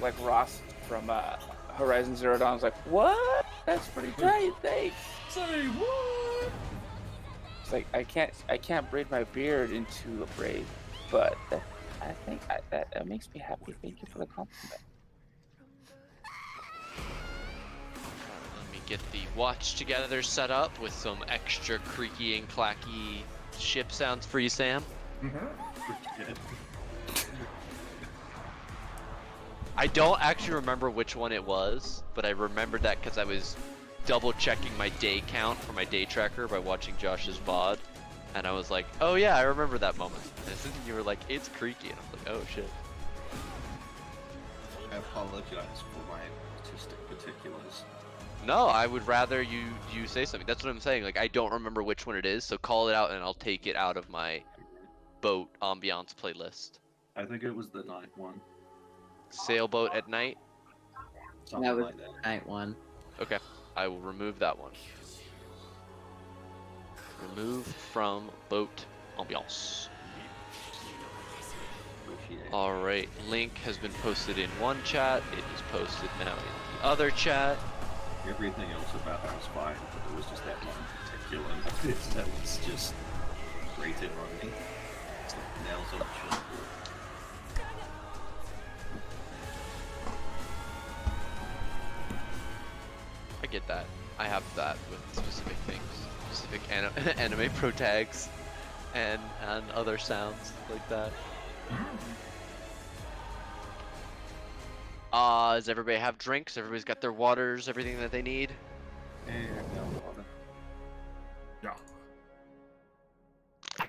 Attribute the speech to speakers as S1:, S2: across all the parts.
S1: like Ross from Horizon Zero Dawn was like, "What? That's pretty tight, thanks."
S2: Say what?
S1: It's like I can't braid my beard into a braid, but I think that makes me happy. Thank you for the compliment.
S3: Let me get the watch together set up with some extra creaky and clacky ship sounds for you, Sam. I don't actually remember which one it was, but I remembered that because I was double checking my day count for my day tracker by watching Josh's VOD, and I was like, oh yeah, I remember that moment. And you were like, it's creaky, and I was like, oh shit.
S4: I apologize for my artistic particulars.
S3: No, I would rather you say something. That's what I'm saying. Like, I don't remember which one it is, so call it out and I'll take it out of my boat ambiance playlist.
S4: I think it was the night one.
S3: Sailboat at night?
S4: Something
S5: That was
S4: like that.
S5: night one.
S3: Okay, I will remove that one. Remove from boat ambiance. Alright, link has been posted in one chat. It is posted now in the other chat.
S4: Everything else about that was fine, but there was just that one particular that was just rated on me. It's like nails on the chalkboard.
S3: I get that. I have that with specific things. Specific anime pro tags and other sounds like that. Does everybody have drinks? Everybody's got their waters, everything that they need?
S4: And no water.
S2: Yeah.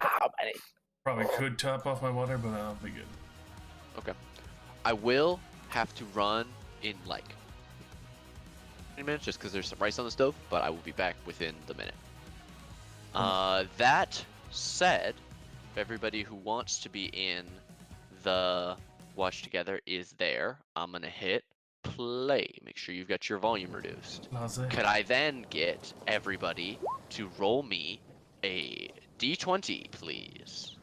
S1: Ah, buddy.
S2: Probably could top off my water, but I'll be good.
S3: Okay. I will have to run in like 20 minutes just because there's some rice on the stove, but I will be back within the minute. That said, if everybody who wants to be in the watch together is there, I'm gonna hit play. Make sure you've got your volume reduced. Could I then get everybody to roll me a d20, please?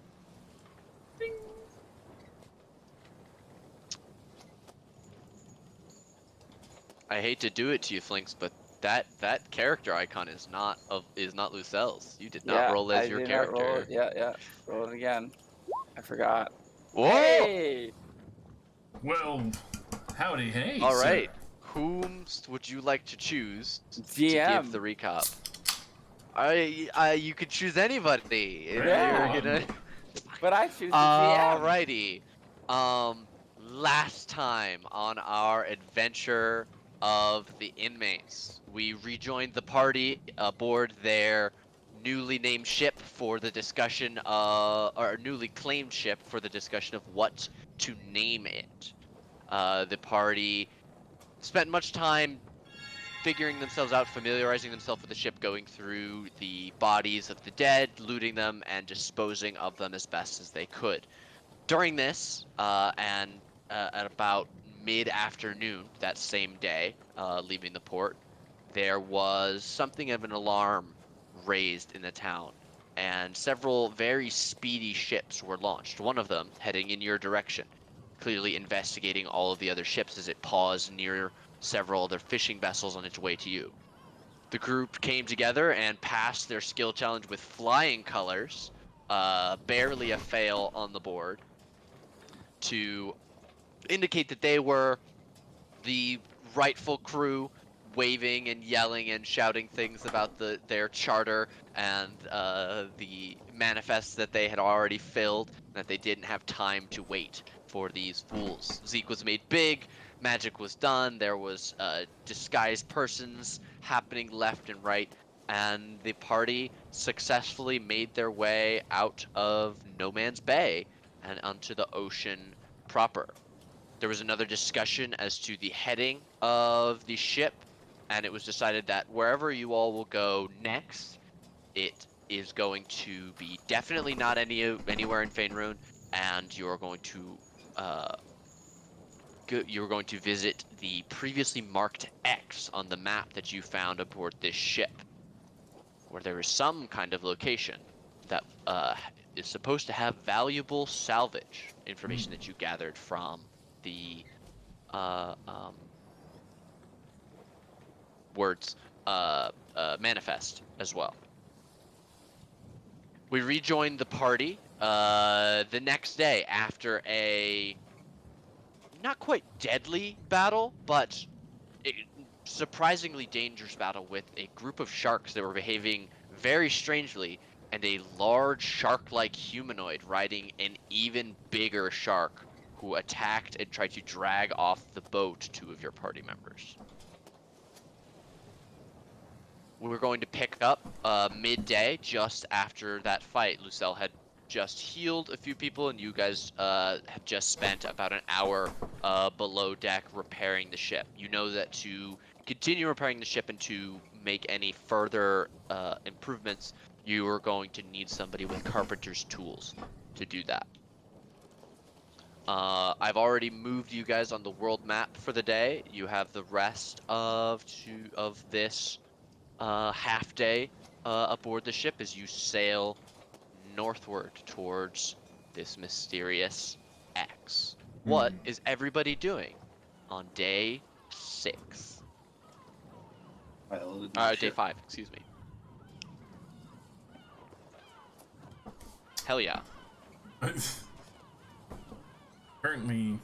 S3: I hate to do it to you, Flinks, but that character icon is not Lucelle's. You did not roll as your character.
S1: Roll it. Yeah. Roll it again. I forgot.
S3: Whoa!
S1: Hey!
S2: Well, howdy, hey.
S3: All
S2: sir.
S3: right. Whom would you like to choose to
S1: GM.
S3: give the recap? You could choose anybody. If
S1: Yeah.
S3: you're gonna...
S1: But I choose the GM.
S3: Alrighty. Last time on our adventure of the inmates, we rejoined the party aboard their newly named ship for the discussion or newly claimed ship for the discussion of what to name it. The party spent much time figuring themselves out, familiarizing themselves with the ship, going through the bodies of the dead, looting them, and disposing of them as best as they could. During this, and at about mid-afternoon that same day, leaving the port, there was something of an alarm raised in the town, and several very speedy ships were launched, one of them heading in your direction, clearly investigating all of the other ships as it paused near several other fishing vessels on its way to you. The group came together and passed their skill challenge with flying colors, barely a fail on the board, to indicate that they were the rightful crew, waving and yelling and shouting things about their charter and the manifests that they had already filled, that they didn't have time to wait for these fools. Zeke was made big, magic was done, there was disguised persons happening left and right, and the party successfully made their way out of No Man's Bay and onto the ocean proper. There was another discussion as to the heading of the ship, and it was decided that wherever you all will go next, it is going to be definitely not anywhere in Faerun, and you're going to visit the previously marked X on the map that you found aboard this ship, where there is some kind of location that is supposed to have valuable salvage information that you gathered from the uh, um, words manifest as well. We rejoined the party the next day after a not quite deadly battle, but a surprisingly dangerous battle with a group of sharks that were behaving very strangely, and a large shark-like humanoid riding an even bigger shark who attacked and tried to drag off the boat two of your party members. We're going to pick up midday just after that fight. Lucelle had just healed a few people, and you guys have just spent about an hour below deck repairing the ship. You know that to continue repairing the ship and to make any further improvements, you are going to need somebody with carpenter's tools to do that. I've already moved you guys on the world map for the day. You have the rest of this half day aboard the ship as you sail northward towards this mysterious X. What is everybody doing on day 6?
S4: Well,
S3: Day 5, excuse me. Hell yeah.
S2: Currently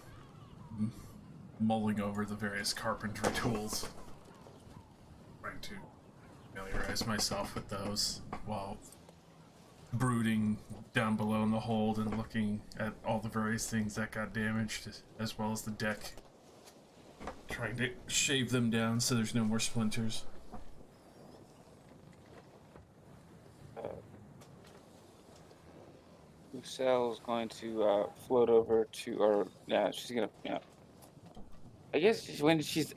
S2: mulling over the various carpentry tools. Trying to familiarize myself with those while brooding down below in the hold and looking at all the various things that got damaged, as well as the deck. Trying to shave them down so there's no more splinters.
S1: Lucelle's going to float over to, or yeah, she's gonna, I guess when she's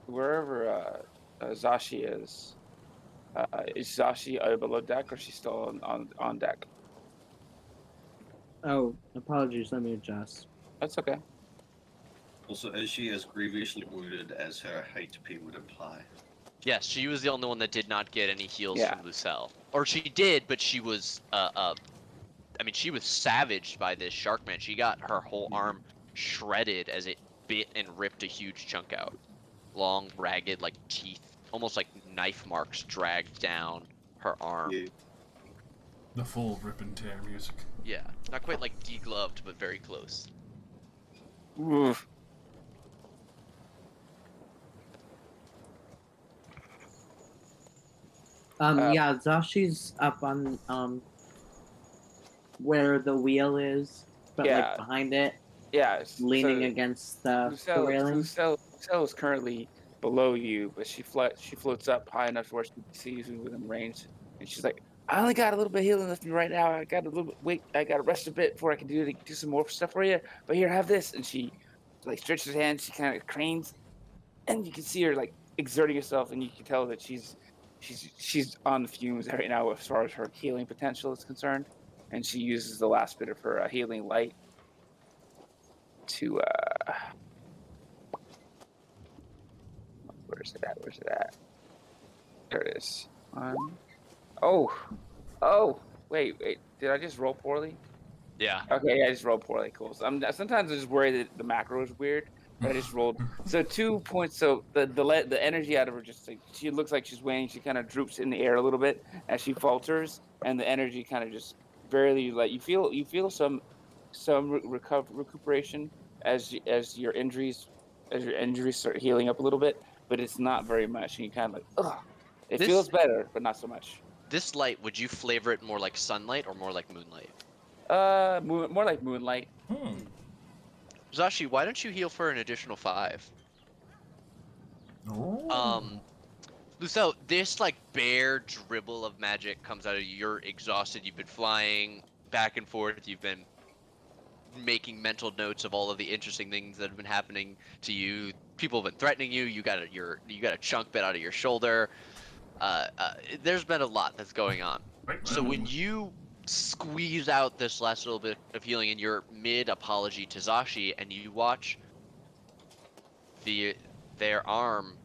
S1: wherever Zashi is Zashi below deck or she's still on deck?
S5: Oh, apologies. Let me adjust.
S1: That's okay.
S4: Also, is she as grievously wounded as her HP would imply?
S3: Yes, she was the only one that did not get any heals
S1: Yeah.
S3: from Lucelle. Or she did, but she was I mean, she was savaged by this shark man. She got her whole arm shredded as it bit and ripped a huge chunk out. Long, ragged, like teeth, almost like knife marks dragged down her arm.
S4: Yeah.
S2: The full rip and tear music.
S3: Yeah, not quite like degloved, but very close.
S1: Oof.
S5: Yeah, Zashi's up on where the wheel is, but
S1: Yeah.
S5: like behind it,
S1: Yeah,
S5: leaning
S1: so
S5: against the railing.
S1: Lucelle is currently below you, but she floats up high enough to where she sees you within range, and she's like, "I only got a little bit of healing left in me right now. I got a little bit. Wait, I got to rest a bit before I can do some more stuff for you. But here, have this." And she like stretches her hand. She kind of cranes, and you can see her like exerting herself, and you can tell that she's on the fumes right now as far as her healing potential is concerned, and she uses the last bit of her healing light to where's it at? There it is. Oh, wait, did I just roll poorly?
S3: Yeah.
S1: Okay, yeah, I just rolled poorly. Cool. So sometimes I just worry that the macro is weird, but I just rolled. So 2 points. So the energy out of her just like she looks like she's waning. She kind of droops in the air a little bit as she falters, and the energy kind of just barely like you feel some recuperation as your injuries start healing up a little bit, but it's not very much. And you kind of like, ugh. It
S3: This-
S1: feels better, but not so much.
S3: This light, would you flavor it more like sunlight or more like moonlight?
S1: More like moonlight.
S3: Zashi, why don't you heal for an additional 5? Lucelle, this like bare dribble of magic comes out of you. You're exhausted. You've been flying back and forth. You've been making mental notes of all of the interesting things that have been happening to you. People have been threatening you. You got a chunk bit out of your shoulder. There's been a lot that's going on. So when you squeeze out this last little bit of healing and you're mid apology to Zashi, and you watch their arm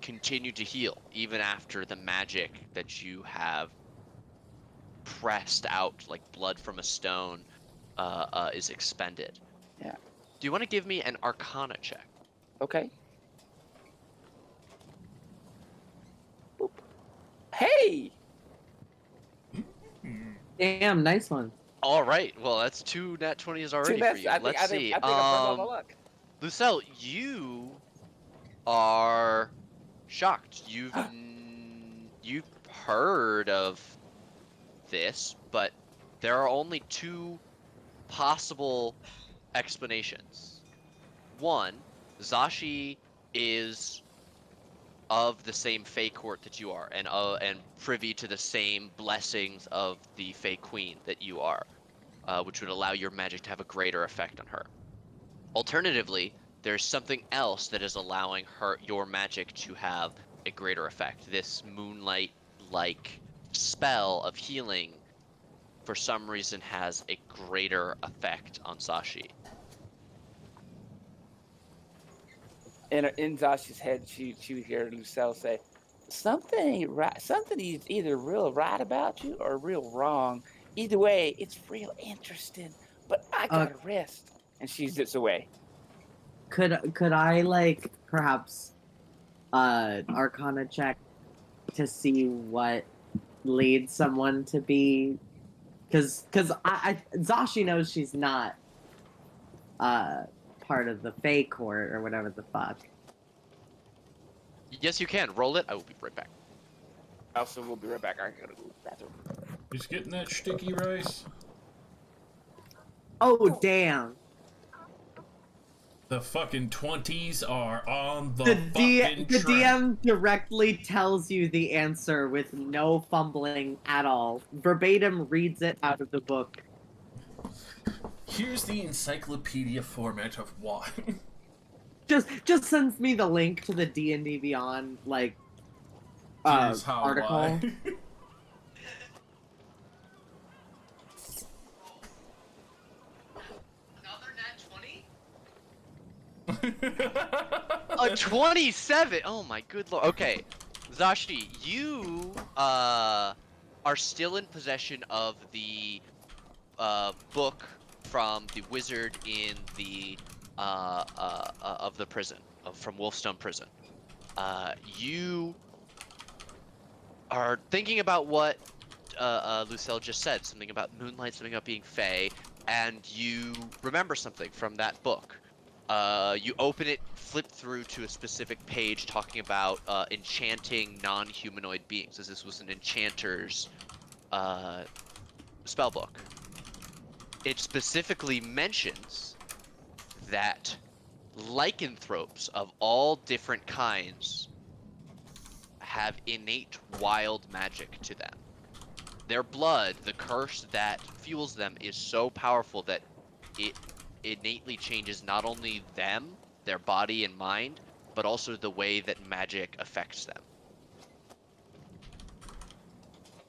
S3: continue to heal even after the magic that you have pressed out like blood from a stone is expended.
S1: Yeah.
S3: Do you want to give me an Arcana check?
S1: Okay. Boop. Hey!
S5: Damn, nice one.
S3: All right. Well, that's 2 nat 20s
S1: Two
S3: already for
S1: best.
S3: you. Let's see.
S1: I think I burned all my luck.
S3: Lucelle, you are shocked. You've heard of this, but there are only 2 possible explanations. One, Zashi is of the same Fey court that you are, and privy to the same blessings of the Fey Queen that you are, which would allow your magic to have a greater effect on her. Alternatively, there's something else that is allowing your magic to have a greater effect. This moonlight-like spell of healing, for some reason, has a greater effect on Zashi.
S1: In Zashi's head, she would hear Lucille say, "Something ain't right. Something is either real right about you or real wrong. Either way, it's real interesting. But I
S5: Uh,
S1: gotta rest." And she zips away.
S5: could I like perhaps Arcana check to see what leads someone to be? Because Zashi knows she's not uh part of the Fey court or whatever the fuck.
S3: Yes, you can. Roll it. I will be right back.
S1: Also, we'll be right back. I gotta go to the bathroom.
S2: He's getting that sticky rice.
S5: Oh damn!
S2: The fucking 20s are on the
S5: The
S2: fucking
S5: the
S2: track.
S5: DM directly tells you the answer with no fumbling at all. Verbatim reads it out of the book.
S2: Here's the encyclopedia format of why.
S5: Just sends me the link to the D&D Beyond like
S2: Here's how
S5: article.
S2: why.
S3: A 27. Oh my good lord. Okay, Zashi, you are still in possession of the book from the wizard in the of the prison from Wolfstone Prison. You are thinking about what Lucille just said, something about moonlight, something about being fey, and you remember something from that book. You open it, flip through to a specific page talking about enchanting non-humanoid beings, as this was an enchanter's spell book. It specifically mentions that lycanthropes of all different kinds have innate wild magic to them. Their blood, the curse that fuels them, is so powerful that it innately changes not only them, their body and mind, but also the way that magic affects them.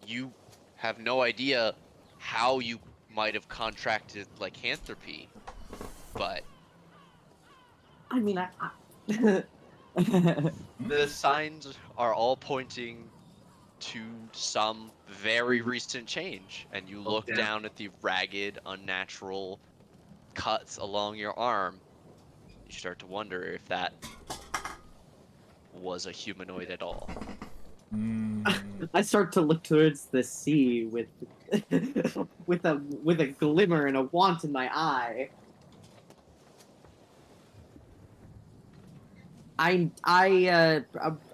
S3: You have no idea how you might have contracted lycanthropy, but
S5: I mean,
S3: the signs are all pointing to some very recent change, and you look
S5: damn.
S3: down at the ragged, unnatural cuts along your arm. You start to wonder if that was a humanoid at all.
S5: I start to look towards the sea with with a glimmer and a want in my eye. I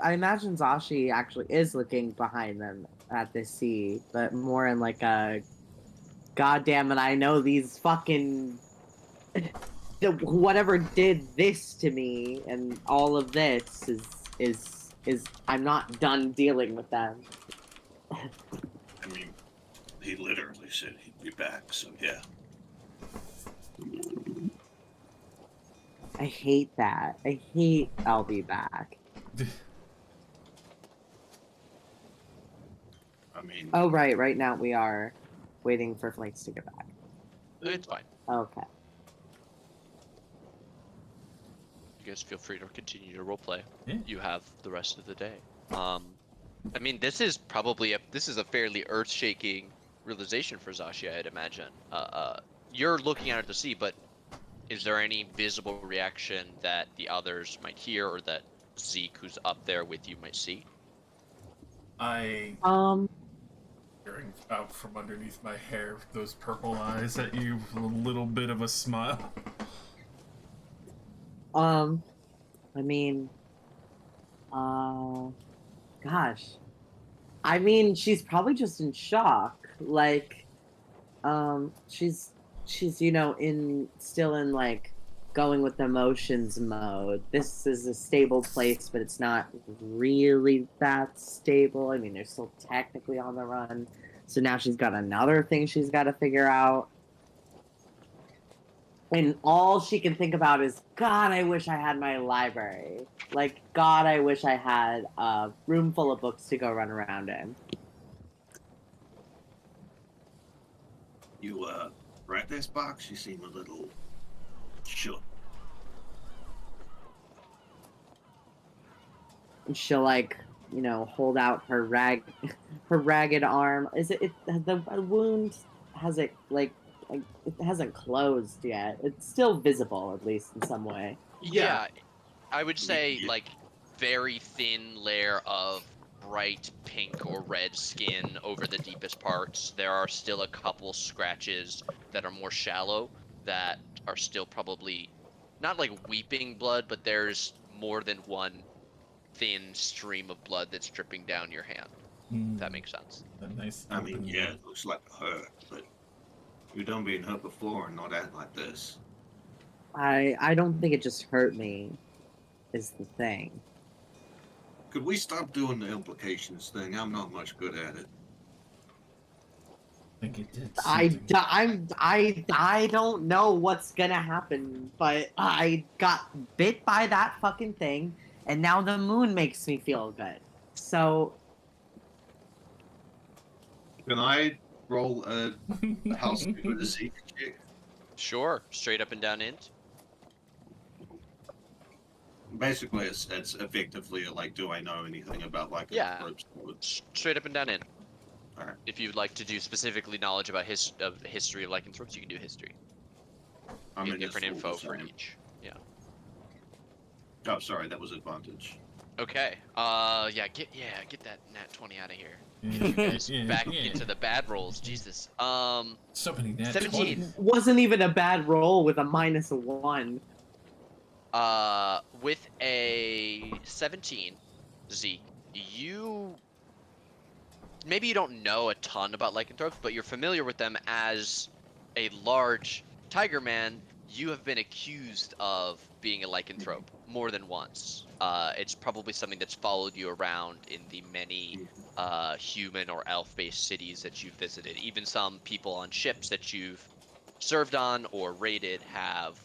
S5: imagine Zashi actually is looking behind them at the sea, but more in like a God damn it, I know these fucking whatever did this to me and all of this is I'm not done dealing with them.
S4: I mean, he literally said he'd be back, so yeah.
S5: I hate that. I hate I'll be back.
S4: I mean,
S5: Oh right now we are waiting for flights to get back.
S3: It's fine.
S5: Okay.
S3: You guys feel free to continue to roleplay.
S2: Yeah.
S3: You have the rest of the day. I mean, this is a fairly earth-shaking realization for Zashi, I'd imagine. You're looking out at the sea, but Is there any visible reaction that the others might hear or that Zeke, who's up there with you, might see?
S2: I
S5: Um,
S2: peering out from underneath my hair, those purple eyes at you, with a little bit of a smile.
S5: um, I mean, gosh. I mean, she's probably just in shock. Like, she's in still in like going with emotions mode. This is a stable place, but it's not really that stable. I mean, they're still technically on the run. So now she's got another thing she's got to figure out. And all she can think about is, God, I wish I had my library. Like, God, I wish I had a room full of books to go run around in.
S4: You, right this box? You seem a little shook.
S5: And she'll like, hold out her her ragged arm. The wound has it hasn't closed yet. It's still visible, at least in some way.
S3: Yeah, I would
S4: You,
S3: say
S4: you,
S3: like very thin layer of bright pink or red skin over the deepest parts. There are still a couple scratches that are more shallow that are still probably not like weeping blood, but there's more than one thin stream of blood that's dripping down your hand. If that makes sense.
S2: A nice
S4: I mean,
S2: open
S4: yeah,
S2: wound.
S4: it looks like a hurt, but you done been hurt before and not act like this.
S5: I don't think it just hurt me, is the thing.
S4: Could we stop doing the implications thing? I'm not much good at it.
S2: I think it did
S5: I,
S2: something.
S5: I don't know what's gonna happen, but I got bit by that fucking thing, and now the moon makes me feel good. So,
S4: Can I roll a house with a Zeke check?
S3: Sure, straight up and down int.
S4: Basically, it's effectively like, do I know anything about like
S3: Yeah,
S4: ropes?
S3: straight up and down int.
S4: All right.
S3: If you'd like to do specifically knowledge about the history of lycanthropes, you can do history.
S4: I'm
S3: Get
S4: in this
S3: different
S4: full
S3: info for
S4: design.
S3: each. Yeah.
S4: Oh, sorry, that was advantage.
S3: Okay. Get that nat 20 out of here. Get you guys back into the bad rolls. Jesus.
S2: So many nat
S3: 17.
S2: 20s.
S5: wasn't even a bad roll with a -1.
S3: With a 17, Zeke, you maybe you don't know a ton about lycanthropes, but you're familiar with them as a large tiger man. You have been accused of being a lycanthrope more than once. It's probably something that's followed you around in the many human or elf-based cities that you've visited. Even some people on ships that you've served on or raided have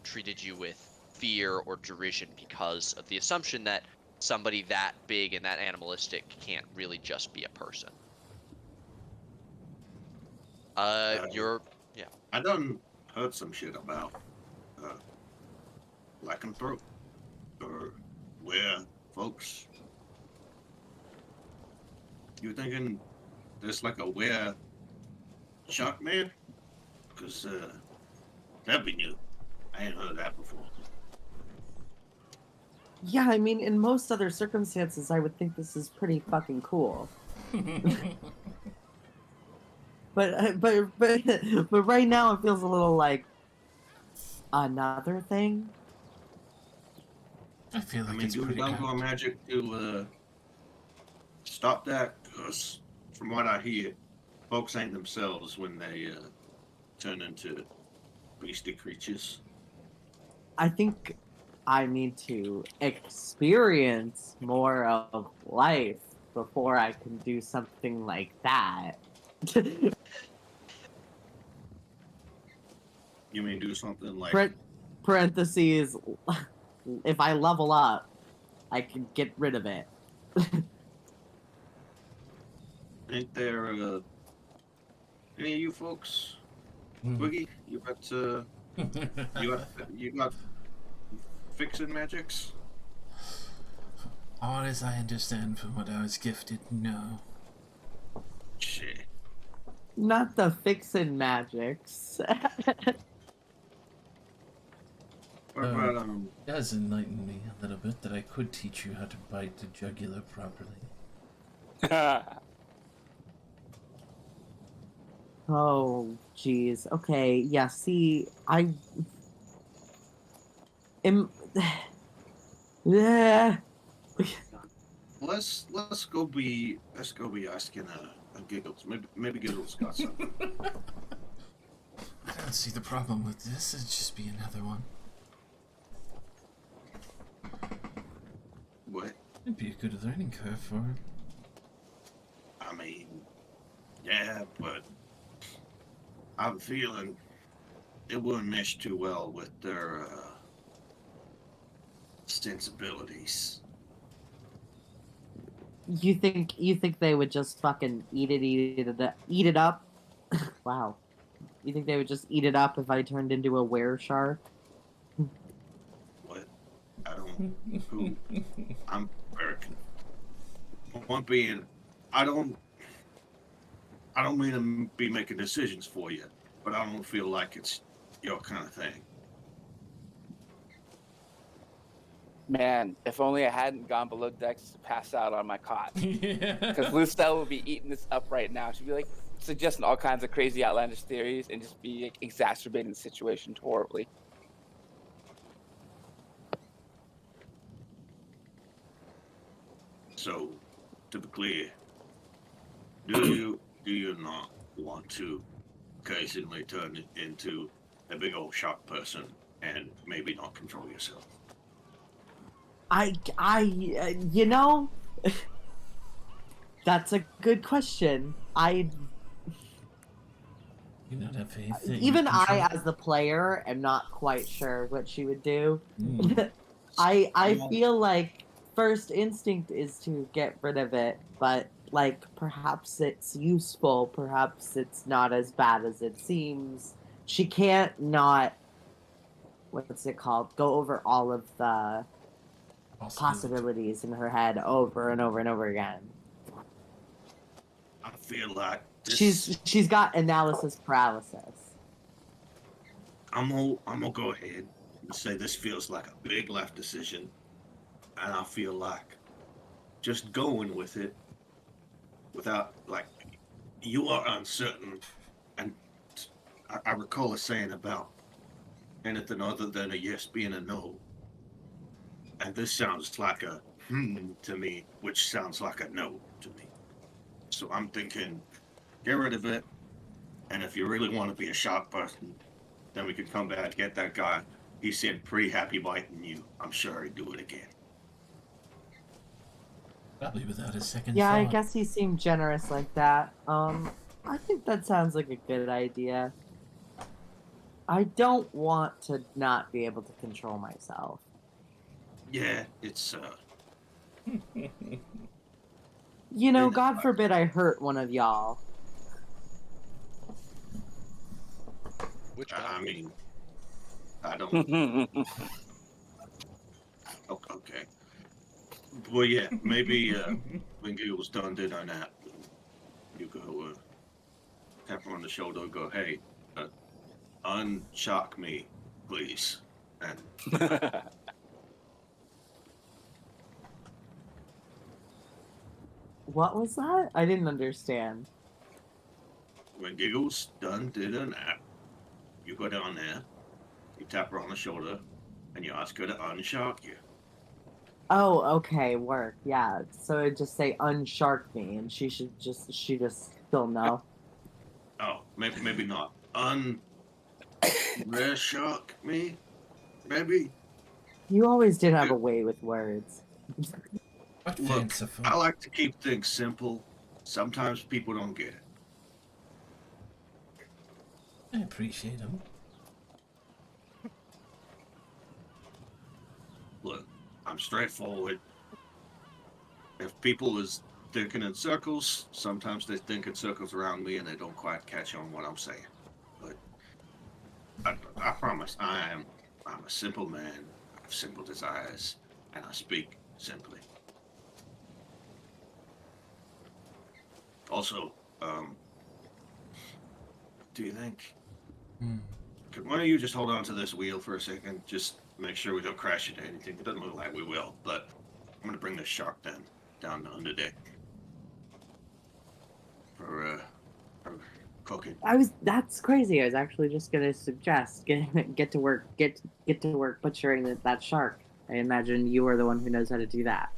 S3: treated you with fear or derision because of the assumption that somebody that big and that animalistic can't really just be a person.
S4: Uh,
S3: You're yeah.
S4: I done heard some shit about uh, lycanthrope or where folks. You thinking there's like a where shark man? Because that'd be new. I ain't heard that before.
S5: Yeah, I mean, in most other circumstances, I would think this is pretty fucking cool. But right now, it feels a little like another thing.
S2: I feel
S4: I
S2: like
S4: mean,
S2: it's
S4: do we
S2: pretty
S4: done our
S2: apt.
S4: magic to stop that? Because from what I hear, folks ain't themselves when they turn into beastly creatures.
S5: I think I need to experience more of life before I can do something like that.
S4: You mean do something like,
S5: Parentheses, if I level up, I can get rid of it.
S4: ain't there any of you folks? Boogie, you got fixing magics?
S2: All as I understand from what I was gifted, no.
S4: Shit.
S5: Not the fixin' magics.
S4: What about
S2: You guys enlightened me a little bit that I could teach you how to bite the jugular properly.
S5: Oh, jeez. Okay. Yeah. See, I am. Yeah.
S4: let's go be asking Giggles. Maybe Giggles got something.
S2: I don't see the problem with this. It'd just be another one.
S4: What?
S2: It'd be a good learning curve for her.
S4: I mean, yeah, but I'm feeling it wouldn't mesh too well with their sensibilities.
S5: You think they would just fucking eat it up? Wow. You think they would just eat it up if I turned into a were shark?
S4: What? I don't. Who? I'm very. One being, I don't. I don't mean to be making decisions for you, but I don't feel like it's your kind of thing.
S1: Man, if only I hadn't gone below decks to pass out on my cot.
S2: Yeah.
S1: Because Lucille would be eating this up right now. She'd be like suggesting all kinds of crazy, outlandish theories and just be like, exacerbating the situation horribly.
S4: So, to be clear, do you not want to occasionally turn it into a big old shock person and maybe not control yourself?
S5: You know, that's a good question.
S2: You not have faith that you
S5: Even
S2: control?
S5: I, as the player, am not quite sure what she would do.
S2: Mm.
S5: I
S4: Well,
S5: feel like first instinct is to get rid of it, but like perhaps it's useful, perhaps it's not as bad as it seems. She can't not, what's it called, go over all of the
S2: Possibility.
S5: possibilities in her head over and over and over again.
S4: I feel like this.
S5: She's got analysis paralysis.
S4: I'm gonna go ahead and say this feels like a big life decision, and I feel like just going with it without like you are uncertain, and I recall a saying about anything other than a yes being a no, and this sounds like a to me, which sounds like a no to me. So I'm thinking, get rid of it, and if you really want to be a sharp person, then we could come back, get that guy. He seemed pretty happy biting you. I'm sure he'd do it again.
S2: Probably without a second
S5: Yeah, I
S2: thought.
S5: guess he seemed generous like that. I think that sounds like a good idea. I don't want to not be able to control myself.
S4: Yeah, it's
S5: You know,
S4: been.
S5: God forbid I hurt one of y'all.
S3: Which
S4: I
S3: God?
S4: mean, I don't. Okay. Well, yeah, maybe when Giggle's done dinner and that, you go tap her on the shoulder and go, hey, unshock me, please. And
S5: What was that? I didn't understand.
S4: when Giggle's done dinner and that, you go down there, you tap her on the shoulder, and you ask her to unshock you.
S5: Oh, okay, work. Yeah. So it just say unshark me and she just still know.
S4: Oh, maybe not. Shock me, maybe.
S5: You always did have a way with words.
S2: What
S4: Look,
S2: fanciful.
S4: I like to keep things simple. Sometimes people don't get it.
S2: I appreciate him.
S4: Look, I'm straightforward. If people is thinking in circles, sometimes they think in circles around me and they don't quite catch on what I'm saying. But I promise I'm a simple man. I have simple desires, and I speak simply. Also, do you think
S2: Hmm.
S4: could one of you just hold on to this wheel for a second? Just make sure we don't crash into anything. It doesn't look like we will, but I'm gonna bring this shark down under deck for cooking.
S5: That's crazy. I was actually just gonna suggest get to work, get to work butchering that shark. I imagine you are the one who knows how to do that.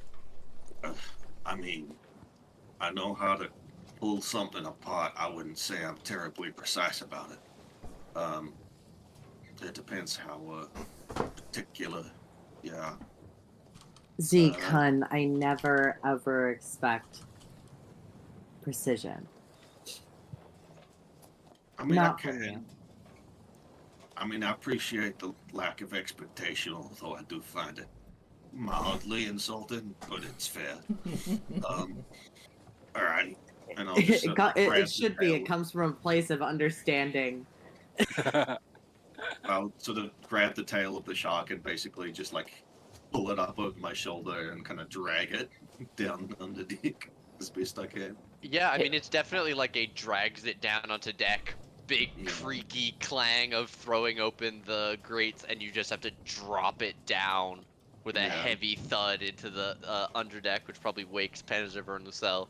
S4: I mean, I know how to pull something apart. I wouldn't say I'm terribly precise about it. It depends how particular. Yeah.
S5: Zeke, hun, I never ever expect precision.
S4: I mean,
S5: Not
S4: I
S5: from
S4: can.
S5: you.
S4: I mean, I appreciate the lack of expectation, although I do find it mildly insulting, but it's fair. Alrighty. And I'll just
S5: It
S4: grab the
S5: should be. It
S4: tail.
S5: comes from a place of understanding.
S4: I'll sort of grab the tail of the shark and basically just like pull it up over my shoulder and kind of drag it down under deck as best I can.
S3: Yeah, I mean, it's definitely like a drags it down onto deck. Big
S4: Yeah.
S3: creaky clang of throwing open the grates, and you just have to drop it down with a
S4: Yeah.
S3: heavy thud into the underdeck, which probably wakes Panzer and Lucelle.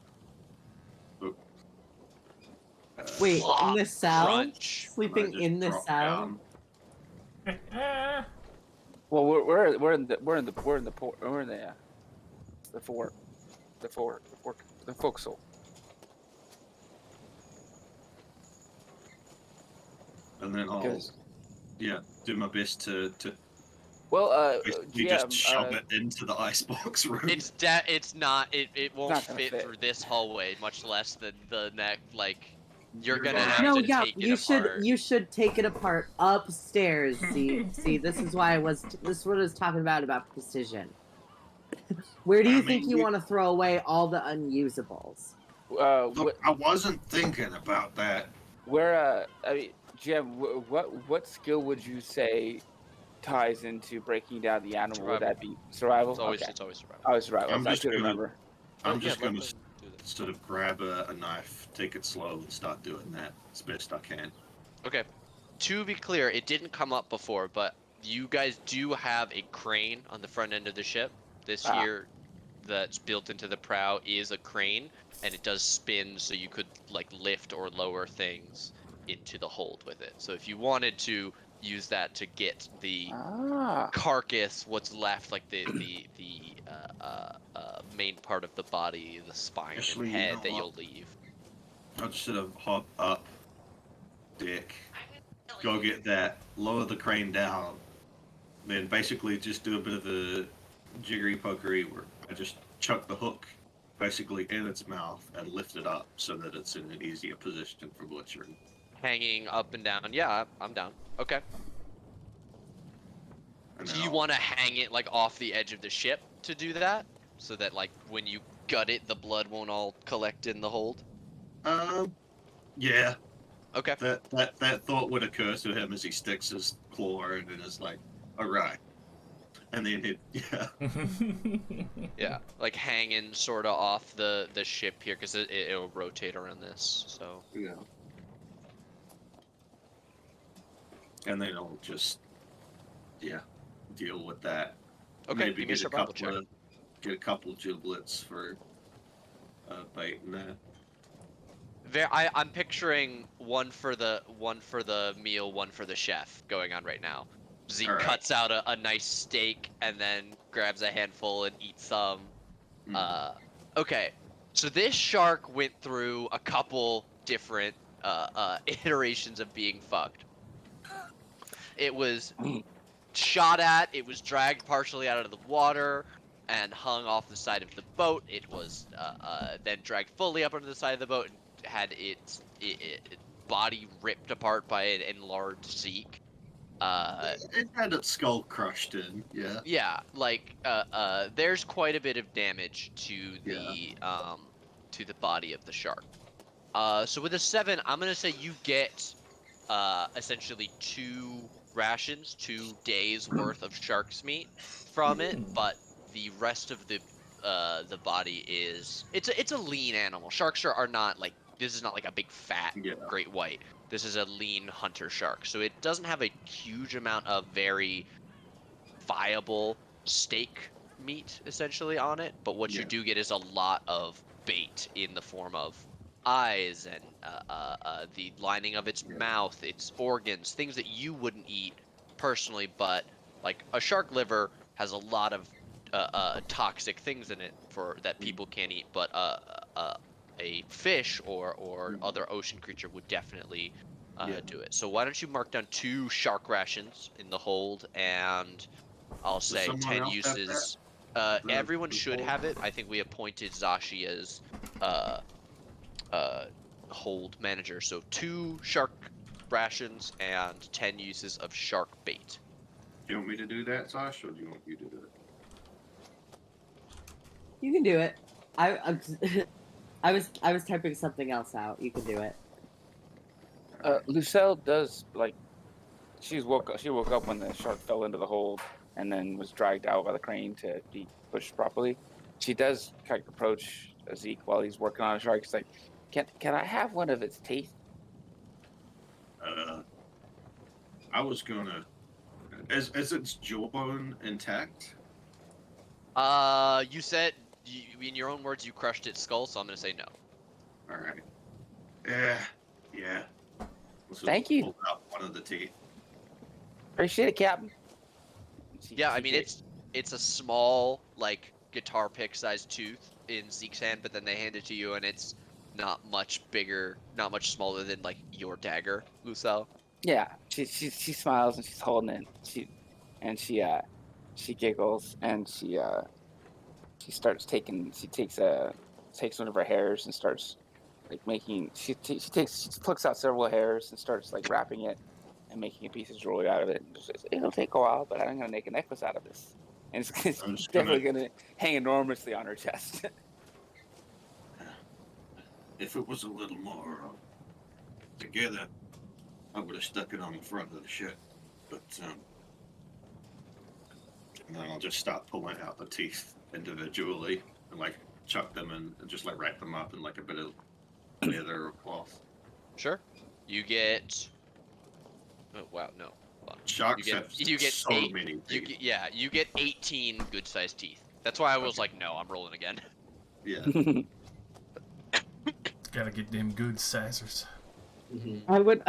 S5: Wait, in
S3: Flop,
S5: the cell?
S3: crunch.
S4: And I
S5: Sleeping
S4: just
S5: in the
S4: drop
S5: cell?
S4: down.
S1: Well, we're in the the forecastle.
S4: And then I'll
S1: Because
S4: do my best to
S1: well,
S4: basically
S1: GM,
S4: just shove it into the icebox room.
S3: It's not. It won't
S1: not gonna
S3: fit
S1: fit.
S3: through this hallway, much less the neck. Like you're
S4: You're
S3: gonna
S4: right.
S3: have
S5: No,
S3: to
S5: yeah,
S3: take
S5: you
S3: it apart.
S5: should take it apart upstairs. See, this is why this is what I was talking about precision. Where do you
S4: I
S5: think
S4: mean,
S5: you want to throw away all the unusables?
S4: look, I wasn't thinking about that.
S1: I mean, GM, what skill would you say ties into breaking down the animal? Would
S3: Survival.
S1: that be survival?
S3: It's always
S1: Okay.
S3: it's always survival.
S1: Oh, survival.
S4: I'm
S1: I
S4: just
S1: couldn't
S4: gonna
S1: remember.
S4: I'm
S3: Yeah,
S4: just
S3: let
S4: gonna
S3: them do that.
S4: sort of grab a knife, take it slow, and start doing that as best I can.
S3: Okay. To be clear, it didn't come up before, but you guys do have a crane on the front end of the ship. This
S1: Ah.
S3: here that's built into the prow is a crane, and it does spin, so you could like lift or lower things into the hold with it. So if you wanted to use that to get the
S1: Ah.
S3: carcass, what's left, like the main part of the body, the spine
S4: Actually,
S3: and
S4: you
S3: head
S4: know
S3: that
S4: what?
S3: you'll leave.
S4: I'll just sort of hop up deck, go get that, lower the crane down, then basically just do a bit of a jiggery pokery where I just chuck the hook basically in its mouth and lift it up so that it's in an easier position for butchering.
S3: Hanging up and down. Yeah, I'm down. Okay.
S4: And
S3: Do
S4: then
S3: you
S4: I'll,
S3: want to hang it like off the edge of the ship to do that? So that like when you gut it, the blood won't all collect in the hold?
S4: yeah,
S3: Okay.
S4: that thought would occur to him as he sticks his claw in and is like, all right. And then
S3: Yeah, like hanging sort of off the ship here because it'll rotate around this. So
S4: yeah. And then I'll just, deal with that.
S3: okay,
S4: Maybe
S3: give me a
S4: get a
S3: survival check.
S4: couple giblets for bait and that.
S3: I'm picturing one for the meal, one for the chef going on right now. Zeke
S4: All right.
S3: cuts out a nice steak and then grabs a handful and eats some. Okay, so this shark went through a couple different iterations of being fucked. It was shot at, it was dragged partially out of the water and hung off the side of the boat. It was then dragged fully up onto the side of the boat and had its body ripped apart by an enlarged Zeke.
S4: It had its skull crushed in, yeah.
S3: Yeah, like there's quite a bit of damage
S4: Yeah.
S3: to the body of the shark. So with a 7, I'm gonna say you get essentially 2 rations, 2 days worth of shark's meat from it, but the rest of the body is it's a lean animal. Sharks are not like, this is not like a big fat
S4: Yeah.
S3: great white. This is a lean hunter shark, so it doesn't have a huge amount of very viable steak meat essentially on it, but what you
S4: Yeah.
S3: do get is a lot of bait in the form of eyes and the lining of its
S4: Yeah.
S3: mouth, its organs, things that you wouldn't eat personally, but like a shark liver has a lot of toxic things in it for that people can't eat, but a fish or
S4: Mhm.
S3: other ocean creature would definitely
S4: Yeah.
S3: do it. So why don't you mark down 2 shark rations in the hold, and I'll
S4: Does
S3: say
S4: someone
S3: 10
S4: else have that?
S3: uses.
S4: The,
S3: Everyone
S4: the
S3: should
S4: whole-
S3: have it. I think we appointed Zashi as uh, uh, hold manager. So 2 shark rations and 10 uses of shark bait.
S4: Do you want me to do that, Sasha, or do you want you to do it?
S5: You can do it. I I was typing something else out. You can do it.
S1: Lucille does like she woke up when the shark fell into the hold and then was dragged out by the crane to be pushed properly. She does kind of approach Zeke while he's working on a shark. She's like, "Can I have one of its teeth?"
S4: Uh, I was gonna. Is its jawbone intact?
S3: You said in your own words you crushed its skull, so I'm gonna say no.
S4: All right. Yeah. Yeah. Let's just
S1: Thank you,
S4: pull out one of the teeth.
S1: appreciate it, Captain.
S3: Yeah, I mean it's a small like guitar pick sized tooth in Zeke's hand, but then they hand it to you and it's not much bigger, not much smaller than like your dagger, Lucelle.
S1: Yeah, she smiles and she's holding it. She giggles and she starts taking takes one of her hairs and starts like making she plucks out several hairs and starts like wrapping it and making a piece of jewelry out of it. And just says, it'll take a while, but I'm gonna make a necklace out of this, and it's
S4: I'm just gonna.
S1: definitely gonna hang enormously on her chest.
S4: If it was a little more together, I would have stuck it on the front of the ship. But and then I'll just start pulling out the teeth individually and like chuck them in and just like wrap them up in like a bit of leather or cloth.
S3: Sure. You get. Oh wow, no. Hold on.
S4: Sharks have
S3: You get
S4: so
S3: 8.
S4: many teeth.
S3: You get 18 good sized teeth. That's why I was like, no, I'm rolling again.
S4: Yeah.
S2: Gotta get them good sizers.
S5: I would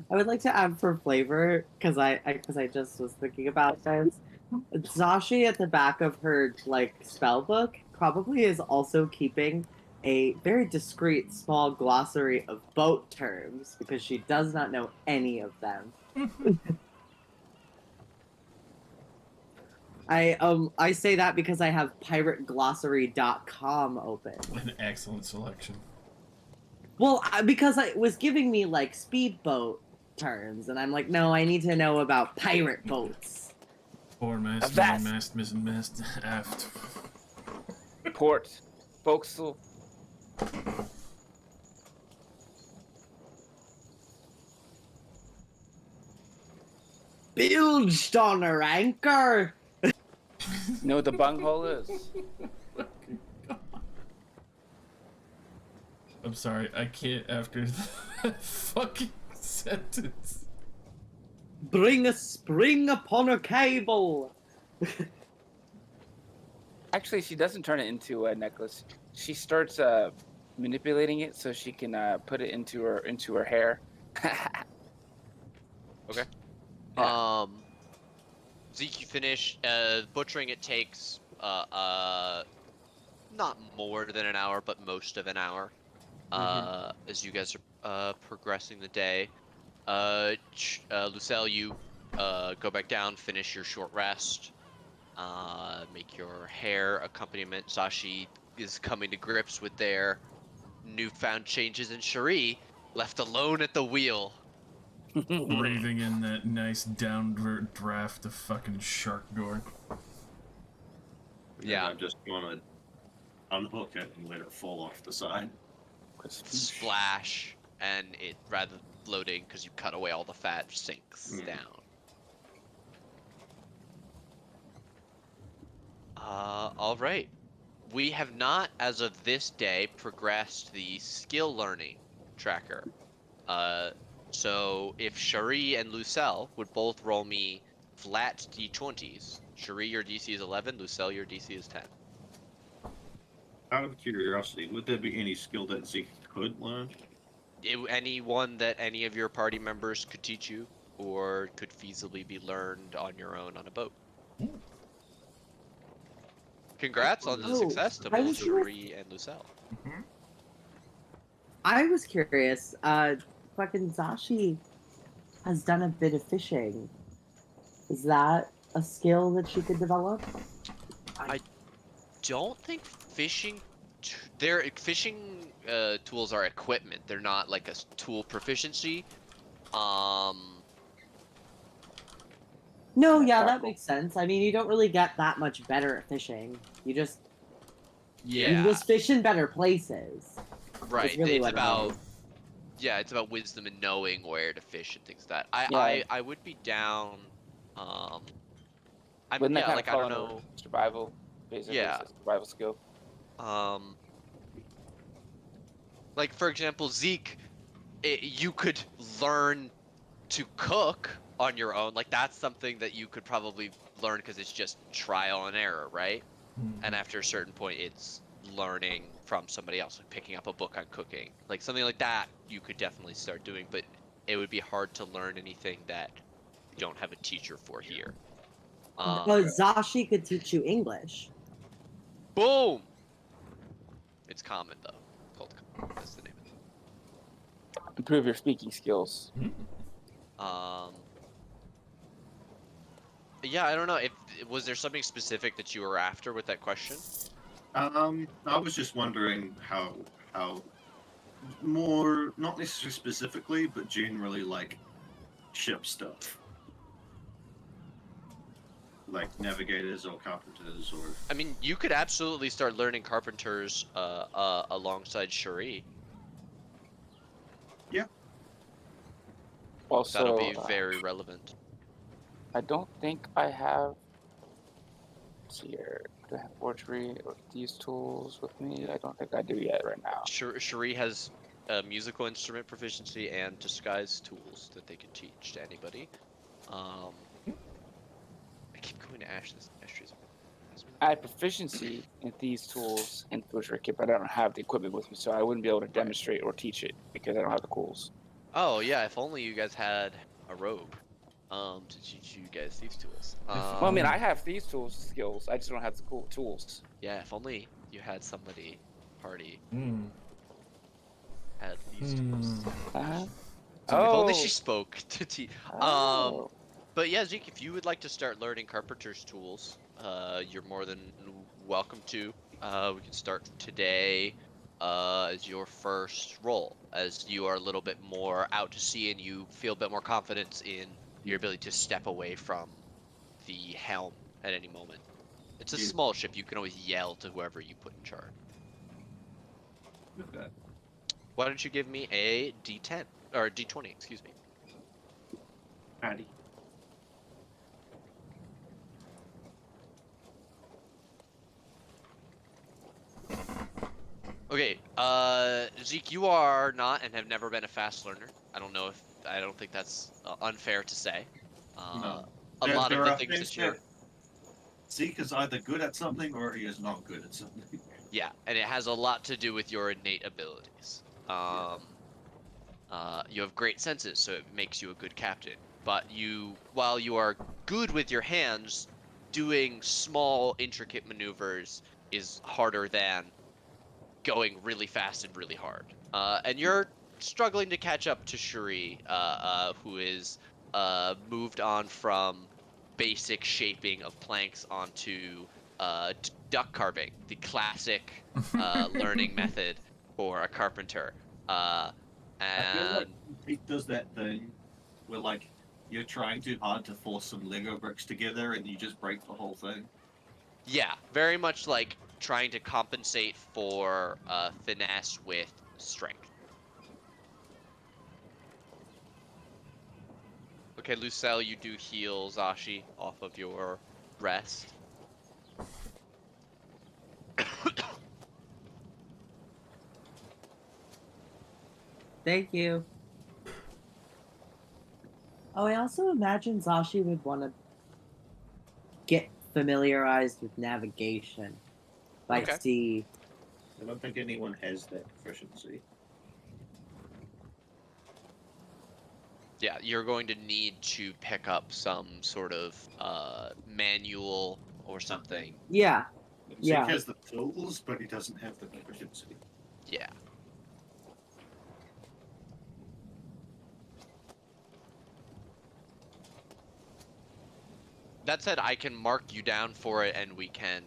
S5: like to add for flavor because I just was thinking about this. Zashi at the back of her like spell book probably is also keeping a very discreet small glossary of boat terms because she does not know any of them. I say that because I have pirateglossary.com open.
S2: An excellent selection.
S5: Well, because it was giving me like speedboat terms, and I'm like, no, I need to know about pirate boats.
S2: Foremast,
S1: Avast!
S2: mainmast, mizzenmast, aft.
S1: Port, forecastle.
S5: Bilged on her anchor.
S1: You know what the bunghole is?
S2: I'm sorry, I can't after that fucking sentence.
S5: Bring a spring upon a cable.
S1: Actually, she doesn't turn it into a necklace. She starts manipulating it so she can put it into her hair.
S3: Okay.
S1: Yeah.
S3: Zeke, you finish butchering. It takes not more than an hour, but most of an hour. As you guys are progressing the day. Lucelle, you go back down, finish your short rest, make your hair accompaniment. Sashi is coming to grips with their newfound changes, and Cherie left alone at the wheel.
S2: Breathing in that nice downward draft of fucking shark gore.
S4: And
S3: Yeah.
S4: I'm just gonna unhook it and let it fall off the side.
S3: Splash, and it, rather than floating because you cut away all the fat, sinks down. All right. We have not, as of this day, progressed the skill learning tracker. So if Cherie and Lucelle would both roll me flat d20s. Cherie, your DC is 11. Lucelle, your DC is 10.
S4: Out of curiosity, would there be any skill that Zeke could learn?
S3: Anyone that any of your party members could teach you, or could feasibly be learned on your own on a boat. Congrats on the
S5: Oh,
S3: success to
S5: I
S3: both
S5: was curious.
S3: Cherie and Lucelle.
S2: Mhm.
S5: I was curious. Fucking Zashi has done a bit of fishing. Is that a skill that she could develop?
S3: Don't think their fishing tools are equipment. They're not like a tool proficiency. Um,
S5: No,
S1: Like
S5: yeah, that
S1: tackle.
S5: makes sense. I mean, you don't really get that much better at fishing. You
S3: yeah,
S5: just fish in better places.
S3: right.
S5: Is really
S3: It's
S5: what it
S3: about
S5: is.
S3: yeah, it's about wisdom and knowing where to fish and things like that.
S1: Yeah.
S3: I would be down. Um,
S1: Wouldn't that
S3: yeah,
S1: kind of
S3: like I
S1: fall
S3: don't
S1: under
S3: know.
S1: survival? Basically, it's
S3: Yeah.
S1: a survival skill.
S3: Um, like for example, Zeke, you could learn to cook on your own. Like that's something that you could probably learn because it's just trial and error, right? And after a certain point, it's learning from somebody else, like picking up a book on cooking, like something like that. You could definitely start doing, but it would be hard to learn anything that you don't have a teacher for here.
S5: But Zashi could teach you English.
S3: Boom. It's common though. It's called common. That's the name
S1: Improve your speaking skills.
S2: Mhm.
S3: of it. Yeah, I don't know if was there something specific that you were after with that question.
S4: I was just wondering how more not necessarily specifically, but generally like ship stuff, like navigators or carpenters or.
S3: I mean, you could absolutely start learning carpenters alongside Cherie.
S4: Yeah.
S3: That'll
S1: Also,
S3: be very relevant.
S1: I don't think I have. Let's see here. Do I have forgery or these tools with me? I don't think I do yet right now.
S3: Cherie has musical instrument proficiency and disguise tools that they can teach to anybody. I keep going to Ash. This Ash tree's
S1: I have proficiency in these tools in forgery kit, but I don't have the equipment with me, so I wouldn't be able to
S3: Right.
S1: demonstrate or teach it because I don't have the tools.
S3: Oh yeah, if only you guys had a rogue, to teach you guys these tools.
S1: Well, I mean, I have these tools skills. I just don't have the cool tools.
S3: Yeah, if only you had somebody party
S2: Mm.
S3: had these tools.
S1: Uh-huh.
S3: If only
S1: Oh.
S3: she spoke to teach.
S1: Oh.
S3: But yeah, Zeke, if you would like to start learning carpenter's tools, you're more than welcome to. We can start today as your first role, as you are a little bit more out to sea and you feel a bit more confidence in your ability to step away from the helm at any moment. It's a
S4: Yeah.
S3: small ship, you can always yell to whoever you put in charge.
S4: Okay.
S3: Why don't you give me a D10, or D20, excuse me.
S4: Patty.
S3: Okay, Zeke, you are not and have never been a fast learner. I don't think that's unfair to say.
S4: No.
S3: A
S4: There,
S3: lot of
S4: there
S3: the
S4: are
S3: things
S4: things
S3: that you're,
S4: that Zeke is either good at something or he is not good at something.
S3: yeah, and it has a lot to do with your innate abilities. You have great senses, so it makes you a good captain. But while you are good with your hands, doing small, intricate maneuvers is harder than going really fast and really hard. And you're struggling to catch up to Shuri, who is moved on from basic shaping of planks onto duck carving, the classic learning method for a carpenter.
S4: I feel like
S3: And
S4: Zeke does that thing where like you're trying too hard to force some Lego bricks together and you just break the whole thing.
S3: yeah, very much like trying to compensate for finesse with strength. Okay, Lucelle, you do heal Zashi off of your rest.
S5: Thank you. Oh, I also imagine Zashi would want to familiarized with navigation. By
S3: Okay.
S5: sea.
S4: I don't think anyone has that proficiency.
S3: Yeah, you're going to need to pick up some sort of manual or something.
S5: Yeah.
S4: Zeke
S5: Yeah.
S4: has the tools, but he doesn't have the proficiency.
S3: Yeah. That said, I can mark you down for it, and we can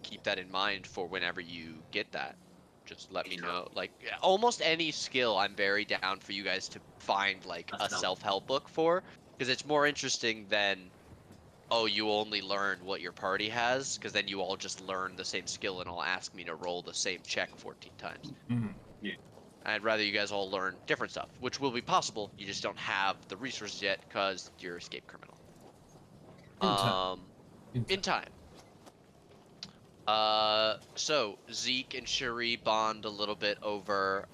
S3: keep that in mind for whenever you get that. Just let me know. Like almost any skill, I'm very down for you guys to find like a self-help book for, because it's more interesting than, oh, you only learn what your party has, because then you all just learn the same skill and all ask me to roll the same check 14 times.
S2: Mhm.
S3: I'd rather you guys all learn different stuff, which will be possible. You just don't have the resources yet because you're escape criminal.
S2: In time.
S3: In time. So Zeke and Cherie bond a little bit over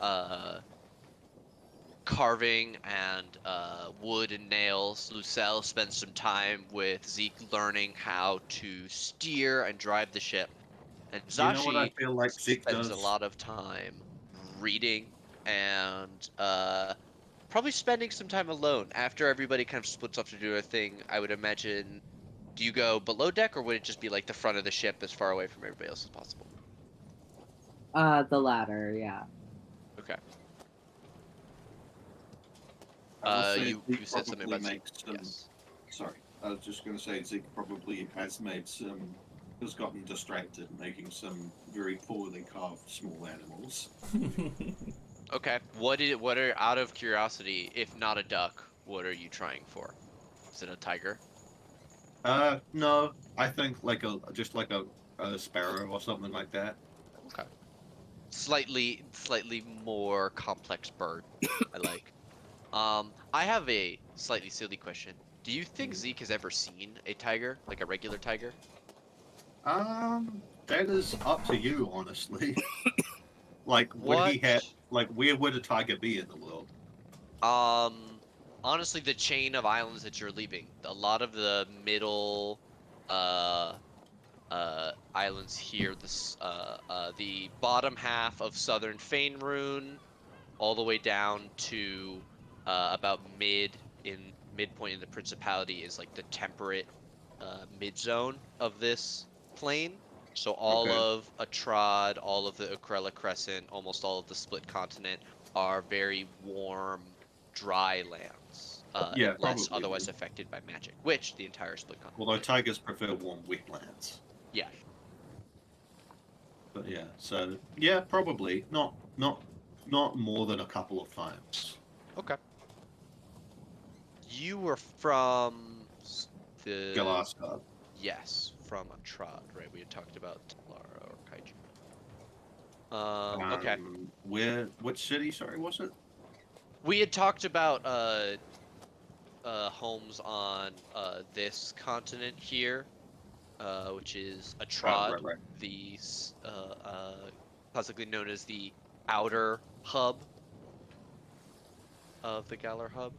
S3: carving and wood and nails. Lucelle spends some time with Zeke learning how to steer and drive the ship. And
S4: You know what I
S3: Zashi
S4: feel like Zeke
S3: spends a
S4: does?
S3: lot of time reading and probably spending some time alone. After everybody kind of splits off to do their thing, I would imagine, do you go below deck or would it just be like the front of the ship as far away from everybody else as possible?
S5: The latter, yeah.
S3: Okay.
S4: I will say
S3: You
S4: Zeke
S3: said something
S4: probably
S3: about Zeke.
S4: makes some.
S3: Yes.
S4: Sorry, I was just going to say Zeke probably has made some. Has gotten distracted making some very poorly carved small animals.
S3: Okay. What are, out of curiosity, if not a duck, what are you trying for? Is it a tiger?
S4: No, I think like a sparrow or something like that.
S3: Okay. Slightly more complex bird. I like. I have a slightly silly question. Do you think
S4: Mhm.
S3: Zeke has ever seen a tiger, like a regular tiger?
S4: That is up to you, honestly. Like, would he
S3: What?
S4: have? Like, where would a tiger be in the world?
S3: Um, Honestly, the chain of islands that you're leaving, a lot of the middle, uh, islands here, the bottom half of southern Faerun, all the way down to about midpoint in the Principality is like the temperate mid zone of this plane. So all
S4: Okay.
S3: of Atrad, all of the Ukrela Crescent, almost all of the Split Continent are very warm, dry lands,
S4: Yeah,
S3: unless
S4: probably
S3: otherwise
S4: then.
S3: affected by magic, which the entire Split
S4: Although
S3: Continent is.
S4: tigers prefer warm wetlands.
S3: Yeah.
S4: But yeah, so yeah, probably not more than a couple of times.
S3: Okay. You were from the
S4: Galaska.
S3: yes, from Atrad, right? We had talked about Talara or Kaiju. Okay.
S4: Where? Which city? Sorry, was it?
S3: We had talked about homes on this continent here, which is
S4: Oh,
S3: Atrad,
S4: right, right.
S3: the classically known as the outer hub of the Galar hub.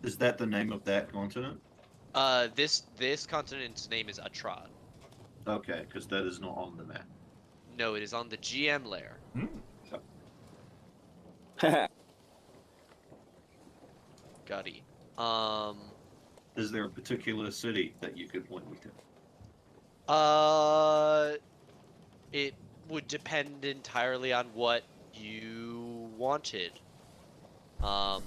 S4: Is that the name of that continent?
S3: This continent's name is Atrad.
S4: Okay, because that is not on the map.
S3: No, it is on the GM layer.
S2: Mm.
S3: Gutty. Um,
S4: Is there a particular city that you could point me to?
S3: uh, it would depend entirely on what you wanted. Um,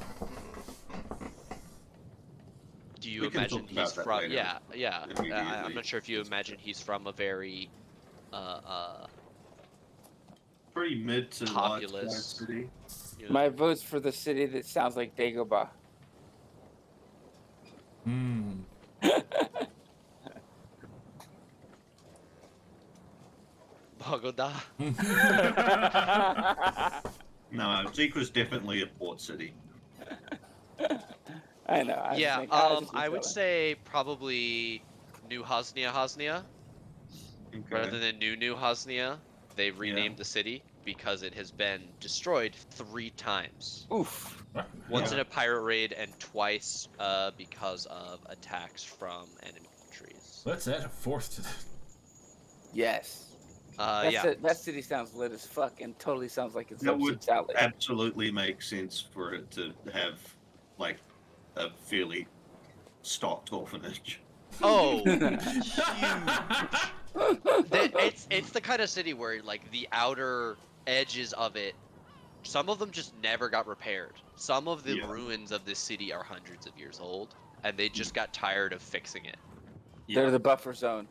S3: do you
S4: We can
S3: imagine
S4: talk
S3: he's
S4: about that
S3: from?
S4: later.
S3: Yeah, yeah. I'm
S4: Immediately.
S3: not sure if you imagine he's from a very uh uh
S4: Pretty mid to large size
S3: populous,
S4: city.
S3: you know.
S1: My vote's for the city that sounds like Dagobah.
S2: Mm.
S3: Bogoda.
S4: No, Zeke was definitely a port city.
S1: I know.
S3: Yeah.
S1: I was just
S3: I would
S1: going.
S3: say probably New Hosnia,
S4: Okay.
S3: rather than New Hosnia. They
S4: Yeah.
S3: renamed the city because it has been destroyed 3 times.
S1: Oof.
S3: Once
S4: Yeah.
S3: in a pirate raid and twice because of attacks from enemy countries.
S2: Let's add a fourth to the...
S1: Yes.
S3: Yeah.
S1: That city sounds lit as fuck and totally sounds like it's
S4: That
S1: up
S4: would
S1: Soup's alley.
S4: absolutely make sense for it to have like a fairly stocked orphanage.
S3: Oh, huge. It's the kind of city where like the outer edges of it, some of them just never got repaired. Some of the
S4: Yeah.
S3: ruins of this city are hundreds of years old, and they just got tired of fixing it.
S1: They're
S4: Yeah.
S1: the buffer zone.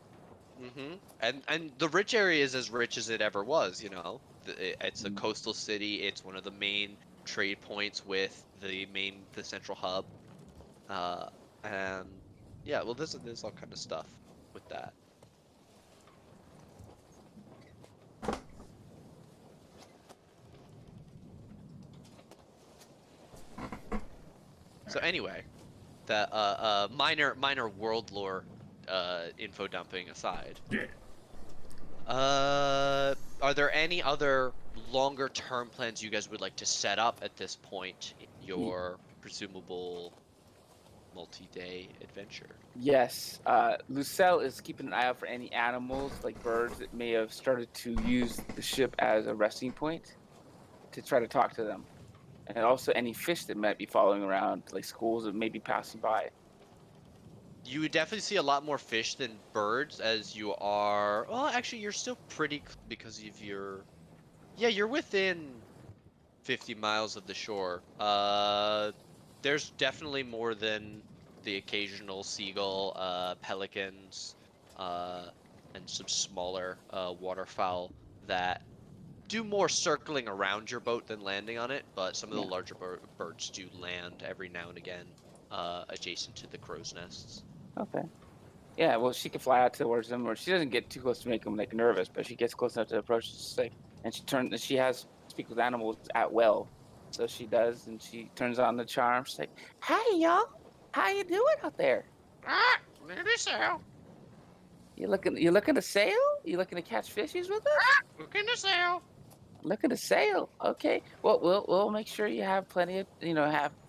S3: And the rich area is as rich as it ever was. You know, it's a
S1: Mm.
S3: coastal city. It's one of the main trade points with the central hub. Uh, and yeah, well, there's all kind of stuff with that. So anyway, the minor world lore info dumping aside,
S2: Yeah.
S3: are there any other longer term plans you guys would like to set up at this point in your presumable multi-day adventure?
S1: Yes. Lucelle is keeping an eye out for any animals, like birds, that may have started to use the ship as a resting point to try to talk to them. And also any fish that might be following around, like schools that may be passing by.
S3: You would definitely see a lot more fish than birds, as you are. Well, actually, you're still pretty because of your. Yeah, you're within 50 miles of the shore. There's definitely more than the occasional seagull, pelicans, uh, and some smaller waterfowl that do more circling around your boat than landing on it. But some of the
S1: Yeah.
S3: larger birds do land every now and again, adjacent to the crow's nests.
S1: Okay. Yeah, well, she can fly out towards them, or she doesn't get too close to make them like nervous, but she gets close enough to approach. She's like, and she has speak with animals at will, so she does, and she turns on the charm. She's like, "Hey, y'all, how you doing out there?
S3: Ah, maybe so.
S1: You looking to sail? You looking to catch fishies with us?
S3: Looking to sail.
S1: Looking to sail? Okay. Well, we'll make sure you have plenty of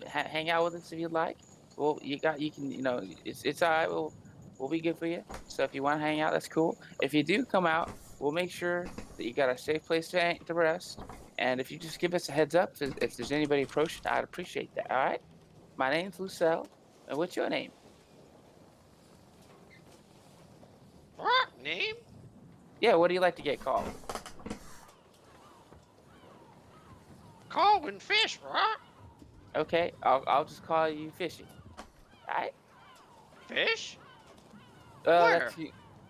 S1: hang out with us if you'd like. Well, you can it's all right. We'll be good for you. So if you want to hang out, that's cool. If you do come out, we'll make sure that you got a safe place to rest. And if you just give us a heads up if there's anybody approaching, I'd appreciate that. All right. My name's Lucille. And what's your name?
S3: What name?
S1: Yeah. What do you like to get called?
S3: Colin Fish, what?
S1: Okay. I'll just call you Fishy. All right.
S3: Fish?
S1: Oh,
S3: Where?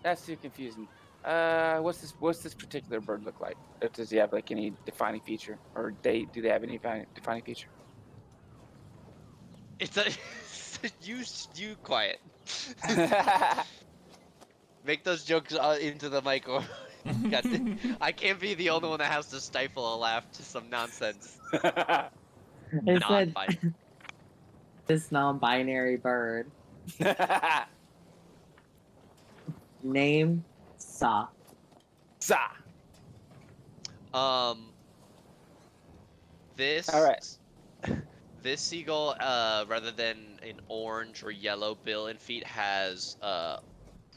S1: that's too confusing. What's this particular bird look like? Does he have like any defining feature, or do they have any defining feature?
S3: It's a you quiet. Make those jokes into the mic, or I can't be the only one that has to stifle a laugh to some nonsense.
S5: It said
S3: Non-binary.
S5: this non-binary bird. Name Sa.
S1: Sa.
S3: Um, this
S1: All right.
S3: this seagull, rather than an orange or yellow bill and feet, has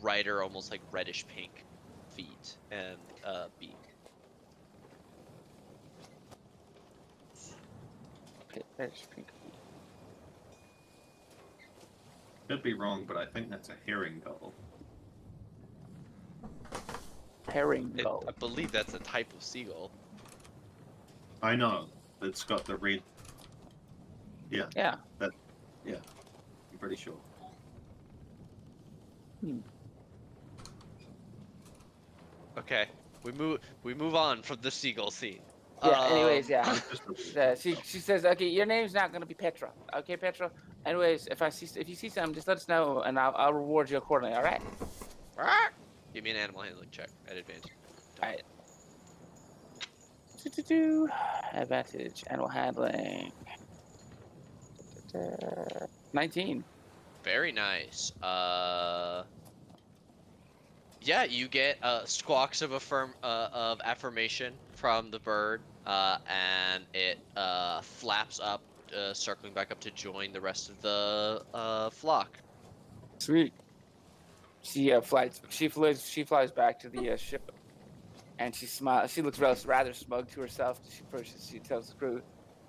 S3: brighter, almost like reddish pink feet and beak.
S1: Reddish pink.
S4: Could be wrong, but I think that's a herring gull.
S1: Herring gull.
S3: I believe that's a type of seagull.
S4: I know. It's got the red. Yeah,
S1: Yeah.
S4: I'm pretty sure.
S3: Okay, we move on from the seagull scene.
S1: Yeah. Anyways, yeah.
S4: Just
S1: She says, okay, your name's not gonna be Petra. Okay, Petra. Anyways, if you see something, just let us know, and I'll reward you accordingly. All right.
S3: Give me an animal handling check at advantage.
S1: All right. Advantage, animal handling. 19.
S3: Very nice. Yeah, you get squawks of of affirmation from the bird, and it flaps up, circling back up to join the rest of the flock.
S1: Sweet. She flies back to the ship, and she smiles. She looks rather smug to herself. She tells the crew,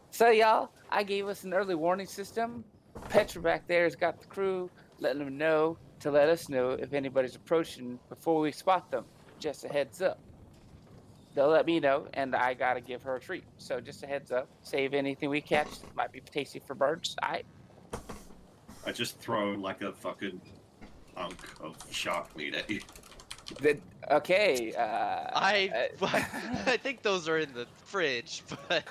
S1: "So y'all, I gave us an early warning system. Petra back there has got the crew, letting them know to let us know if anybody's approaching before we spot them. Just a heads up. They'll let me know, and I gotta give her a treat. So just a heads up. Save anything we catch. Might be tasty for birds.
S4: I just throw like a fucking hunk of shark meat at you.
S1: That okay.
S3: I think those are in the fridge, but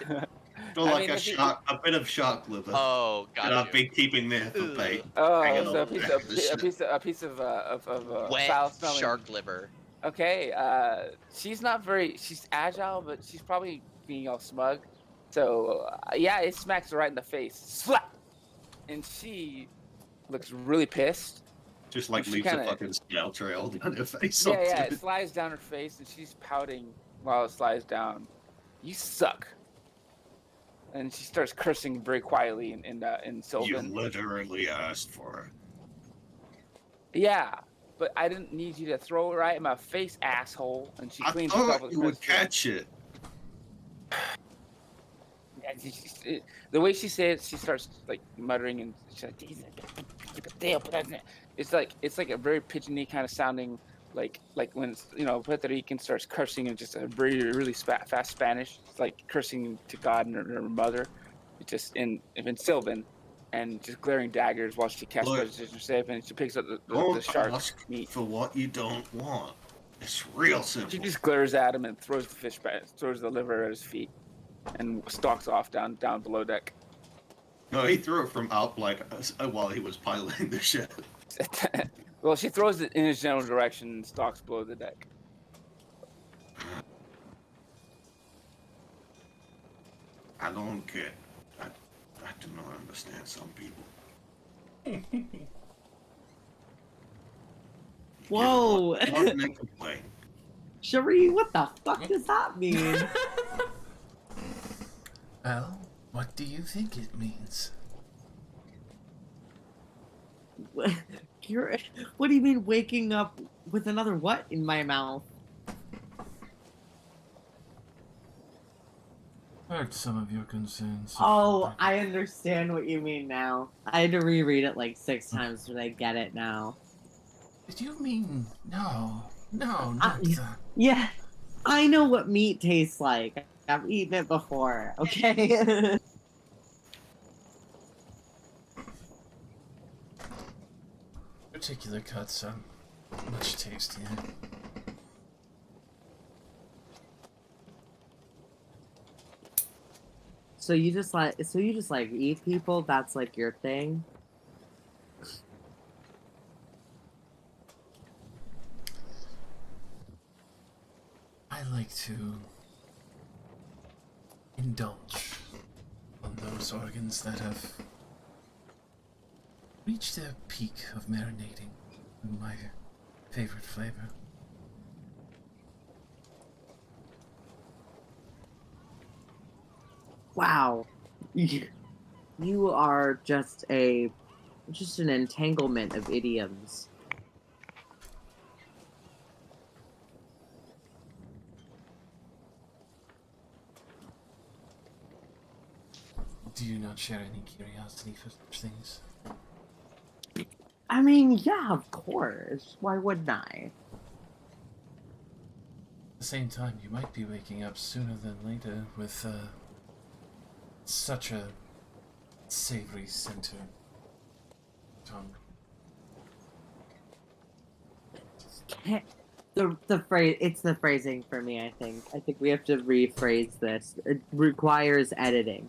S4: Throw
S1: I
S4: like
S1: mean,
S4: a
S1: if you,
S4: bit of shark liver
S3: oh,
S4: that
S3: got
S4: I've
S3: you.
S4: been keeping there for bait.
S3: Ugh.
S1: oh,
S4: Hanging
S1: so
S4: over there.
S1: a piece of
S3: Wet
S1: foul smelling.
S3: shark liver.
S1: Okay, she's not very. She's agile, but she's probably being all smug. So yeah, it smacks her right in the face. Slap, and she looks really pissed.
S4: Just
S1: And
S4: like
S1: she
S4: leaves a
S1: kind of
S4: fucking snail trail down her face.
S1: yeah, it
S4: Onto it.
S1: slides down her face, and she's pouting while it slides down. You suck, and she starts cursing very quietly in
S4: You
S1: Sylvan.
S4: literally asked for it.
S1: Yeah, but I didn't need you to throw it right in my face, asshole. And she
S4: I
S1: cleans herself
S4: thought
S1: with
S4: you would
S1: crystal.
S4: catch it.
S1: And the way she says, she starts like muttering, and she's like, it's like a very pigeony kind of sounding, like when Puerto Rican starts cursing in just a very really fast Spanish. It's like cursing to God and her mother. It's just in Sylvan, and just glaring daggers while she casts
S4: Look,
S1: precision save, and she picks up the
S4: don't
S1: shark
S4: ask
S1: meat.
S4: for what you don't want. It's real
S1: She
S4: simple.
S1: just glares at him and throws the fish back, throws the liver at his feet, and stalks off down below deck.
S4: No, he threw it from out like while he was piloting the ship.
S1: Well, she throws it in his general direction and stalks below the deck.
S4: I don't get. I do not understand some people.
S5: Whoa.
S4: Don't make a complaint.
S5: Cherie, what the fuck does that mean?
S2: Well, what do you think it means?
S5: What do you mean waking up with another what in my mouth?
S2: Heard some of your concerns.
S5: Oh, I understand what you mean now. I had to reread it like 6 times, but I get it now.
S2: Did you mean no, not
S5: yeah.
S2: that?
S5: Yeah, I know what meat tastes like. I've eaten it before, okay?
S2: Particular cuts are much tastier.
S5: So you just like eat people? That's like your thing?
S2: I like to indulge on those organs that have reached their peak of marinating in my favorite flavor.
S5: Wow. You are just an entanglement of idioms.
S2: Do you not share any curiosity for such things?
S5: I mean, yeah, of course. Why wouldn't I?
S2: At the same time, you might be waking up sooner than later with such a savory center tongue.
S5: The phrase, it's the phrasing for me, I think. I think we have to rephrase this. It requires editing.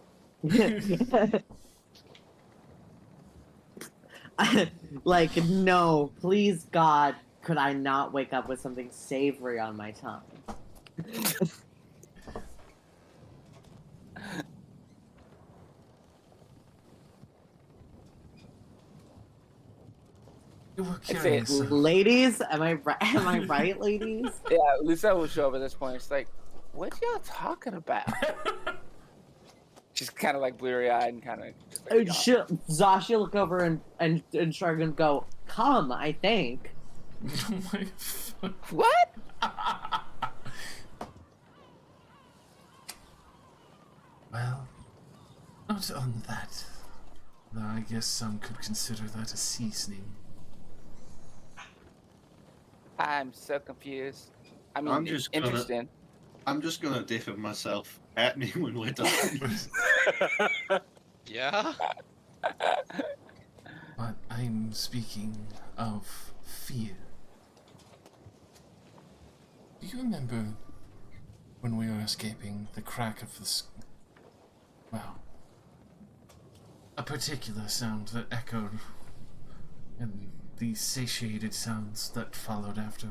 S5: Like, no, please God, could I not wake up with something savory on my tongue?
S2: You were
S1: I'd say
S2: curious.
S5: Ladies, am I right? Am I right, ladies?
S1: Yeah, Lisa will show up at this point. It's like, what y'all talking about? She's kind of like bleary-eyed and kind of just like,
S5: Zosh, look over and shrug and go, come, I think.
S2: Oh my fuck.
S1: What?
S2: Well, not on that. Though I guess some could consider that a seasoning.
S1: I'm so confused. I
S4: I'm
S1: mean, it's
S4: just gonna
S1: interesting.
S4: I'm just gonna differ myself at me when we're done.
S3: Yeah?
S2: But I'm speaking of fear. Do you remember when we were escaping the crack of the well, a particular sound that echoed and the satiated sounds that followed after?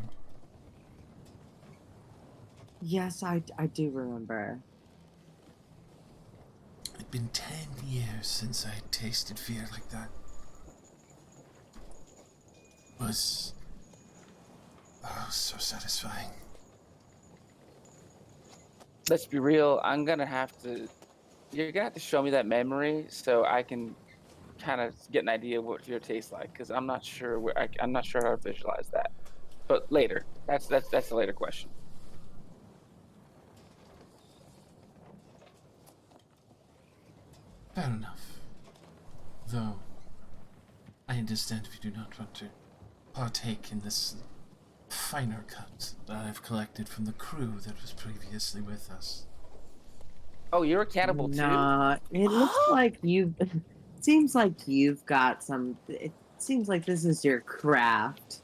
S5: Yes, I do remember.
S2: It'd been 10 years since I had tasted fear like that. It was so satisfying.
S1: Let's be real. You're gonna have to show me that memory so I can kind of get an idea of what fear tastes like. Because I'm not sure I'm not sure how to visualize that. But later, that's a later question.
S2: Fair enough. Though, I understand if you do not want to partake in this finer cut that I've collected from the crew that was previously with us.
S1: Oh, you're a cannibal too?
S5: Nah, it looks like you. Seems like you've got some. It seems like this is your craft.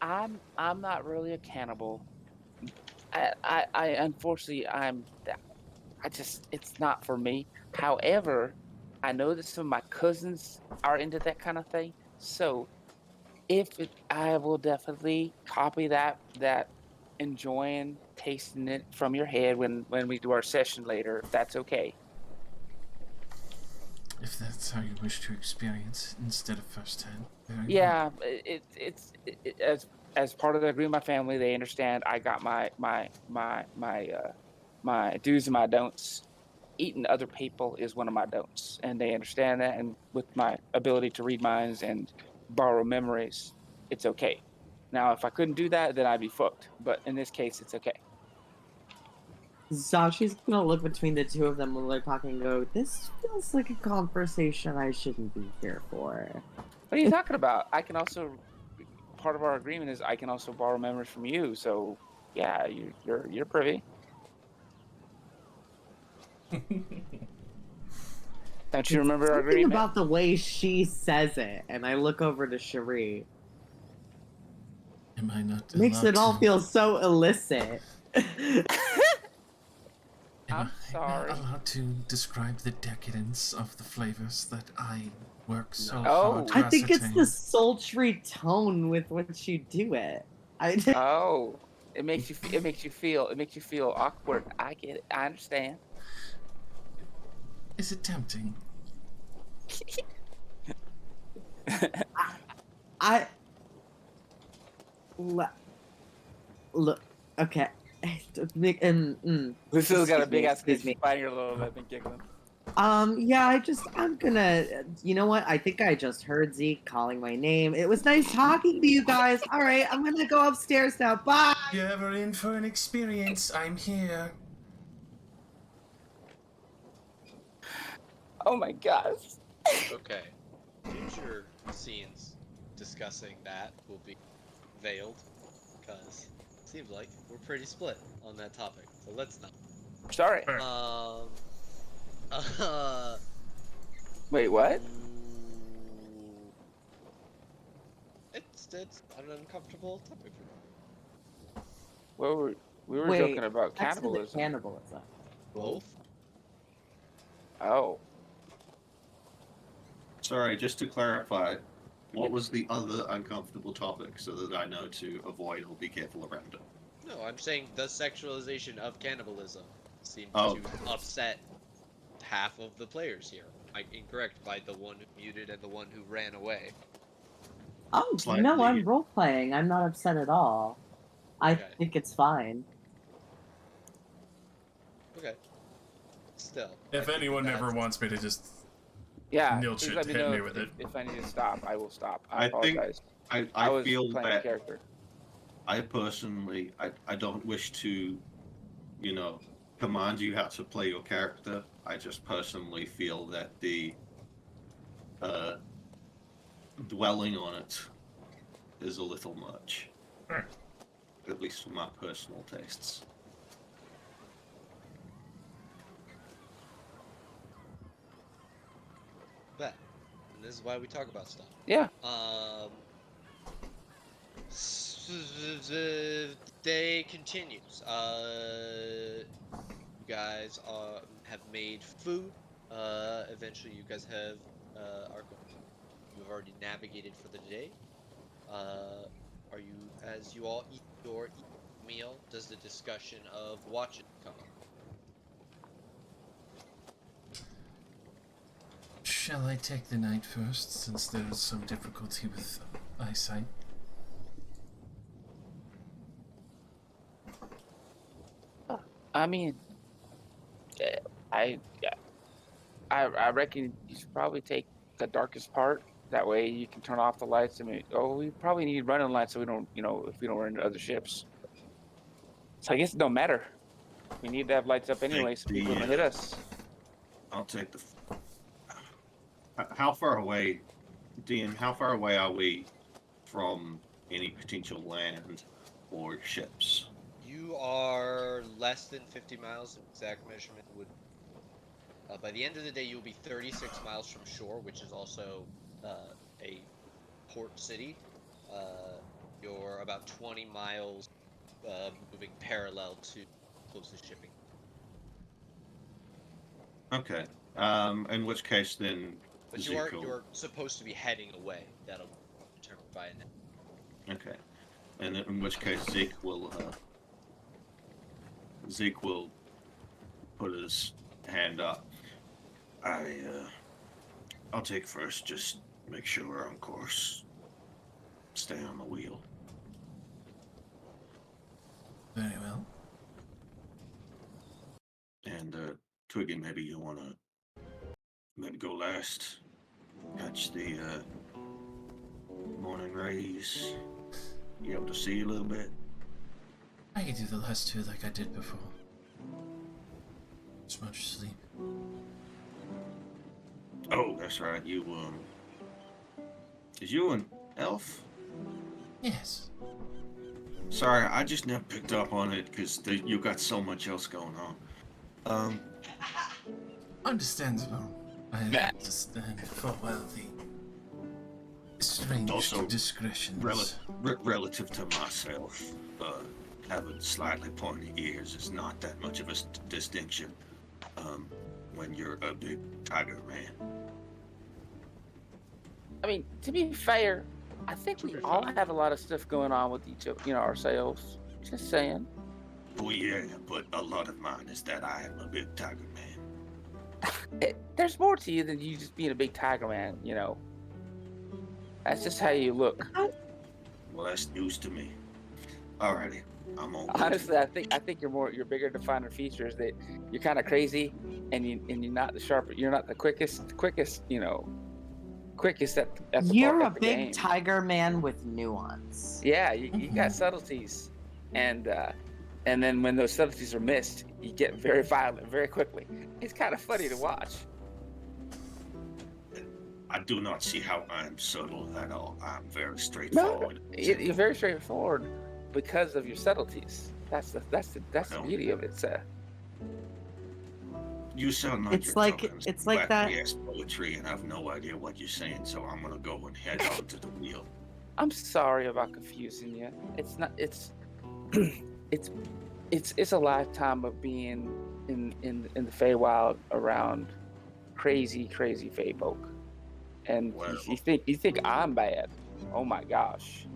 S1: I'm not really a cannibal. I unfortunately I just it's not for me. However, I know that some of my cousins are into that kind of thing. So I will definitely copy that enjoying tasting it from your head when we do our session later, if that's okay.
S2: If that's how you wish to experience instead of firsthand. Very well.
S1: Yeah, as part of the agreement with my family, they understand I got my do's and my don'ts. Eating other people is one of my don'ts, and they understand that. And with my ability to read minds and borrow memories, it's okay. Now, if I couldn't do that, then I'd be fucked. But in this case, it's okay.
S5: Zashi's gonna look between the two of them when they're talking and go, "This feels like a conversation I shouldn't be here for."
S1: What are you talking about? I can also part of our agreement is I can also borrow memories from you. So yeah, you're privy. Don't you
S5: It's
S1: remember our
S5: something
S1: agreement?
S5: about the way she says it, and I look over to Cherie.
S2: Am I not
S5: Makes
S2: allowed
S5: it all
S2: to?
S5: feel so illicit.
S2: Am
S1: I'm
S2: I
S1: sorry.
S2: not allowed to describe the decadence of the flavors that I work so
S1: Oh.
S2: hard to
S5: I think it's the
S2: ascertain?
S5: sultry tone with which you do it.
S1: Oh, it makes you feel awkward. I get it. I understand.
S2: Is it tempting?
S5: I le- look. Okay.
S1: Lucille's got a
S5: Excuse
S1: big
S5: me.
S1: ass
S5: Excuse
S1: bitch
S5: me.
S1: biting her little lip and giggling.
S5: Yeah, I'm gonna, you know what? I think I just heard Zeke calling my name. It was nice talking to you guys. All right, I'm gonna go upstairs now. Bye.
S2: If you're ever in for an experience, I'm here.
S1: Oh my gosh.
S3: Okay. Future scenes discussing that will be veiled, because it seems like we're pretty split on that topic. So let's not.
S1: Sorry.
S3: Uh,
S1: Wait, what?
S3: it's an uncomfortable topic for me.
S1: We were
S5: Wait,
S1: joking about
S5: back to the
S1: cannibalism.
S5: cannibalism.
S3: Both?
S1: Oh.
S4: Sorry, just to clarify, what was the other uncomfortable topic so that I know to avoid or be careful around it?
S3: No, I'm saying the sexualization of cannibalism seemed
S4: Oh.
S3: to upset half of the players here. I'm incorrect by the one who muted and the one who ran away.
S5: Oh, no,
S4: Slightly.
S5: I'm role playing. I'm not upset at all. I
S3: Okay.
S5: think it's fine.
S3: Okay. Still. I
S2: If
S3: think
S2: anyone ever
S3: that's-
S2: wants me to just
S1: Yeah.
S2: Neil
S1: Please
S2: should
S1: let me
S2: hit
S1: know
S2: me with it.
S1: if I need to stop. I will stop. I
S4: I think-
S1: apologize.
S4: I
S1: I
S4: I
S1: was
S4: feel
S1: playing a
S4: that
S1: character.
S4: I personally I don't wish to, you know, command you how to play your character. I just personally feel that the uh dwelling on it is a little much,
S2: Sure.
S4: at least for my personal tastes.
S6: Bet. And this is why we talk about stuff.
S1: Yeah.
S6: The day continues. You guys have made food. Eventually, you guys have are going. You've already navigated for the day. Are you as you all eat your meal? Does the discussion of watches come up?
S2: Shall I take the night first, since there is some difficulty with eyesight?
S1: I mean, eh, I I reckon you should probably take the darkest part. That way you can turn off the lights. I mean, oh, we probably need running lights so we don't, if we don't run into other ships. So I guess it don't matter. We need to have lights up
S4: Take
S1: anyway so people
S4: the
S1: don't hit us.
S4: I'll take the. How far away, Dean? How far away are we from any potential land or ships?
S6: You are less than 50 miles. The exact measurement would. By the end of the day, you'll be 36 miles from shore, which is also a port city. Uh, you're about 20 miles moving parallel to closest shipping.
S4: Okay. In which case, then
S6: But
S4: Zeke will.
S6: you're supposed to be heading away. That'll be determined by an.
S4: Okay. And in which case, Zeke will put his hand up. I'll take first. Just make sure we're on course. Stay on the wheel.
S2: Very well.
S4: And Twiggy, maybe you wanna maybe go last. Catch the morning rays. You able to see a little bit?
S2: I can do the last two like I did before. As much sleep.
S4: Oh, that's right. Is you an elf?
S2: Yes.
S4: Sorry, I just never picked up on it because you got so much else going on.
S2: Understandable. I understand for well the strange
S4: Also,
S2: discretions.
S4: Relative to myself, having slightly pointy ears is not that much of a distinction. When you're a big tiger man.
S1: I mean, to be fair, I think we all have a lot of stuff going on with each of ourselves. Just saying.
S4: Oh yeah, but a lot of mine is that I am a big tiger man.
S1: There's more to you than you just being a big tiger man. That's just how you look.
S4: Well, that's news to me. Alrighty, I'm on.
S1: Honestly, I think your bigger defining feature is that you're kind of crazy, and you're not the sharpest. You're not the quickest. Quickest at the
S5: You're a
S1: at the
S5: big
S1: game.
S5: tiger man with nuance.
S1: Yeah, you got subtleties, and then when those subtleties are missed, you get very violent very quickly. It's kind of funny to watch.
S4: I do not see how I'm subtle at all. I'm very
S1: No,
S4: straightforward.
S1: you're very straightforward because of your subtleties. That's the
S4: Well,
S1: beauty of it.
S4: You sound like
S5: It's
S4: you're
S5: like-
S4: talking
S5: it's like that-
S4: wacky-ass poetry, and I have no idea what you're saying. So I'm gonna go and head on to the wheel.
S1: I'm sorry about confusing you. It's not. It's it's a lifetime of being in the Feywild around crazy Fey folk, and
S4: Well.
S1: you think I'm bad. Oh my gosh,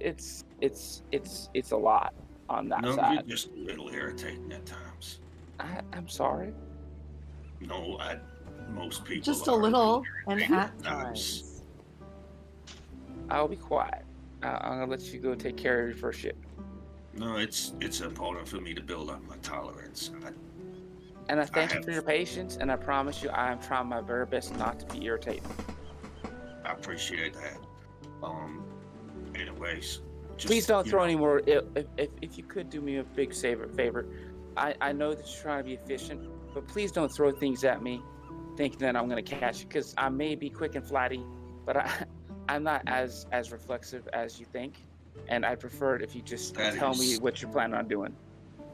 S1: it's a lot on that
S4: No, you're
S1: side.
S4: just a little irritating at times.
S1: I'm sorry.
S4: No, most people
S5: Just a
S4: are
S5: little, and
S4: irritating
S5: at times.
S1: I'll be quiet. I'm gonna let you go take care of your first ship.
S4: No, it's important for me to build up my tolerance.
S1: And I thank you
S4: have-
S1: for your patience, and I promise you I am trying my very best not to be irritated.
S4: I appreciate that. anyways. Just,
S1: Please don't
S4: you
S1: throw
S4: know,
S1: any more. If you could do me a big favor. I know that you're trying to be efficient, but please don't throw things at me thinking that I'm gonna catch it because I may be quick and flighty, but I'm not as reflexive as you think, and I prefer it if you just
S4: that
S1: tell me
S4: is
S1: what you're planning on doing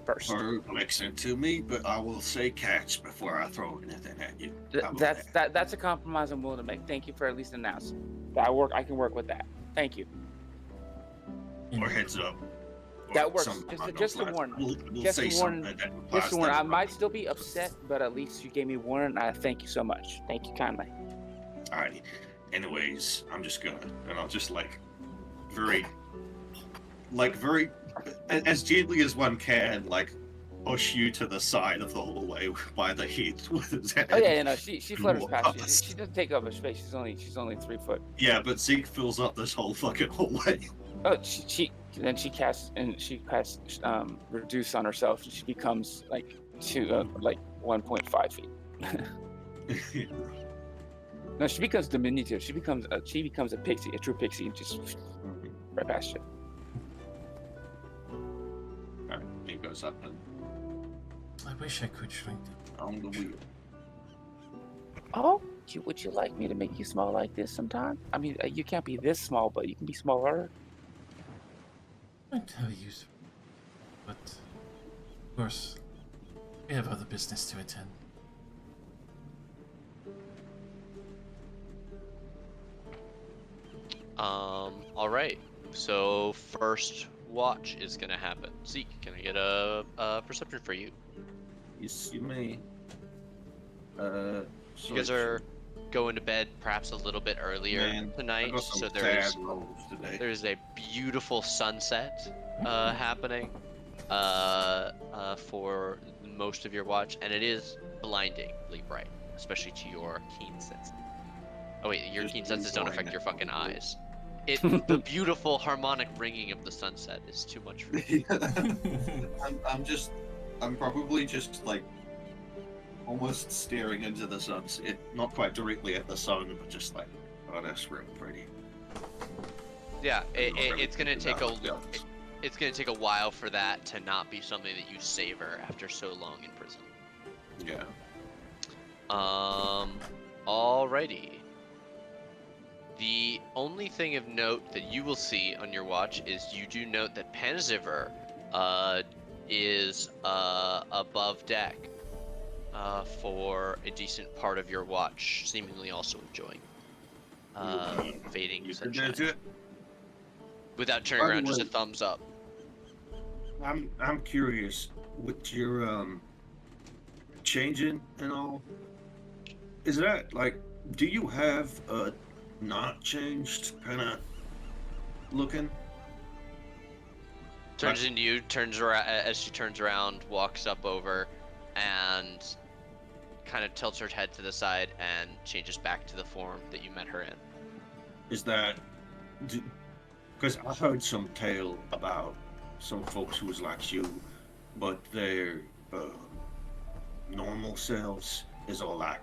S1: first.
S4: perplexing to me, but I will say catch before I throw anything at you. How about that?
S1: That's a compromise I'm willing to make. Thank you for at least announcing. I can work with that. Thank you.
S4: Or heads up. Or
S1: That works.
S4: something along
S1: Just
S4: those
S1: a
S4: lines.
S1: warning.
S4: We'll
S1: Just a
S4: say
S1: warning.
S4: something that
S1: Just
S4: implies
S1: a warning. I
S4: that.
S1: might still be upset, but at least you gave me a warning. I thank you so much. Thank you kindly.
S4: Alrighty. Anyways, I'm just gonna, and I'll just very, very, as gently as one can, push you to the side of the hallway by the heat with his hand.
S1: Oh yeah, no, she flutters past you.
S4: Lost.
S1: She doesn't take up a space. She's only 3 foot.
S4: Yeah, but Zeke fills up this whole fucking hallway.
S1: Oh, she casts reduce on herself, and she becomes like 1.5 feet. No, she becomes diminutive. She becomes a pixie, a true pixie, and just right past you.
S4: Alright, he goes up and
S2: I wish I could shrink them.
S4: on the wheel.
S1: Oh, would you like me to make you small like this sometime? I mean, you can't be this small, but you can be smaller.
S2: I tell you, but of course, we have other business to attend.
S3: All right. So first watch is gonna happen. Zeke, can I get a perception for you?
S4: Yes, you may.
S3: You guys are going to bed perhaps a little bit earlier
S4: I
S3: tonight,
S4: got some
S3: so
S4: sad rolls today.
S3: there's a beautiful sunset happening for most of your watch, and it is blindingly bright, especially to your keen senses. Oh wait, your
S4: Just
S3: keen senses don't
S4: enjoying
S3: affect
S4: it.
S3: your fucking eyes. The beautiful harmonic ringing of the sunset is too much for you.
S4: I'm probably just almost staring into the sunset, not quite directly at the sun, but just oh, that's real pretty.
S3: Yeah,
S4: I'm not really
S3: it's gonna
S4: thinking
S3: take a
S4: about it.
S3: it's gonna take a while for that to not be something that you savor after so long in prison.
S4: Yeah.
S3: Alrighty. The only thing of note that you will see on your watch is you do note that Panziver is above deck for a decent part of your watch, seemingly also enjoying fading
S4: You can
S3: sunshine.
S4: do it.
S3: Without turning
S4: By the
S3: around, just a
S4: way-
S3: thumbs up.
S4: I'm curious with your changing and all. Is that do you have a not changed kind of looking?
S3: Turns into you, turns around as she turns around, walks up over, and kind of tilts her head to the side and changes back to the form that you met her in.
S4: Is that because I heard some tale about some folks who was like you, but their normal selves is all white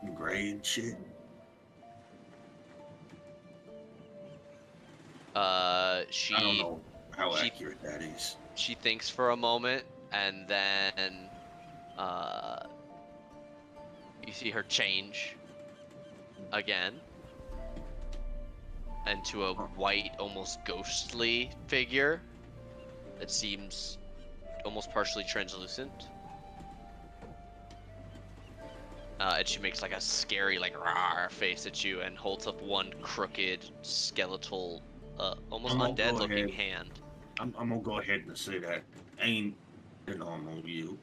S4: and gray and shit.
S3: She
S4: I don't know how
S3: she-
S4: accurate that is.
S3: she thinks for a moment, and then you see her change again into a white, almost ghostly figure that seems almost partially translucent. And she makes a scary, rawr face at you and holds up one crooked, skeletal, almost
S4: I'm gonna go
S3: undead-looking
S4: ahead.
S3: hand.
S4: I'm gonna go ahead and say that ain't the normal you.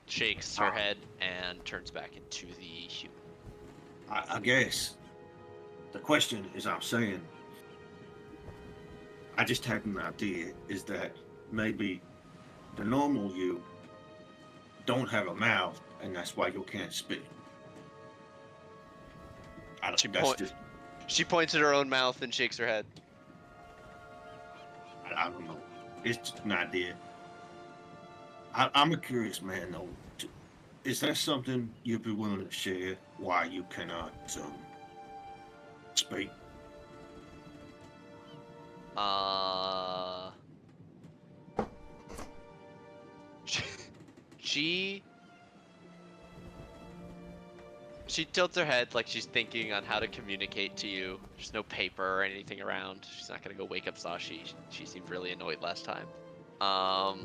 S3: Shakes her head and turns back into the human.
S4: I guess the question is, I'm saying, I just had an idea, is that maybe the normal you don't have a mouth, and that's why you can't speak.
S3: She
S4: That's
S3: point-
S4: just,
S3: She points at her own mouth and shakes her head.
S4: I don't know. It's just an idea. I'm a curious man, though. Is that something you'd be willing to share? Why you cannot speak?
S3: Uh, she she tilts her head like she's thinking on how to communicate to you. There's no paper or anything around. She's not gonna go wake up Sashi. She seemed really annoyed last time.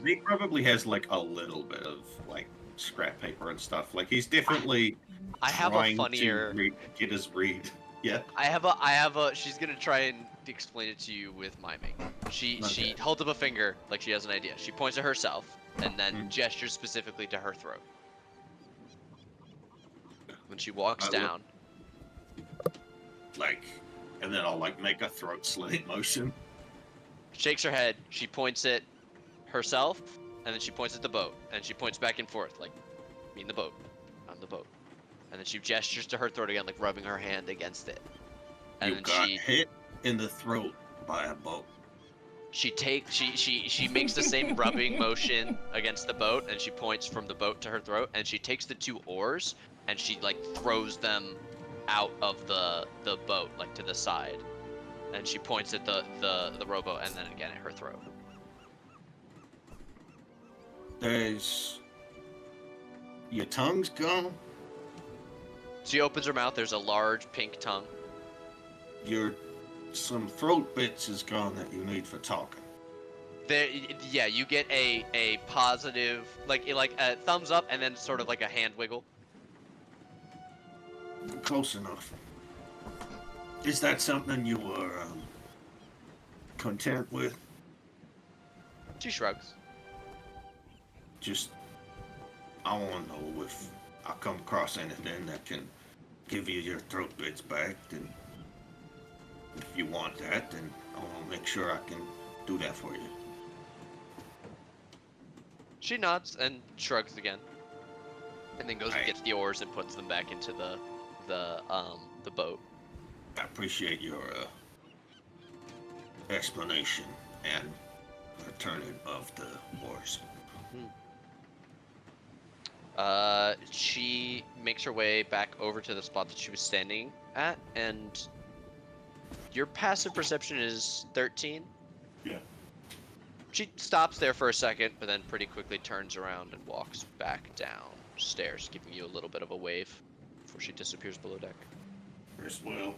S4: He probably has like a little bit of like scrap paper and stuff. Like he's definitely
S3: I have a
S4: trying to
S3: funnier.
S4: get his read. Yeah.
S3: I have a. She's gonna try and explain it to you with miming. She
S4: Okay.
S3: holds up a finger like she has an idea. She points at herself and then
S4: Mm.
S3: gestures specifically to her throat. When she walks
S4: I look
S3: down,
S4: like, and then I'll like make a throat slit motion.
S3: shakes her head. She points at herself, and then she points at the boat, and she points back and forth like, "Me in the boat, I'm the boat." And then she gestures to her throat again, like rubbing her hand against it. And
S4: You
S3: then
S4: got hit in the throat by a boat.
S3: she makes the same rubbing motion against the boat, and she points from the boat to her throat, and she takes the 2 oars and she like throws them out of the boat like to the side, and she points at the rowboat and then again at her throat.
S4: There's your tongue's gone.
S3: She opens her mouth. There's a large pink tongue.
S4: Your some throat bits is gone that you need for talking.
S3: There, yeah, you get a positive like a thumbs up and then sort of like a hand wiggle.
S4: Close enough. Is that something you were content with?
S3: She shrugs.
S4: Just, I want to know if I come across anything that can give you your throat bits back. Then, if you want that, then I want to make sure I can do that for you.
S3: She nods and shrugs again, and then goes and
S4: Right.
S3: gets the oars and puts them back into the boat.
S4: I appreciate your explanation and returning of the oars.
S3: She makes her way back over to the spot that she was standing at, and your passive perception is 13.
S4: Yeah.
S3: She stops there for a second, but then pretty quickly turns around and walks back downstairs, giving you a little bit of a wave before she disappears below deck.
S4: As well.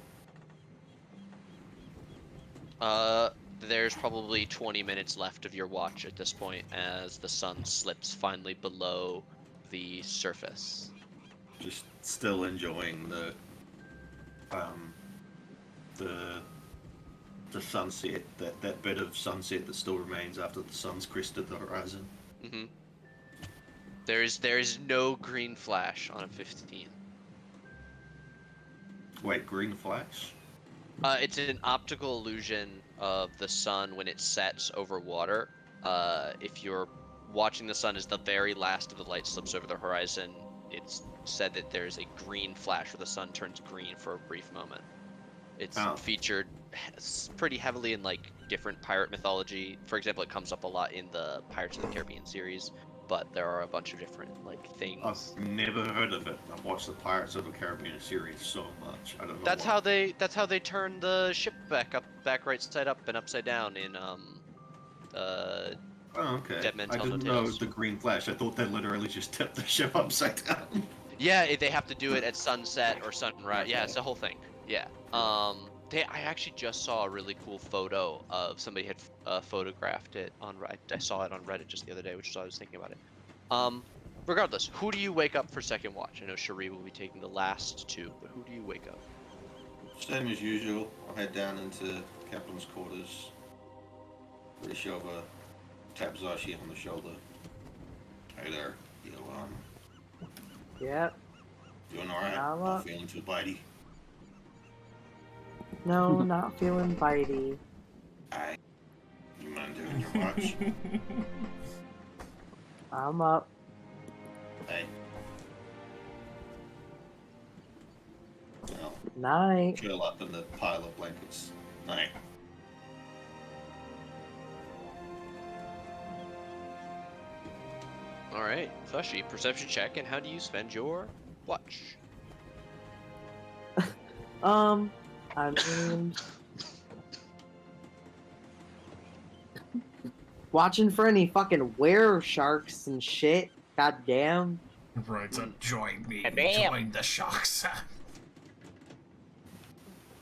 S3: There's probably 20 minutes left of your watch at this point as the sun slips finally below the surface.
S4: Just still enjoying the sunset, that bit of sunset that still remains after the sun's crested the horizon.
S3: Mm-hmm. There is no green flash on a 15.
S4: Wait, green flash?
S3: It's an optical illusion of the sun when it sets over water. If you're watching the sun as the very last of the light slips over the horizon, it's said that there's a green flash where the sun turns green for a brief moment. It's featured pretty heavily in like different pirate mythology. For example, it comes up a lot in the Pirates of the Caribbean series, but there are a bunch of different like things.
S4: I've never heard of it. I've watched the Pirates of the Caribbean series so much. I don't know.
S3: That's how they turn the ship back right side up and upside down in
S4: Oh, okay.
S3: Dead Men
S4: I
S3: Tell No
S4: didn't know
S3: Tales.
S4: the green flash. I thought they literally just tipped the ship upside down.
S3: Yeah, they have to do it at sunset or sunrise. Yeah, it's the whole thing. Yeah. I actually just saw a really cool photo of somebody had photographed it on Reddit. I saw it on Reddit just the other day, which is why I was thinking about it. Regardless, who do you wake up for second watch? I know Cherie will be taking the last 2, but who do you wake up?
S4: Same as usual. I'll head down into Captain's quarters. Really shove a tap Zashi on the shoulder. Hey there.
S5: Yep.
S4: Doing alright?
S5: I'm
S4: Not
S5: up.
S4: feeling too bitey.
S5: No, not feeling bitey.
S4: Aye. You mind doing your watch?
S5: I'm up.
S4: Hey. Well,
S5: Night.
S4: chill up in the pile of blankets. Night.
S3: All right, Fushy, perception check, and how do you spend your watch?
S5: I mean, watching for any fucking were sharks and shit. God damn.
S2: Right, so join me.
S1: Damn.
S2: Join the sharks.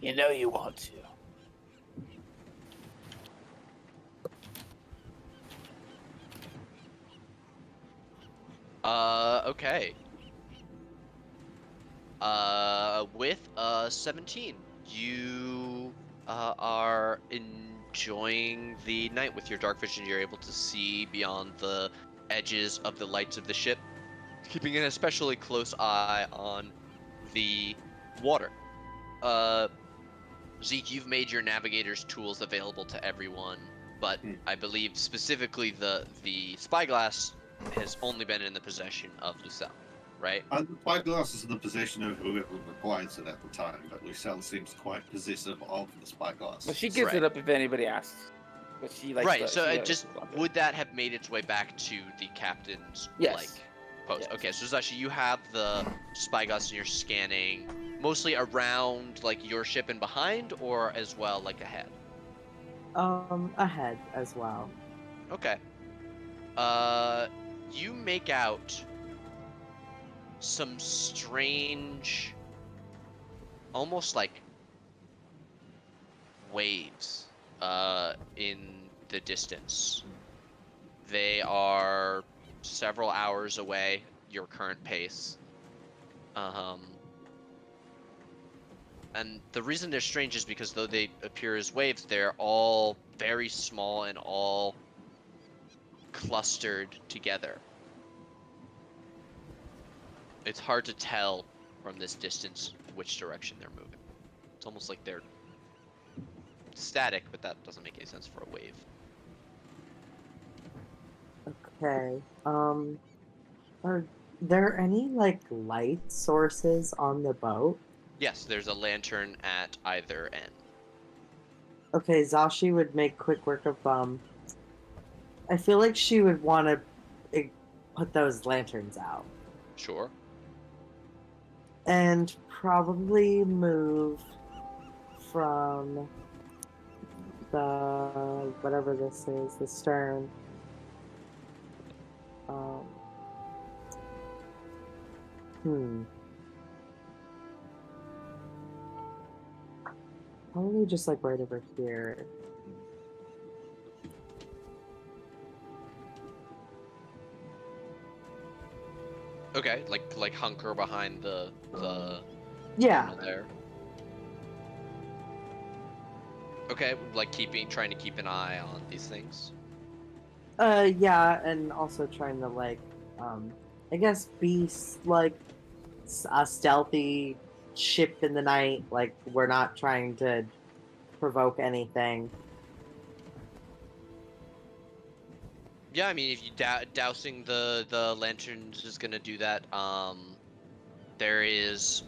S1: You know you want to.
S3: Okay. With 17, you are enjoying the night with your dark vision. You're able to see beyond the edges of the lights of the ship, keeping an especially close eye on the water. Uh, Zeke, you've made your navigator's tools available to everyone, but
S4: Hmm.
S3: I believe specifically the spyglass has only been in the possession of Lucelle, right?
S4: And the spyglass is in the possession of whoever requires it at the time, but Lucelle seems quite possessive of the spyglass.
S1: Well, she gives
S3: Right.
S1: it up if anybody asks. But she likes
S3: Right.
S1: to.
S3: So
S1: She
S3: it
S1: likes
S3: just
S1: to hold on to it.
S3: would that have made its way back to the captain's
S1: Yes.
S3: like post?
S1: Yes.
S3: Okay, so Zashi, you have the spyglass and you're scanning mostly around like your ship and behind, or as well like ahead.
S5: Ahead as well.
S3: Okay. You make out some strange, almost like waves, in the distance. They are several hours away, your current pace. And the reason they're strange is because though they appear as waves, they're all very small and all clustered together. It's hard to tell from this distance which direction they're moving. It's almost like they're static, but that doesn't make any sense for a wave.
S5: Okay. Are there any like light sources on the boat?
S3: Yes, there's a lantern at either end.
S5: Okay, Zashi would make quick work of I feel like she would want to put those lanterns out
S3: Sure.
S5: and probably move from the whatever this is, the stern. Um, hmm. Probably just like right over here.
S3: Okay, like hunker behind the
S5: Yeah.
S3: tunnel there. Okay, like trying to keep an eye on these things.
S5: Yeah, and also trying to like, I guess like a stealthy ship in the night. Like we're not trying to provoke anything.
S3: Yeah, I mean, if you dousing the lanterns is gonna do that. There is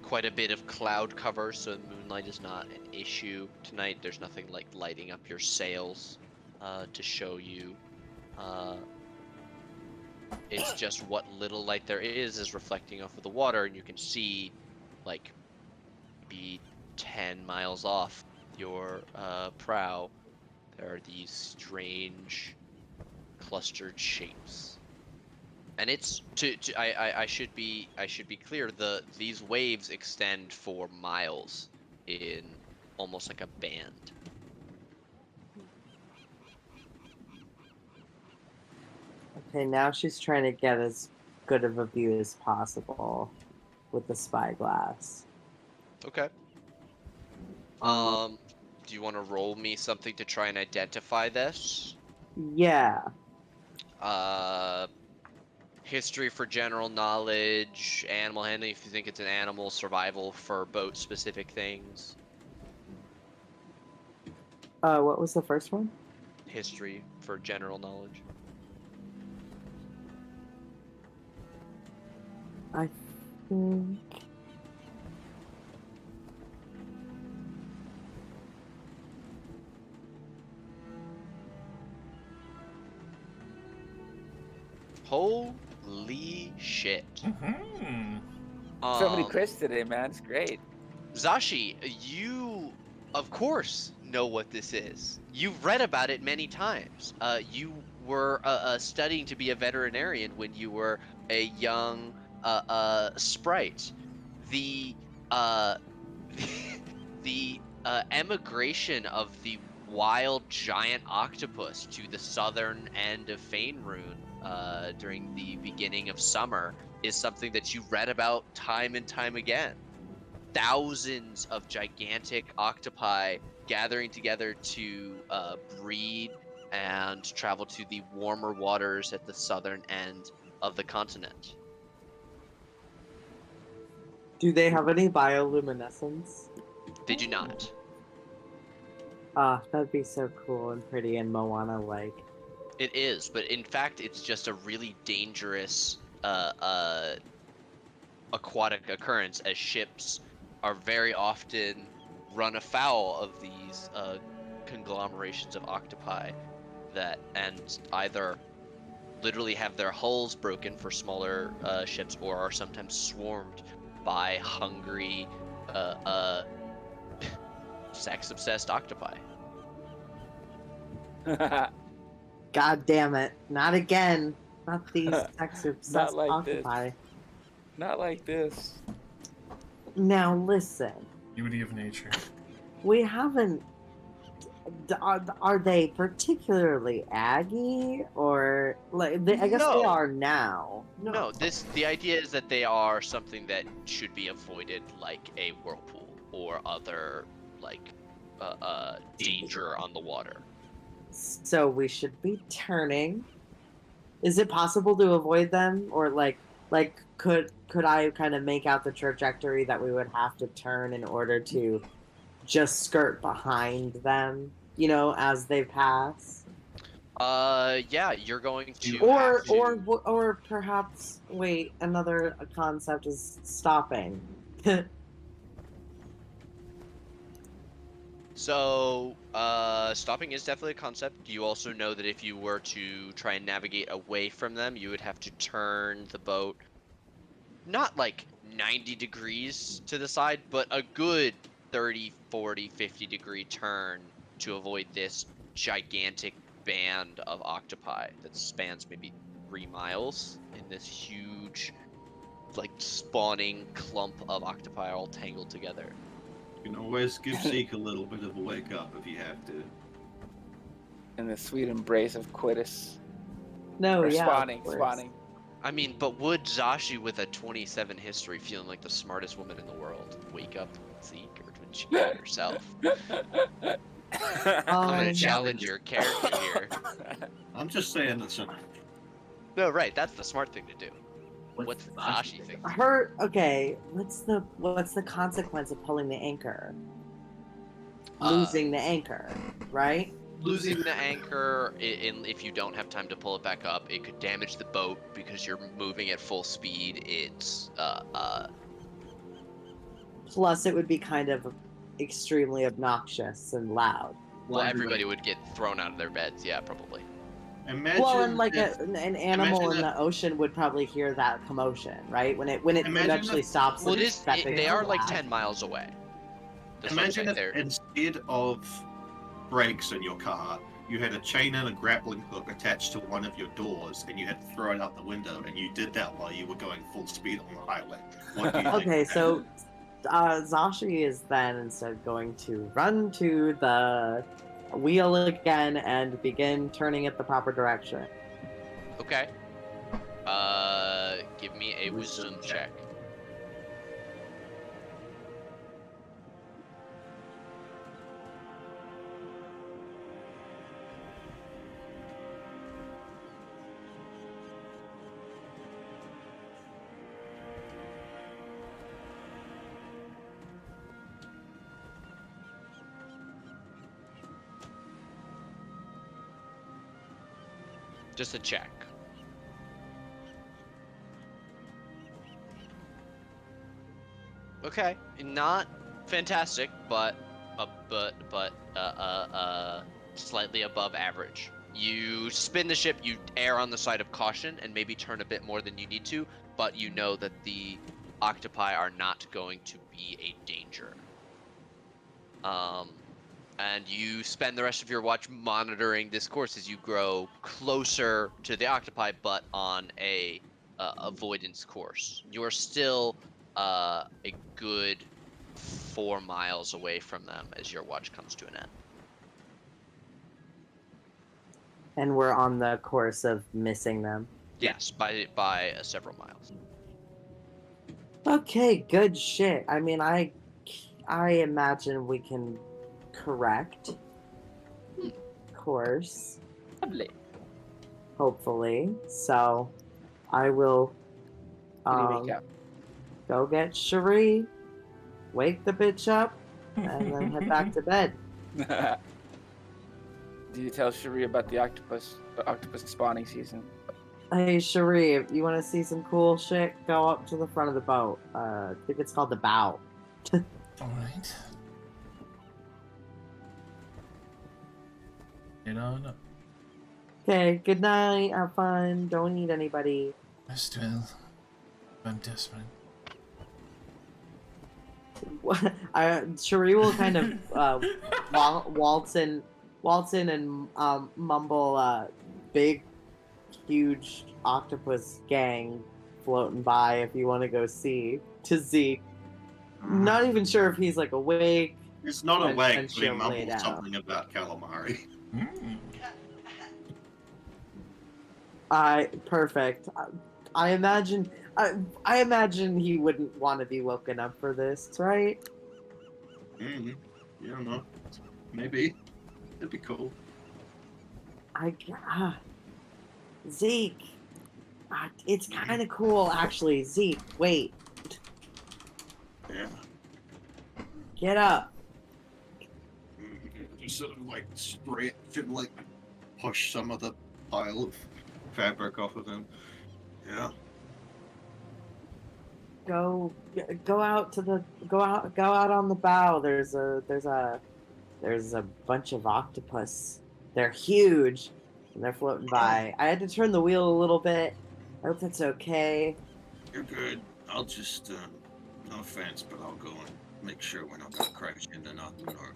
S3: quite a bit of cloud cover, so moonlight is not an issue tonight. There's nothing like lighting up your sails to show you. It's just what little light there is reflecting off of the water, and you can see like maybe 10 miles off your prow. There are these strange clustered shapes. And it's I should be clear, these waves extend for miles in almost like a band.
S5: Okay, now she's trying to get as good of a view as possible with the spyglass.
S3: Okay.
S5: Um,
S3: Do you want to roll me something to try and identify this?
S5: yeah.
S3: Uh History for general knowledge, animal handling if you think it's an animal, survival for boat specific things.
S5: What was the first one?
S3: History for general knowledge.
S5: I think.
S3: Holy shit.
S2: Mm-hmm.
S1: So many crits today, man. It's great.
S3: Zashi, you, of course, know what this is. You've read about it many times. You were studying to be a veterinarian when you were a young sprite. The uh, the emigration of the wild giant octopus to the southern end of Faerun during the beginning of summer is something that you read about time and time again. Thousands of gigantic octopi gathering together to breed and travel to the warmer waters at the southern end of the continent.
S5: Do they have any bioluminescence?
S3: They do not.
S5: Ah, that'd be so cool and pretty and Moana like.
S3: It is, but in fact, it's just a really dangerous aquatic occurrence, as ships are very often run afoul of these conglomerations of octopi that and either literally have their hulls broken for smaller ships or are sometimes swarmed by hungry, uh, uh, sex obsessed octopi.
S5: God damn it! Not again! Not these sex
S1: Not
S5: obsessed
S1: like this.
S5: octopi.
S1: Not like this.
S5: Now listen,
S2: Beauty of nature.
S5: we haven't. Are they particularly aggy or like? I guess they
S3: No.
S5: are now.
S3: No, the idea is that they are something that should be avoided, like a whirlpool or other like danger on the water.
S5: So we should be turning. Is it possible to avoid them, or like could I kind of make out the trajectory that we would have to turn in order to just skirt behind them, as they pass?
S3: Yeah, you're going to
S5: Or
S3: have
S5: or
S3: to.
S5: or perhaps wait, another concept is stopping.
S3: So, stopping is definitely a concept. You also know that if you were to try and navigate away from them, you would have to turn the boat not like 90 degrees to the side, but a good 30, 40, 50-degree turn to avoid this gigantic band of octopi that spans maybe 3 miles in this huge, like, spawning clump of octopi all tangled together.
S4: You can always give Zeke a little bit of a wake up if you have to.
S1: In the sweet embrace of Quitus.
S5: No,
S1: Or
S5: yeah, of
S1: spawning,
S5: course.
S1: spawning.
S3: I mean, but would Zashi with a 27 history feeling like the smartest woman in the world wake up Zeke, or would she kill herself? I'm gonna
S5: Um,
S3: challenge your character here.
S4: I'm just saying that some.
S3: No, right, that's the smart thing to do. What's Zashi think?
S5: Okay, what's the consequence of pulling the anchor?
S3: Uh,
S5: Losing the anchor, right?
S3: Losing the anchor, if you don't have time to pull it back up, it could damage the boat because you're moving at full speed. It's
S5: Plus, it would be kind of extremely obnoxious and loud.
S3: well, everybody would get thrown out of their beds. Yeah, probably.
S4: Imagine
S5: Well, and like
S4: if,
S5: an animal
S4: imagine
S5: in
S4: that-
S5: the ocean would probably hear that commotion, right? When it
S4: Imagine
S5: eventually
S4: that-
S5: stops.
S3: Well,
S5: and that
S3: they are like
S5: loud.
S3: 10 miles away. That's what I'm
S4: Imagine
S3: saying.
S4: if
S3: They're
S4: instead of brakes in your car, you had a chain and a grappling hook attached to one of your doors, and you had to throw it out the window, and you did that while you were going full speed on the highway. What do you think?
S5: Okay, so Zashi is then instead going to run to the wheel again and begin turning it the proper direction.
S3: okay. Give me a wisdom check. Just a check. Okay, not fantastic, but slightly above average. You spin the ship, you err on the side of caution, and maybe turn a bit more than you need to, but you know that the octopi are not going to be a danger. and you spend the rest of your watch monitoring this course as you grow closer to the octopi, but on a avoidance course. You're still a good 4 miles away from them as your watch comes to an end.
S5: And we're on the course of missing them.
S3: Yes, by several miles.
S5: Okay, good shit. I mean, I imagine we can correct course,
S1: Lovely.
S5: hopefully. So, I will
S1: What do you make out?
S5: go get Cherie, wake the bitch up, and then head back to bed.
S1: Do you tell Cherie about the octopus spawning season?
S5: Hey, Cherie, if you want to see some cool shit, go up to the front of the boat. I think it's called the bow.
S2: Alright. You know, no,
S5: Okay, good night. Have fun. Don't eat anybody.
S2: rest well. I'm desperate.
S5: Cherie will kind of waltz in and mumble big, huge octopus gang floating by if you want to go see to Zeke. Not even sure if he's like awake.
S4: It's not
S5: When-
S4: a
S5: when
S4: wag. They
S5: she'll lay
S4: mumble
S5: down.
S4: something about calamari.
S5: Perfect. I imagine I imagine he wouldn't want to be woken up for this, right?
S4: Mm-hmm. You don't know. Maybe. It'd be cool.
S5: Zeke. It's kind of cool, actually. Zeke, wait,
S4: Yeah.
S5: get up.
S4: Just sort of like stretch and like push some of the pile of fabric off of him. Yeah.
S5: Go out to the go out on the bow. There's a bunch of octopus. They're huge and they're floating by. I had to turn the wheel a little bit. I hope that's okay.
S4: You're good. I'll just, no offense, but I'll go and make sure we're not gonna crash into nothing or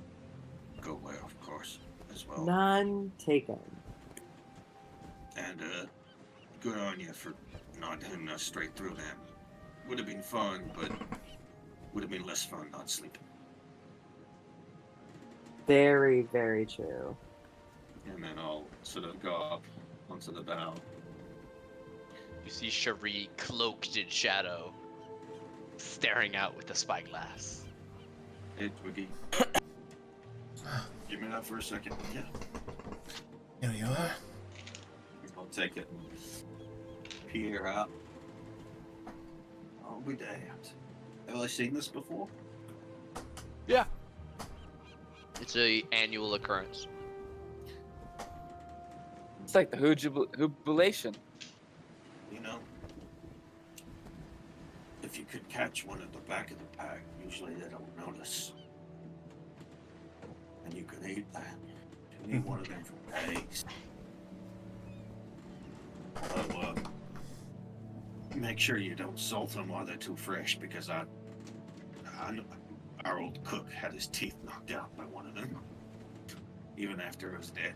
S4: go away, of course, as well.
S5: None taken.
S4: And, good on you for not hitting us straight through them. Would have been fun, but would have been less fun not sleeping.
S5: Very, very true.
S4: And then I'll sort of go up onto the bow.
S3: You see Cherie cloaked in shadow, staring out with the spyglass.
S4: Hey, Twiggy. Give me that for a second. Yeah.
S2: Here you are.
S4: I'll take it and peer out. I'll be damned. Have I seen this before?
S3: Yeah. It's a annual occurrence.
S1: It's like the jubilation.
S4: You know, if you could catch one at the back of the pack, usually they don't notice. And you could eat that. You need one of them for days. So, make sure you don't salt them while they're too fresh, because I know our old cook had his teeth knocked out by one of them, even after it was dead.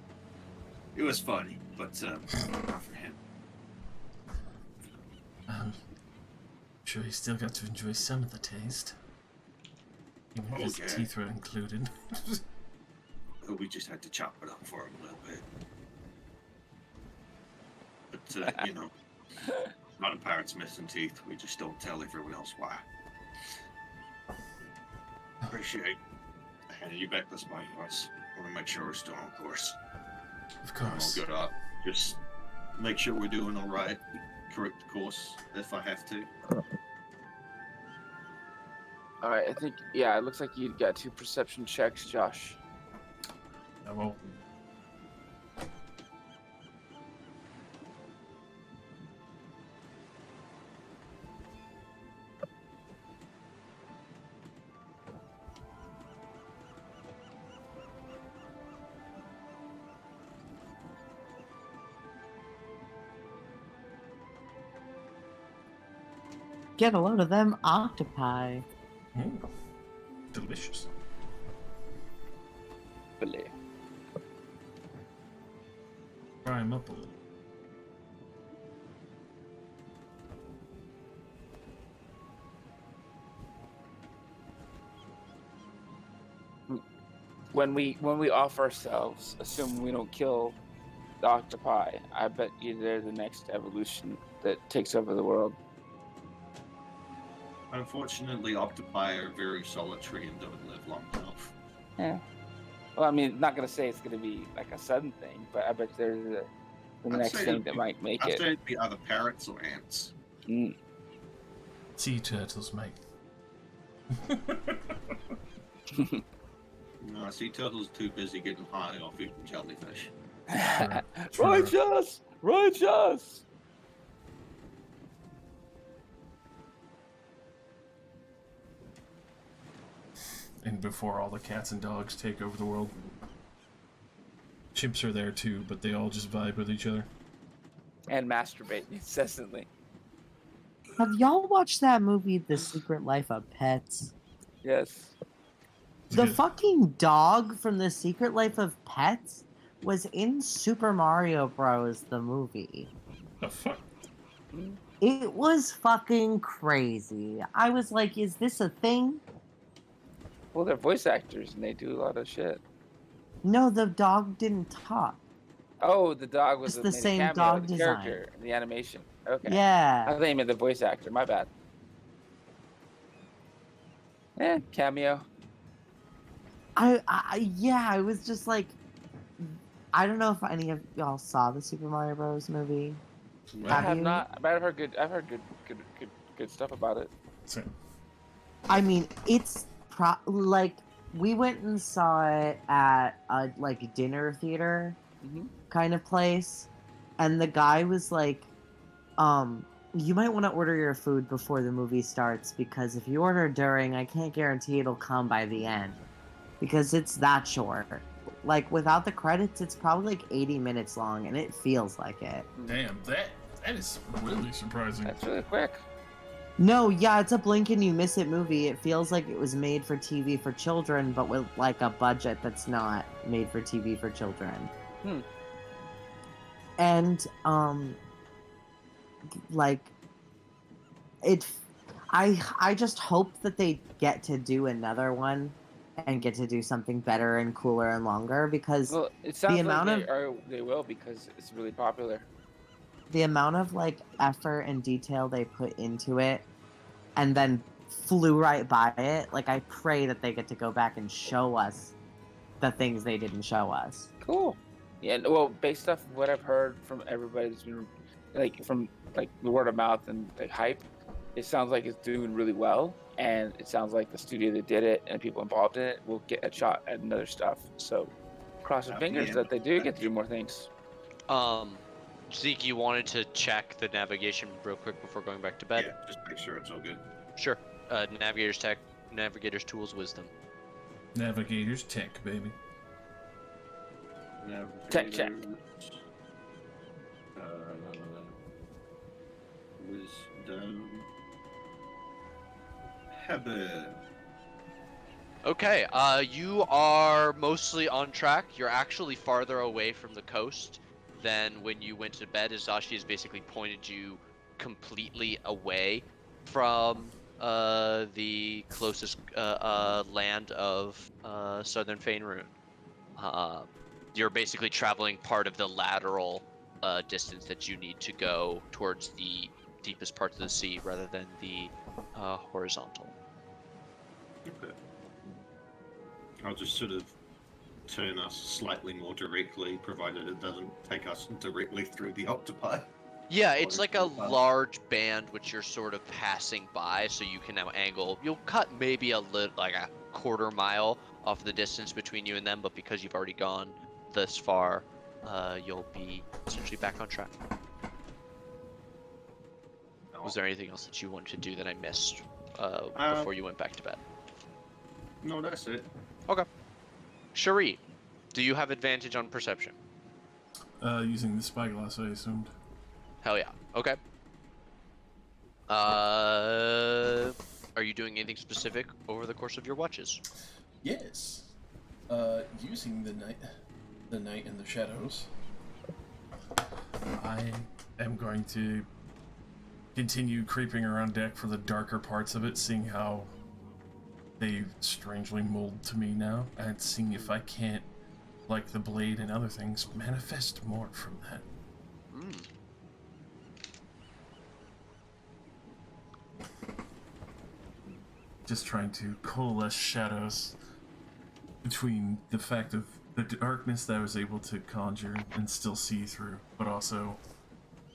S4: It was funny, but not for him.
S2: Sure, he still got to enjoy some of the taste. Even if his
S4: Okay.
S2: teeth were included.
S4: We just had to chop it up for him a little bit. But, you know, not a pirate's missing teeth. We just don't tell everyone else why. Appreciate handing you back this bike, guys. Want to make sure we're still on course.
S2: Of
S4: I'll
S2: course.
S4: get up. Just make sure we're doing all right. Correct the course if I have to.
S1: All right, I think it looks like you got 2 perception checks, Josh.
S2: I will.
S5: Get a load of them octopi.
S2: Delicious. up a little.
S1: When we off ourselves, assuming we don't kill the octopi, I bet you they're the next evolution that takes over the world.
S4: Unfortunately, octopi are very solitary and don't live long enough.
S1: Yeah. Well, I mean, not gonna say it's gonna be like a sudden thing, but I bet they're the
S4: I'd
S1: next
S4: say
S1: thing that might make it.
S4: it'd be either parrots or ants.
S1: Mm.
S2: Sea turtles, mate.
S4: No, sea turtles are too busy getting high off eating jellyfish.
S2: True.
S1: Righteous! Righteous!
S2: And before all the cats and dogs take over the world. Chimps are there too, but they all just vibe with each other.
S1: And masturbate incessantly.
S5: Have y'all watched that movie, The Secret Life of Pets?
S1: Yes.
S2: It's
S5: The
S2: good.
S5: fucking dog from The Secret Life of Pets was in Super Mario Bros. The movie.
S2: The fuck?
S5: It was fucking crazy. I was like, is this a thing?
S1: Well, they're voice actors and they do a lot of shit.
S5: No, the dog didn't talk.
S1: Oh, the dog was
S5: It's the
S1: made a
S5: same
S1: cameo,
S5: dog
S1: the
S5: design.
S1: character, the animation. Okay. I
S5: Yeah.
S1: thought you meant the voice actor. My bad. Cameo.
S5: I was just like, I don't know if any of y'all saw the Super Mario Bros. Movie.
S1: I
S5: Have
S1: have
S5: you?
S1: not, but I've heard good stuff about it.
S2: Same.
S5: I mean, it's like we went and saw it at a like dinner theater
S1: Mm-hmm.
S5: kind of place, and the guy was like, you might want to order your food before the movie starts because if you order during, I can't guarantee it'll come by the end because it's that short. Like without the credits, it's probably like 80 minutes long, and it feels like it.
S2: Damn, that is really surprising.
S1: That's really quick.
S5: No, yeah, it's a blink and you miss it movie. It feels like it was made for TV for children, but with like a budget that's not made for TV for children.
S1: Hmm.
S5: And like it I just hope that they get to do another one and get to do something better and cooler and longer because
S1: Well, it sounds like
S5: amount
S1: they will because it's really popular.
S5: the amount of like effort and detail they put into it and then flew right by it, like I pray that they get to go back and show us the things they didn't show us.
S1: Cool. Yeah. Well, based off what I've heard from everybody that's been from the word of mouth and the hype, it sounds like it's doing really well, and it sounds like the studio that did it and people involved in it will get a shot at another stuff. So, cross our fingers that they do get to do more things.
S3: Zeke, you wanted to check the navigation real quick before going back to bed?
S4: Yeah, just make sure it's all good.
S3: Sure. Navigator's tech, Navigator's tools, wisdom.
S2: Navigator's tech, baby.
S1: Tech check.
S4: Wisdom. Habit.
S3: Okay, you are mostly on track. You're actually farther away from the coast than when you went to bed, as Zashi has basically pointed you completely away from the closest land of southern Faerun. You're basically traveling part of the lateral distance that you need to go towards the deepest parts of the sea rather than the horizontal.
S4: Okay. I'll just sort of turn us slightly more directly, provided it doesn't take us directly through the octopi.
S3: Yeah, it's like a
S4: Horizontal.
S3: large band which you're sort of passing by, so you can now angle. You'll cut maybe a quarter mile off the distance between you and them, but because you've already gone this far, you'll be essentially back on track. Was there anything else that you wanted to do that I missed before you went back to bed?
S4: No, that's it.
S3: Okay. Cherie, do you have advantage on perception?
S2: Using the spyglass, I assumed.
S3: Hell yeah. Okay. Are you doing anything specific over the course of your watches?
S2: Yes. Using the night in the shadows. I am going to continue creeping around deck for the darker parts of it, seeing how they strangely mold to me now, and seeing if I can't, like the blade and other things, manifest more from that. Just trying to coalesce shadows between the fact of the darkness that I was able to conjure and still see through, but also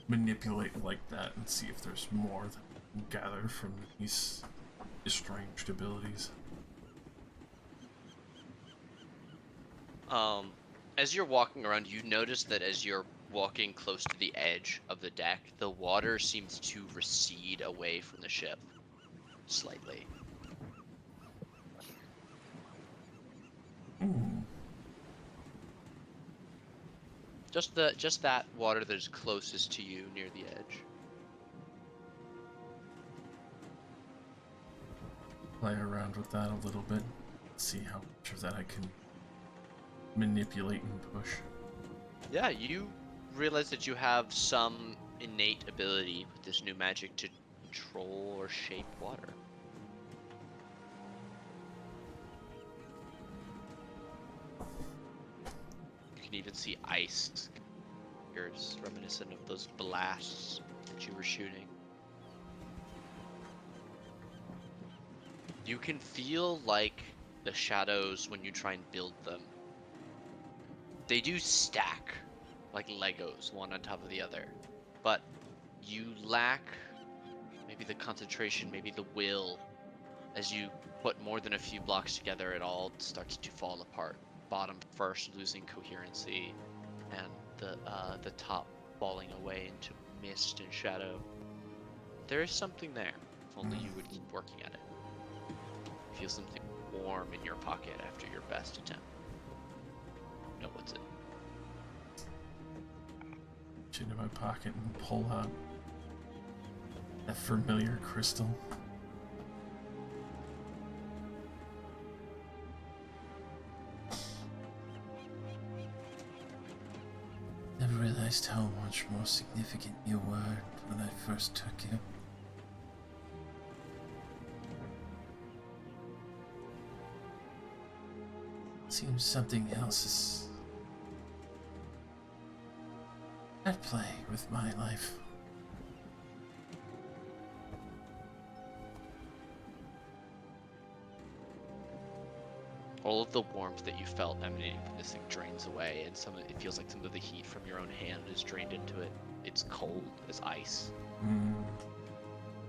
S2: manipulate like that and see if there's more that I can gather from these estranged abilities.
S3: As you're walking around, you notice that as you're walking close to the edge of the deck, the water seems to recede away from the ship slightly. Just that water that is closest to you near the edge.
S2: Play around with that a little bit, see how much of that I can manipulate and push.
S3: Yeah, you realize that you have some innate ability with this new magic to control or shape water. You can even see ice figures reminiscent of those blasts that you were shooting. You can feel like the shadows when you try and build them. They do stack like Legos, one on top of the other. But you lack maybe the concentration, maybe the will. As you put more than a few blocks together, it all starts to fall apart. Bottom first losing coherency, and the top falling away into mist and shadow. There is something there, if only you would keep working at it. Feel something warm in your pocket after your best attempt. No, what's it?
S2: Reach into my pocket and pull out that familiar crystal. Never realized how much more significant you were when I first took you. Seems something else is at play with my life.
S3: All of the warmth that you felt emanating from this thing drains away, and it feels like some of the heat from your own hand is drained into it. It's cold as ice.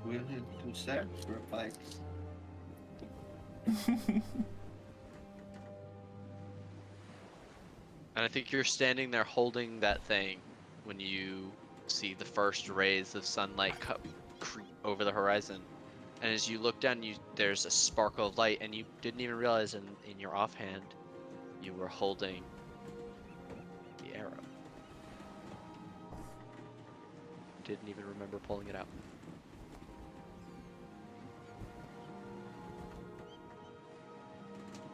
S4: We'll hit 2 steps for a fight.
S3: And I think you're standing there holding that thing when you see the first rays of sunlight creep over the horizon. And as you look down, there's a sparkle of light, and you didn't even realize in your offhand you were holding the arrow. Didn't even remember pulling it out.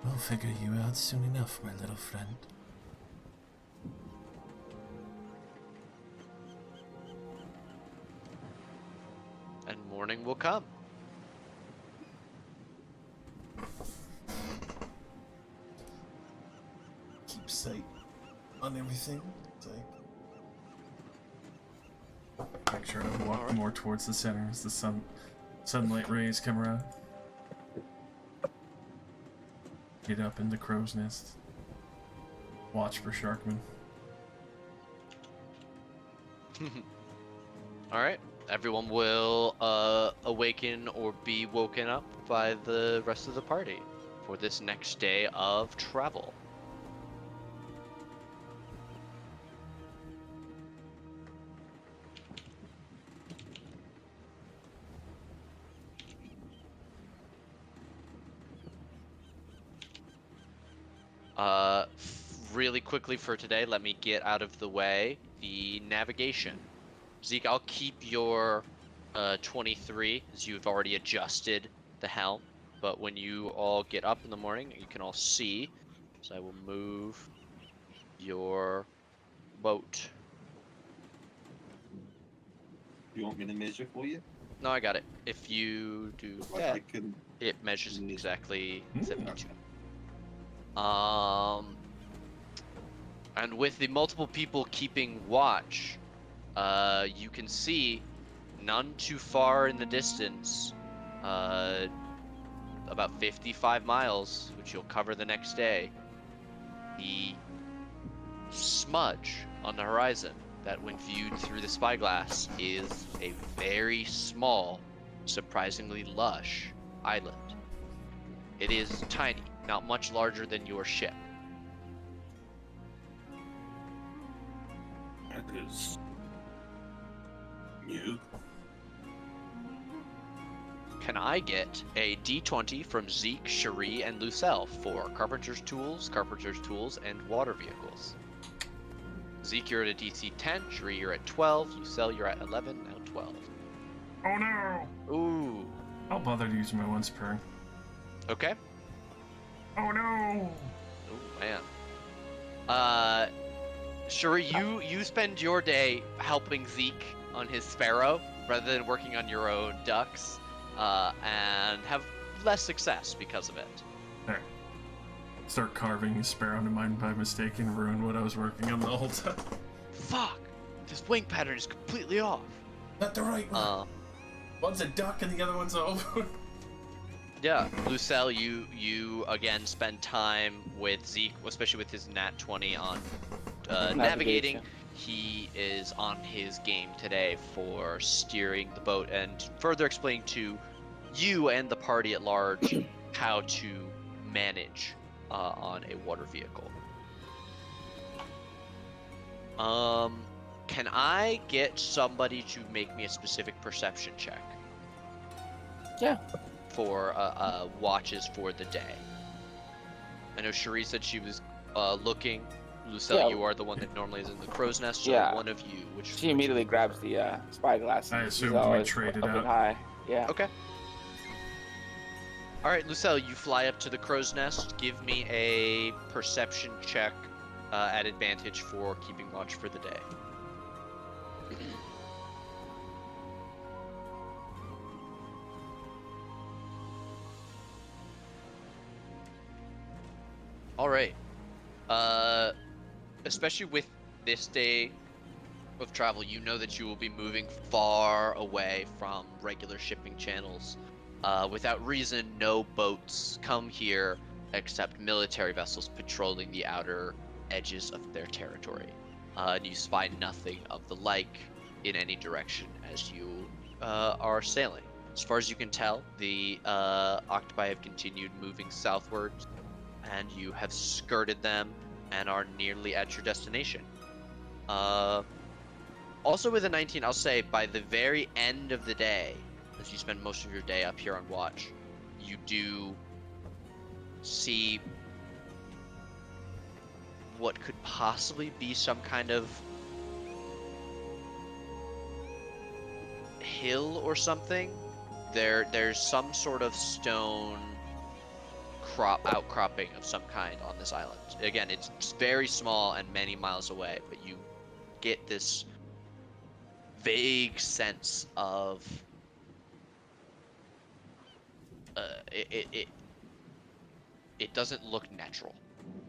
S2: We'll figure you out soon enough, my little friend.
S3: And morning will come.
S2: Keep sight on everything. Make sure to walk more towards the center as the sunlight rays come around. Get up in the crow's nest. Watch for Sharkman.
S3: Alright. Everyone will awaken or be woken up by the rest of the party for this next day of travel. Really quickly for today, let me get out of the way the navigation. Zeke, I'll keep your 23 as you've already adjusted the helm. But when you all get up in the morning, you can all see. So I will move your boat.
S4: You want me to measure for you?
S3: No, I got it. If you do
S4: Like
S3: that,
S4: I can.
S3: it measures
S4: Mm.
S3: exactly
S2: Mm.
S3: 72. And with the multiple people keeping watch, you can see none too far in the distance, about 55 miles, which you'll cover the next day, the smudge on the horizon that, when viewed through the spyglass, is a very small, surprisingly lush island. It is tiny, not much larger than your ship.
S4: That is new.
S3: Can I get a D20 from Zeke, Cherie, and Lucelle for Carpenter's Tools, and Water Vehicles? Zeke, you're at a DC 10. Cherie, you're at 12. Lucelle, you're at 11. Now 12.
S2: Oh no!
S3: Ooh.
S2: I'll bother to use my once per.
S3: Okay.
S2: Oh no!
S3: Oh man. Cherie, you spend your day helping Zeke on his sparrow rather than working on your own ducks, and have less success because of it.
S2: There. Start carving a sparrow into mine by mistake and ruin what I was working on the whole time.
S3: Fuck! This wing pattern is completely off.
S2: Not the right one. One's a duck and the other one's a...
S3: Yeah, Lucelle, you again spend time with Zeke, especially with his nat 20 on navigating. He is on his game today for steering the boat and further explaining to you and the party at large how to manage on a water vehicle. Can I get somebody to make me a specific perception check?
S1: Yeah.
S3: For watches for the day. I know Cherie said she was looking. Lucille,
S1: Yeah.
S3: you are the one that normally is in the crow's nest, so
S1: Yeah.
S3: one of you, which
S1: She immediately grabs the spyglass.
S2: I
S1: and
S2: assumed
S1: she's
S2: we
S1: always
S2: traded
S1: up and
S2: out.
S1: high. Yeah.
S3: Okay. Alright, Lucille, you fly up to the crow's nest. Give me a perception check at advantage for keeping watch for the day. Alright. Especially with this day of travel, you know that you will be moving far away from regular shipping channels. Without reason, no boats come here except military vessels patrolling the outer edges of their territory. And you spy nothing of the like in any direction as you are sailing. As far as you can tell, the octopi have continued moving southwards, and you have skirted them and are nearly at your destination. Also with a 19, I'll say by the very end of the day, as you spend most of your day up here on watch, you do see what could possibly be some kind of hill or something. There's some sort of stone outcropping of some kind on this island. Again, it's very small and many miles away, but you get this vague sense of it doesn't look natural.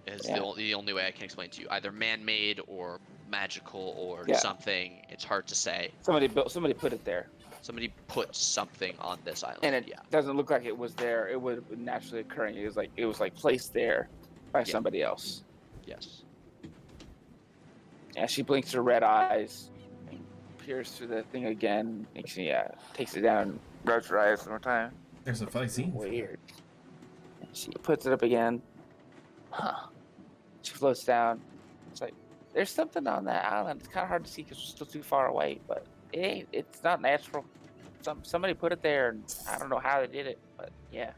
S3: Is
S1: Yeah.
S3: the only way I can explain to you. Either man-made or magical or
S1: Yeah.
S3: something. It's hard to say.
S1: Somebody put it there.
S3: Somebody put something on this island.
S1: And it
S3: yeah.
S1: doesn't look like it was there. It would have been naturally occurring. It was like placed there by somebody else.
S3: Yes.
S1: Yeah, she blinks her red eyes and peers through the thing again. Takes it down, rubs her eyes one more time.
S2: There's a vaccine.
S1: Weird. She puts it up again. Huh. She floats down. It's like, there's something on that island. It's kind of hard to see because we're still too far away, but it's not natural. Somebody put it there, and I don't know how they did it, but yeah.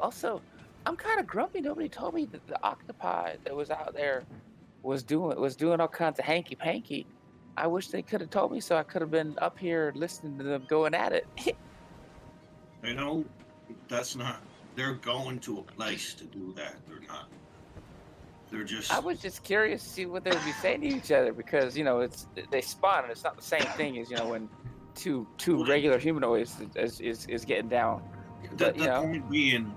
S1: Also, I'm kind of grumpy. Nobody told me that the octopi that was out there was doing all kinds of hanky panky. I wish they could have told me so I could have been up here listening to them going at it.
S4: You know, that's not. They're going to a place to do that. They're not. They're just.
S1: I was just curious to see what they would be saying to each other because they spawn and it's not the same thing as when two regular humanoids is getting down. But,
S4: The point being,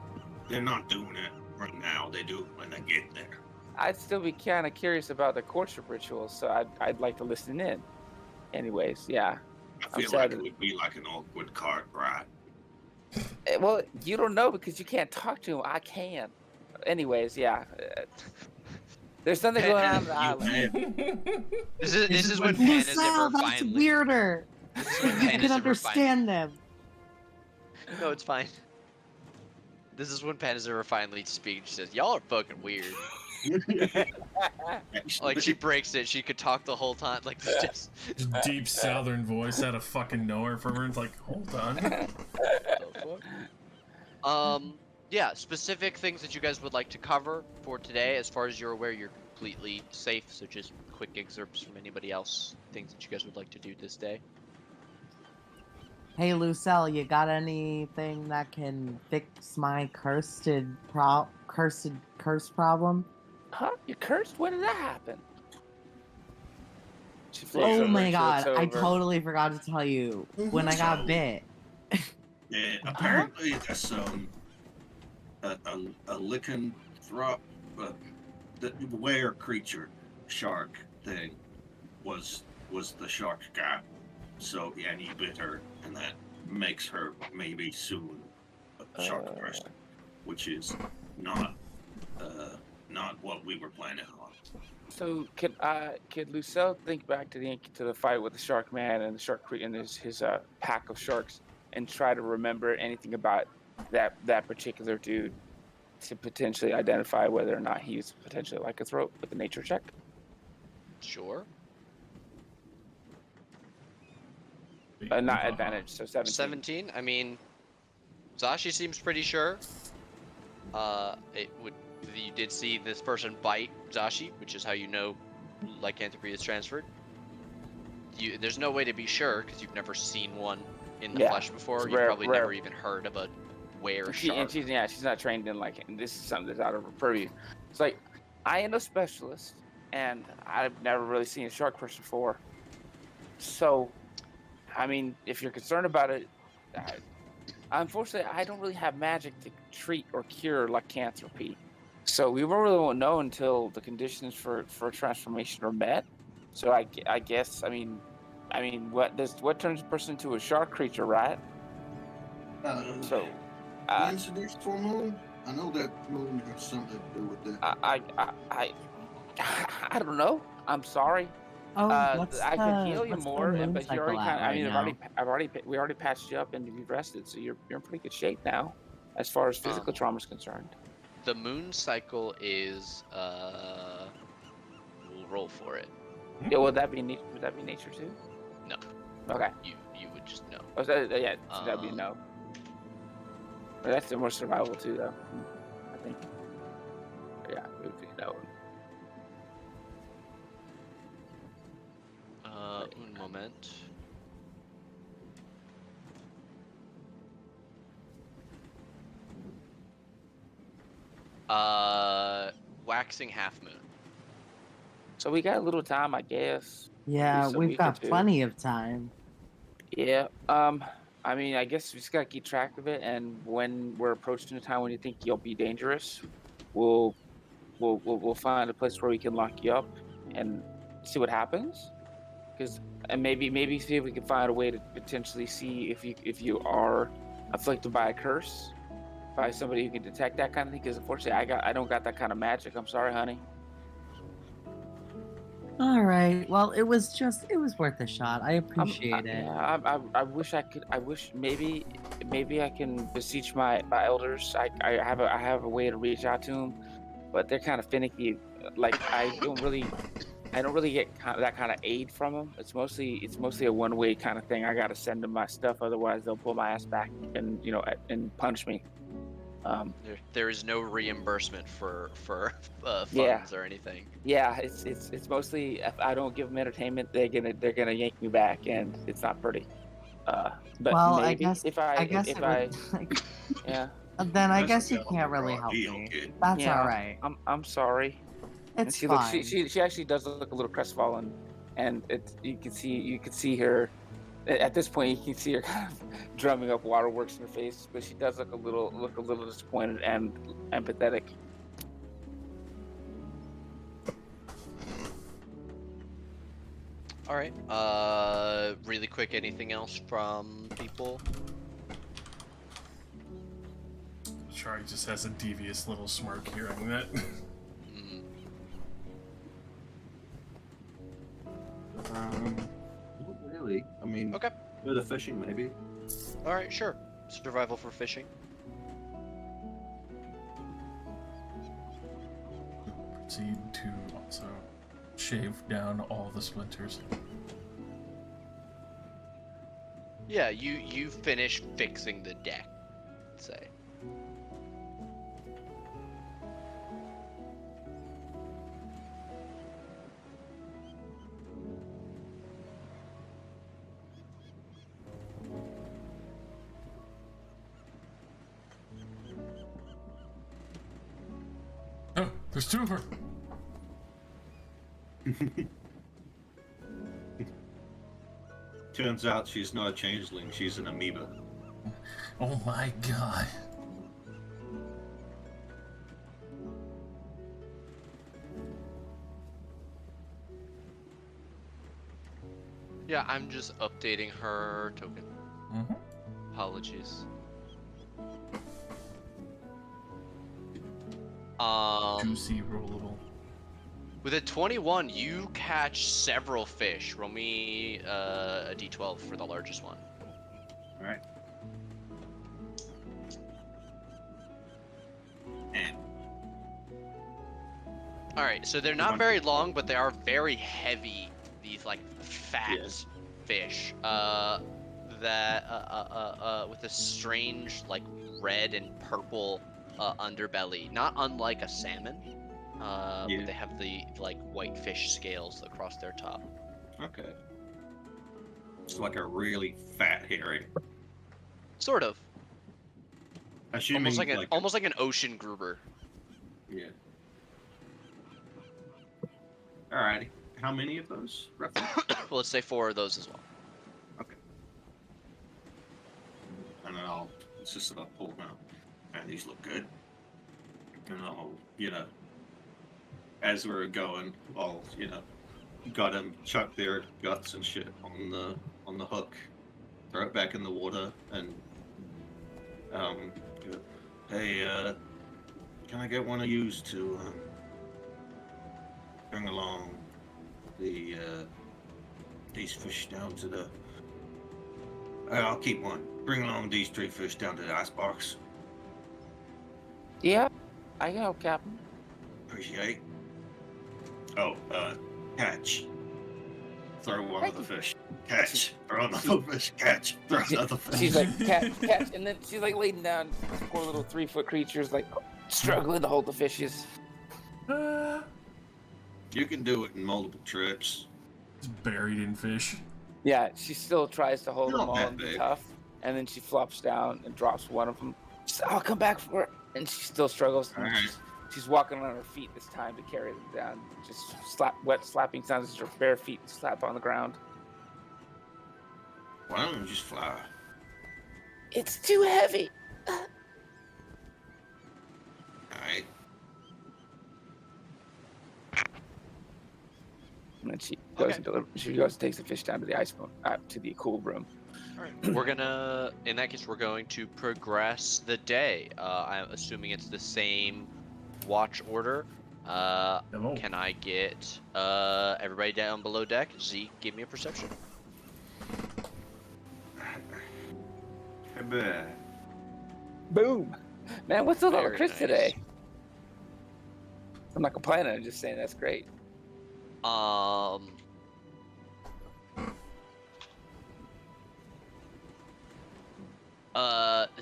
S4: they're not doing it right now. They do it when they get there.
S1: I'd still be kind of curious about the courtship rituals, so I'd like to listen in. Anyways, yeah.
S4: I
S1: I'm
S4: feel
S1: sad
S4: like
S1: that-
S4: it would be like an awkward cart ride.
S1: Well, you don't know because you can't talk to him. I can. Anyways, yeah. There's something going on the island.
S3: This is when Pan has
S5: Lucille,
S3: ever
S5: that's
S3: finally.
S5: weirder.
S3: This is when
S5: You
S3: Pan
S5: can
S3: has ever finally.
S5: understand them.
S3: No, it's fine. This is when Pan has ever finally speaks. She says, "Y'all are fucking weird." Like she breaks it. She could talk the whole time. Like it's just.
S2: Just deep southern voice out of fucking nowhere from her. It's like, hold on.
S3: The fuck? Yeah, specific things that you guys would like to cover for today. As far as you're aware, you're completely safe. So just quick excerpts from anybody else. Things that you guys would like to do this day.
S5: Hey, Lucille, you got anything that can fix my curse problem?
S1: Huh? You cursed? When did that happen? She floats
S5: Oh
S1: over
S5: my
S1: and she looks
S5: god, I
S1: over.
S5: totally forgot to tell you when I got
S4: So-
S5: bit.
S4: Yeah, apparently there's a lycanthrope, the were creature shark thing was the shark guy. So yeah, and he bit her, and that makes her maybe soon a shark person, which is not what we were planning on.
S1: So could Lucille think back to the fight with the Shark Man and the Shark and his pack of sharks and try to remember anything about that particular dude to potentially identify whether or not he's potentially lycanthrope with a nature check?
S3: Sure.
S1: Not advantage, so 17.
S3: 17. I mean, Zashi seems pretty sure. It would. You did see this person bite Zashi, which is how you know lycanthropy is transferred. There's no way to be sure because you've never seen one in the
S1: Yeah,
S3: flesh before.
S1: it's
S3: You've
S1: rare-
S3: probably
S1: rare.
S3: never even heard of a were
S1: And
S3: shark.
S1: she's not trained in and this is something that's out of her purview. It's like I am no specialist, and I've never really seen a shark person before. So, I mean, if you're concerned about it, unfortunately, I don't really have magic to treat or cure lycanthropy. So we really won't know until the conditions for transformation are met. So I guess I mean what turns a person into a shark creature, right? So
S7: Coincidence for moon? I know that moon has something to do with that.
S1: I don't know. I'm sorry.
S5: Oh,
S1: I can heal you
S5: what's the
S1: more,
S5: moon
S1: but you
S5: cycle
S1: already
S5: at
S1: kind of. I
S5: right
S1: mean,
S5: now?
S1: we already patched you up and you've rested, so you're in pretty good shape now, as far as physical trauma is concerned.
S3: The moon cycle is we'll roll for it.
S1: Yeah, would that be nature too?
S3: No.
S1: Okay.
S3: You would just know.
S1: Oh, so, yeah, so that'd be a
S3: Um,
S1: no. But that's more survival too, though. I think. Yeah, it would be no.
S3: Un moment. Waxing half moon.
S1: So we got a little time, I guess.
S5: Yeah,
S1: least a
S5: we've
S1: week or
S5: got
S1: two.
S5: plenty of time.
S1: Yeah. I mean, I guess we just gotta keep track of it, and when we're approaching the time when you think you'll be dangerous, we'll find a place where we can lock you up and see what happens. And maybe see if we can find a way to potentially see if you are afflicted by a curse, by somebody who can detect that kind of thing. Because unfortunately, I don't got that kind of magic. I'm sorry, honey.
S5: All right. Well, it was worth a shot. I
S1: I'm-
S5: appreciate it.
S1: Yeah, I wish I could. I wish maybe I can beseech my elders. I have a way to reach out to them, but they're kind of finicky. Like I don't really get that kind of aid from them. It's mostly a one-way kind of thing. I gotta send them my stuff, otherwise they'll pull my ass back and and punish me.
S3: There is no reimbursement for funds
S1: Yeah.
S3: or anything.
S1: Yeah, it's mostly if I don't give them entertainment, they're gonna yank me back, and it's not pretty. But
S5: Well, I
S1: maybe
S5: guess
S1: if I yeah,
S5: then I
S7: That's
S5: guess you
S7: a
S5: can't really
S7: raw
S5: help
S7: deal,
S5: me.
S7: kid.
S5: That's
S1: Yeah.
S5: all right.
S1: I'm sorry. And
S5: It's
S1: she
S5: fine.
S1: looks she actually does look a little crestfallen, and you can see her At this point, you can see her kind of drumming up waterworks in her face, but she does look a little disappointed and empathetic.
S3: All right. Really quick, anything else from people?
S2: Shari just has a devious little smirk hearing that.
S3: Mm.
S4: Not really. I mean,
S3: Okay.
S4: bit of fishing maybe.
S3: All right, sure. Survival for fishing.
S2: Proceed to also shave down all the splinters.
S3: Yeah, you finish fixing the deck, let's say.
S2: Oh, there's two of her.
S4: Turns out she's not a changeling, she's an amoeba.
S2: Oh my god.
S3: Yeah, I'm just updating her token.
S2: Mm-hmm.
S3: Apologies.
S2: Juicy rollable.
S3: With a 21, you catch several fish. Roll me a d12 for the largest one.
S4: Alright. And
S3: All right, so they're not very long, but they are very heavy. These like fat
S4: Yes.
S3: fish, with a strange like red and purple underbelly, not unlike a salmon.
S4: Yeah.
S3: But they have the like white fish scales across their top.
S4: okay. It's like a really fat herring.
S3: Sort of,
S4: Assuming
S3: almost like an ocean grouper.
S4: Yeah. Alrighty. How many of those, roughly?
S3: Well, let's say 4 of those as well.
S4: Okay. And then it's just about pull them out. And these look good. And I'll, as we're going, I'll, got them chuck their guts and shit on the hook, throw it back in the water, and go, hey, can I get one of yous to bring along these fish down to the. I'll keep one. Bring along these 3 fish down to the icebox.
S1: Yeah, I can help, Captain.
S4: Appreciate. Oh, catch. Throw one of the fish. Catch. Throw another fish. Catch. Throw another fish.
S1: She's like, catch, and then she's like laying down. Poor little 3-foot creatures, like struggling to hold the fishes.
S4: You can do it in multiple trips.
S2: It's buried in fish.
S1: Yeah, she still tries to hold
S4: Not
S1: them all
S4: that
S1: and be
S4: big.
S1: tough, and then she flops down and drops one of them. She's like, I'll come back for it, and she still struggles. And
S4: Alright.
S1: she's walking on her feet this time to carry them down. Just wet slapping sounds as her bare feet slap on the ground.
S4: Why don't you just fly?
S1: It's too heavy.
S4: Alright.
S1: And then she goes
S3: Okay.
S1: she goes and takes the fish down to the to the cool room.
S3: All right. In that case, we're going to progress the day. I'm assuming it's the same watch order.
S2: Hello.
S3: Can I get everybody down below deck? Zeke, give me a perception.
S1: Boom, man! What's with all the
S3: Very
S1: crits
S3: nice.
S1: today? I'm not complaining. I'm just saying that's great.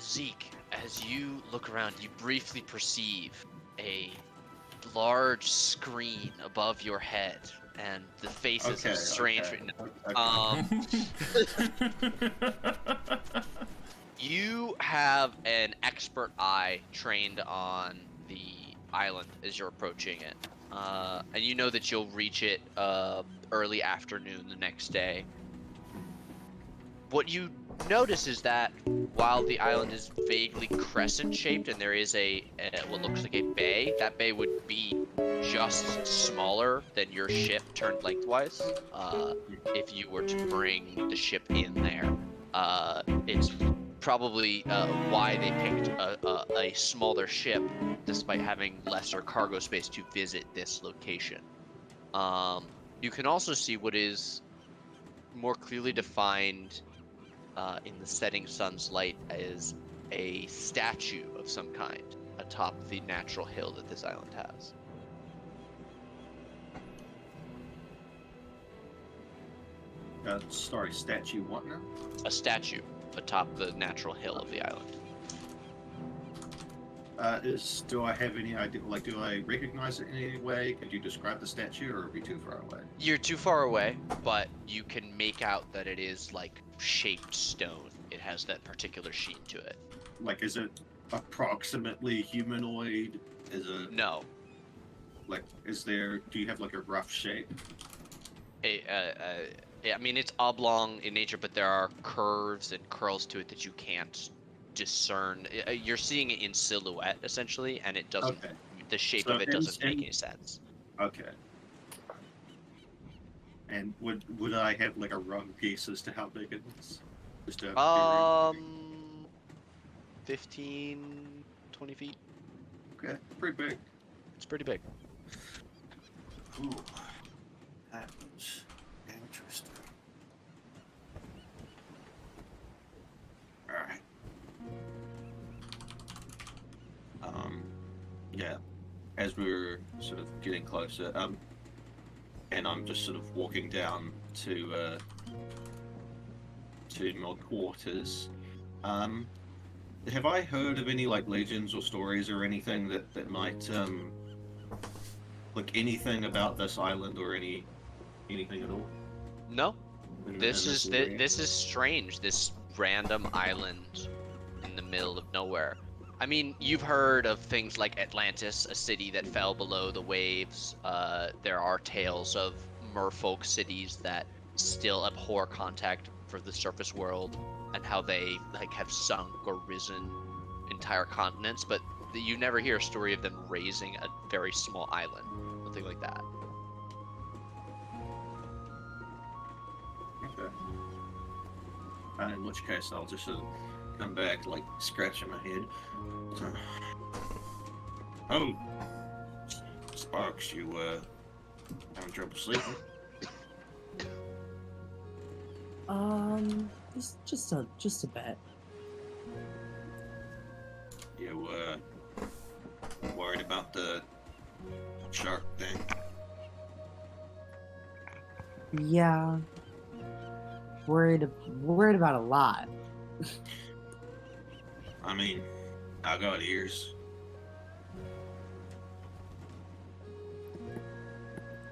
S3: Zeke, as you look around, you briefly perceive a large screen above your head, and the faces
S4: Okay,
S3: of strange. You have an expert eye trained on the island as you're approaching it, and you know that you'll reach it early afternoon the next day. what you notice is that while the island is vaguely crescent shaped and there is what looks like a bay, that bay would be just smaller than your ship turned lengthwise. If you were to bring the ship in there, it's probably why they picked a smaller ship despite having lesser cargo space to visit this location. You can also see what is more clearly defined in the setting sun's light as a statue of some kind atop the natural hill that this island has.
S4: Sorry, statue what now?
S3: A statue atop the natural hill of the island.
S4: Do I have any idea? Like, do I recognize it in any way? Could you describe the statue, or are we too far away?
S3: You're too far away, but you can make out that it is like shaped stone. It has that particular sheen to it.
S4: Like, is it approximately humanoid? Is it
S3: No.
S4: like? Is there? Do you have like a rough shape?
S3: I mean, it's oblong in nature, but there are curves and curls to it that you can't discern. You're seeing it in silhouette, essentially, and it doesn't.
S4: Okay.
S3: The shape
S4: So
S3: of it doesn't make any sense.
S4: Okay. And would I have like a rough guess as to how big it is? Just to
S3: 15, 20 feet.
S4: okay, pretty big.
S3: It's pretty big.
S4: Ooh, that was interesting. All right. Yeah. As we're sort of getting closer, and I'm just sort of walking down to my quarters. Have I heard of any like legends or stories or anything that might like anything about this island or anything at all?
S3: No,
S4: in
S3: this
S4: this
S3: is
S4: area?
S3: this is strange. This random island in the middle of nowhere. I mean, you've heard of things like Atlantis, a city that fell below the waves. There are tales of merfolk cities that still abhor contact for the surface world and how they like have sunk or risen entire continents, but you never hear a story of them raising a very small island. Nothing like that.
S4: Okay. In which case, I'll just come back, like, scratching my head. Oh, Sparks, you, having trouble sleeping?
S5: Just a bit.
S4: You, worried about the shark thing?
S5: Yeah, worried about a lot.
S4: I mean, I got ears.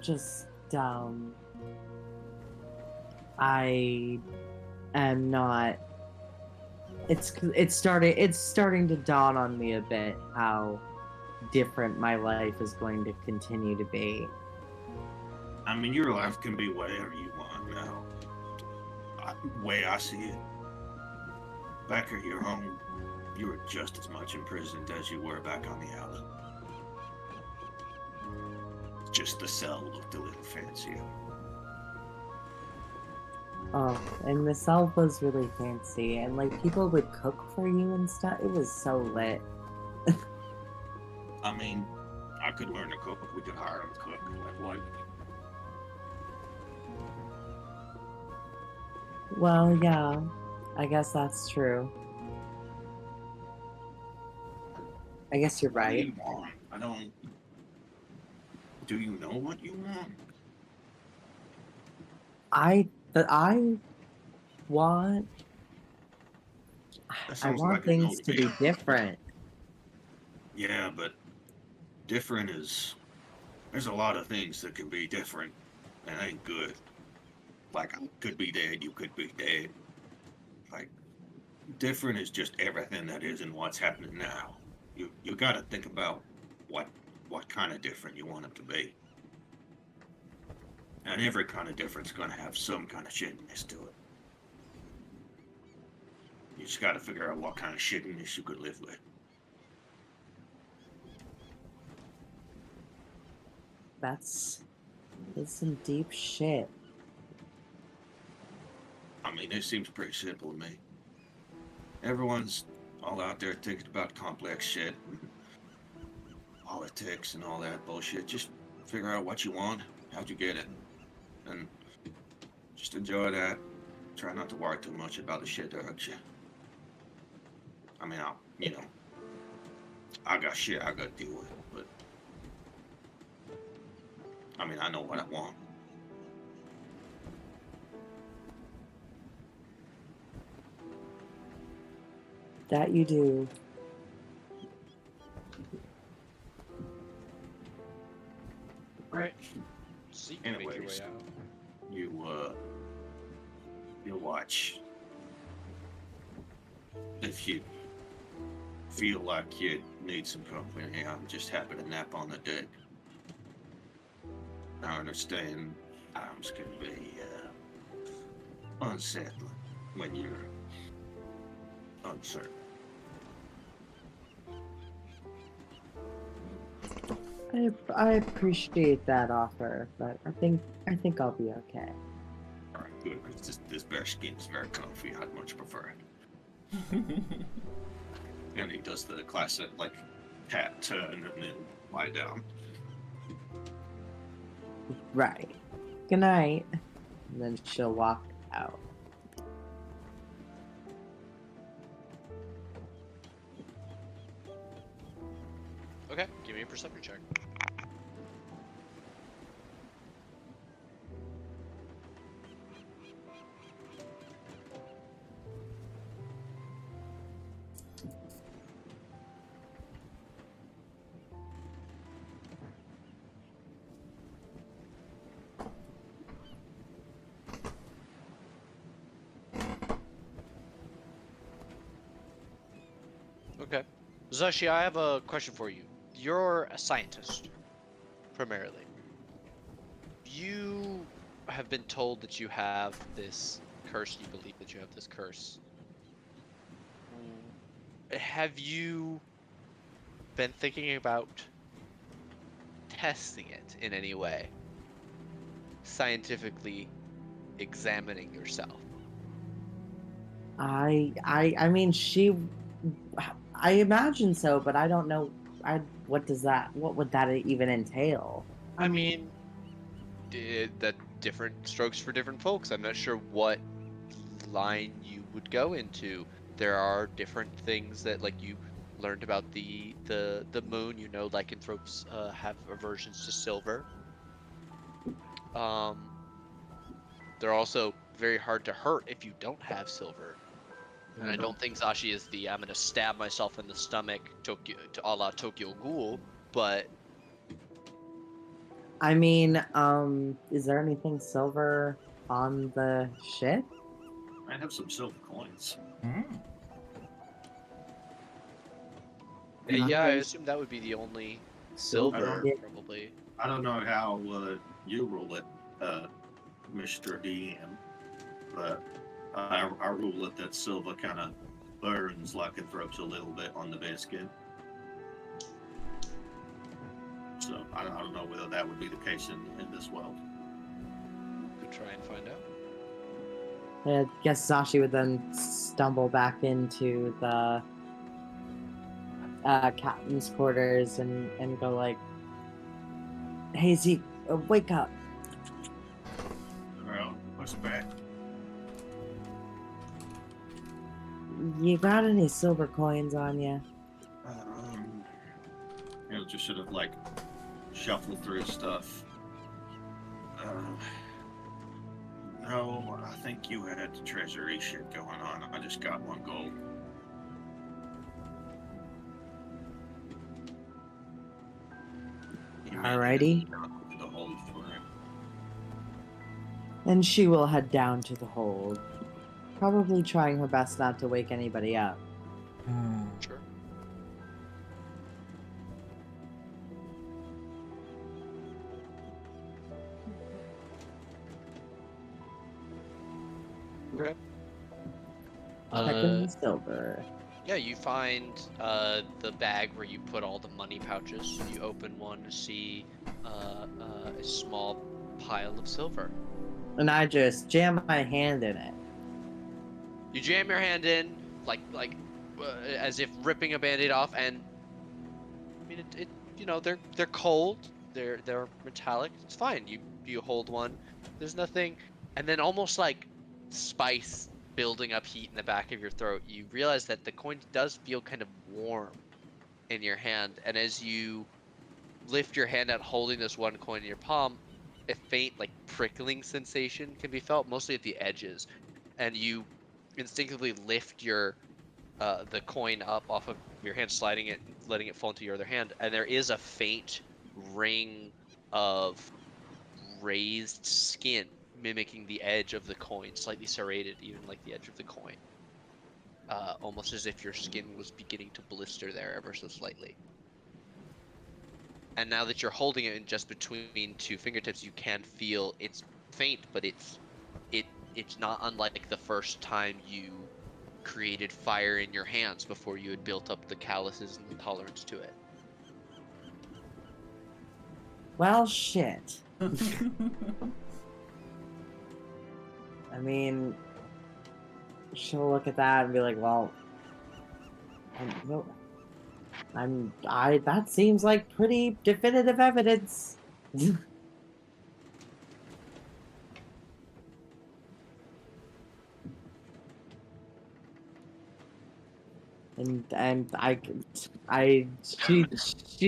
S5: Just I am not. It's starting to dawn on me a bit how different my life is going to continue to be.
S4: I mean, your life can be whatever you want now. Way I see it. Back at your home, you were just as much imprisoned as you were back on the island. Just the cell looked a little fancier.
S5: Oh, and the cell was really fancy, and like people would cook for you and stuff. It was so lit.
S4: I mean, I could learn to cook. We could hire him to cook. Like what?
S5: Well, yeah, I guess that's true. I guess you're
S4: What do
S5: right.
S4: you want? I don't. Do you know what you want?
S5: I want
S4: That
S5: I
S4: sounds
S5: want
S4: like a no
S5: things
S4: to
S5: to
S4: me.
S5: be different.
S4: Yeah, but different is. There's a lot of things that can be different and ain't good. Like I could be dead, you could be dead. Like different is just everything that is and what's happening now. You got to think about what kind of different you want it to be. And every kind of difference going to have some kind of shittiness to it. just got to figure out what kind of shittiness you could live with.
S5: That's some deep shit.
S4: I mean, it seems pretty simple to me. Everyone's all out there thinking about complex shit, and politics, and all that bullshit. Just figure out what you want, how'd you get it, and just enjoy that. Try not to worry too much about the shit that hurts you. I mean, I got shit I gotta deal with, but I mean, I know what I want.
S5: That you do.
S6: Right. So you can make your way
S4: Anyways,
S6: out.
S4: you watch. If you feel like you need some company, I'm just happy to nap on the deck. I understand times can be unsettling when you're uncertain.
S5: I appreciate that offer, but I think I'll be okay.
S4: All right, good. This bear skin is very comfy. I'd much prefer it. And he does the classic like cat turn and then lie down.
S5: Right. Good night. And then she'll walk out.
S6: Okay, give me a perception check. Okay. Zashi, I have a question for you. You're a scientist, primarily. You have been told that you have this curse, you believe that you have this curse. Have you been thinking about testing it in any way? Scientifically examining yourself?
S5: I mean I imagine so, but I don't know what would that even entail?
S6: I mean, that different strokes for different folks. I'm not sure what line you would go into. There are different things that, like, you learned about the moon. You know, lycanthropes have aversions to silver. Um, they're also very hard to hurt if you don't have silver. And I don't think Zashi is the I'm gonna stab myself in the stomach Tokyo to a la Tokyo Ghoul, but
S5: I mean, is there anything silver on the ship?
S4: I have some silver coins.
S2: Mm.
S6: yeah, I
S5: Okay.
S6: assume that would be the only
S5: Silver.
S6: silver, probably.
S4: I don't know how you rule it, Mr. DM, but I rule it that silver kind of burns lycanthropes a little bit on the bear skin. So I don't know whether that would be the case in this world.
S6: Could try and find out.
S5: I guess Sashi would then stumble back into the captain's quarters and go like, "Hey Zeke, wake up!
S4: Well, what's bad?
S5: You got any silver coins on you?"
S4: He'll just sort of like shuffle through his stuff. No, I think you had the treasury shit going on. I just got one gold. You may need
S5: Alrighty.
S4: to down to the hold for him.
S5: And she will head down to the hold, probably trying her best not to wake anybody up.
S2: Mm.
S6: Sure. Okay.
S5: Checking the silver.
S3: Yeah, you find the bag where you put all the money pouches. You open one to see a small pile of silver.
S5: And I just jam my hand in it.
S3: You jam your hand in, as if ripping a band-aid off, and I mean they're cold, they're metallic. It's fine. You hold one. There's nothing, and then almost like spice building up heat in the back of your throat, you realize that the coin does feel kind of warm in your hand, and as you lift your hand out holding this one coin in your palm, a faint like prickling sensation can be felt mostly at the edges, and you instinctively lift your the coin up off of your hand, sliding it, letting it fall into your other hand, and there is a faint ring of raised skin mimicking the edge of the coin, slightly serrated, even like the edge of the coin. Almost as if your skin was beginning to blister there ever so slightly. And now that you're holding it in just between two fingertips, you can feel it's faint, but it's not unlike the first time you created fire in your hands before you had built up the calluses and the tolerance to it.
S5: Well, shit. I mean, she'll look at that and be like, "Well, that seems like pretty definitive evidence." and she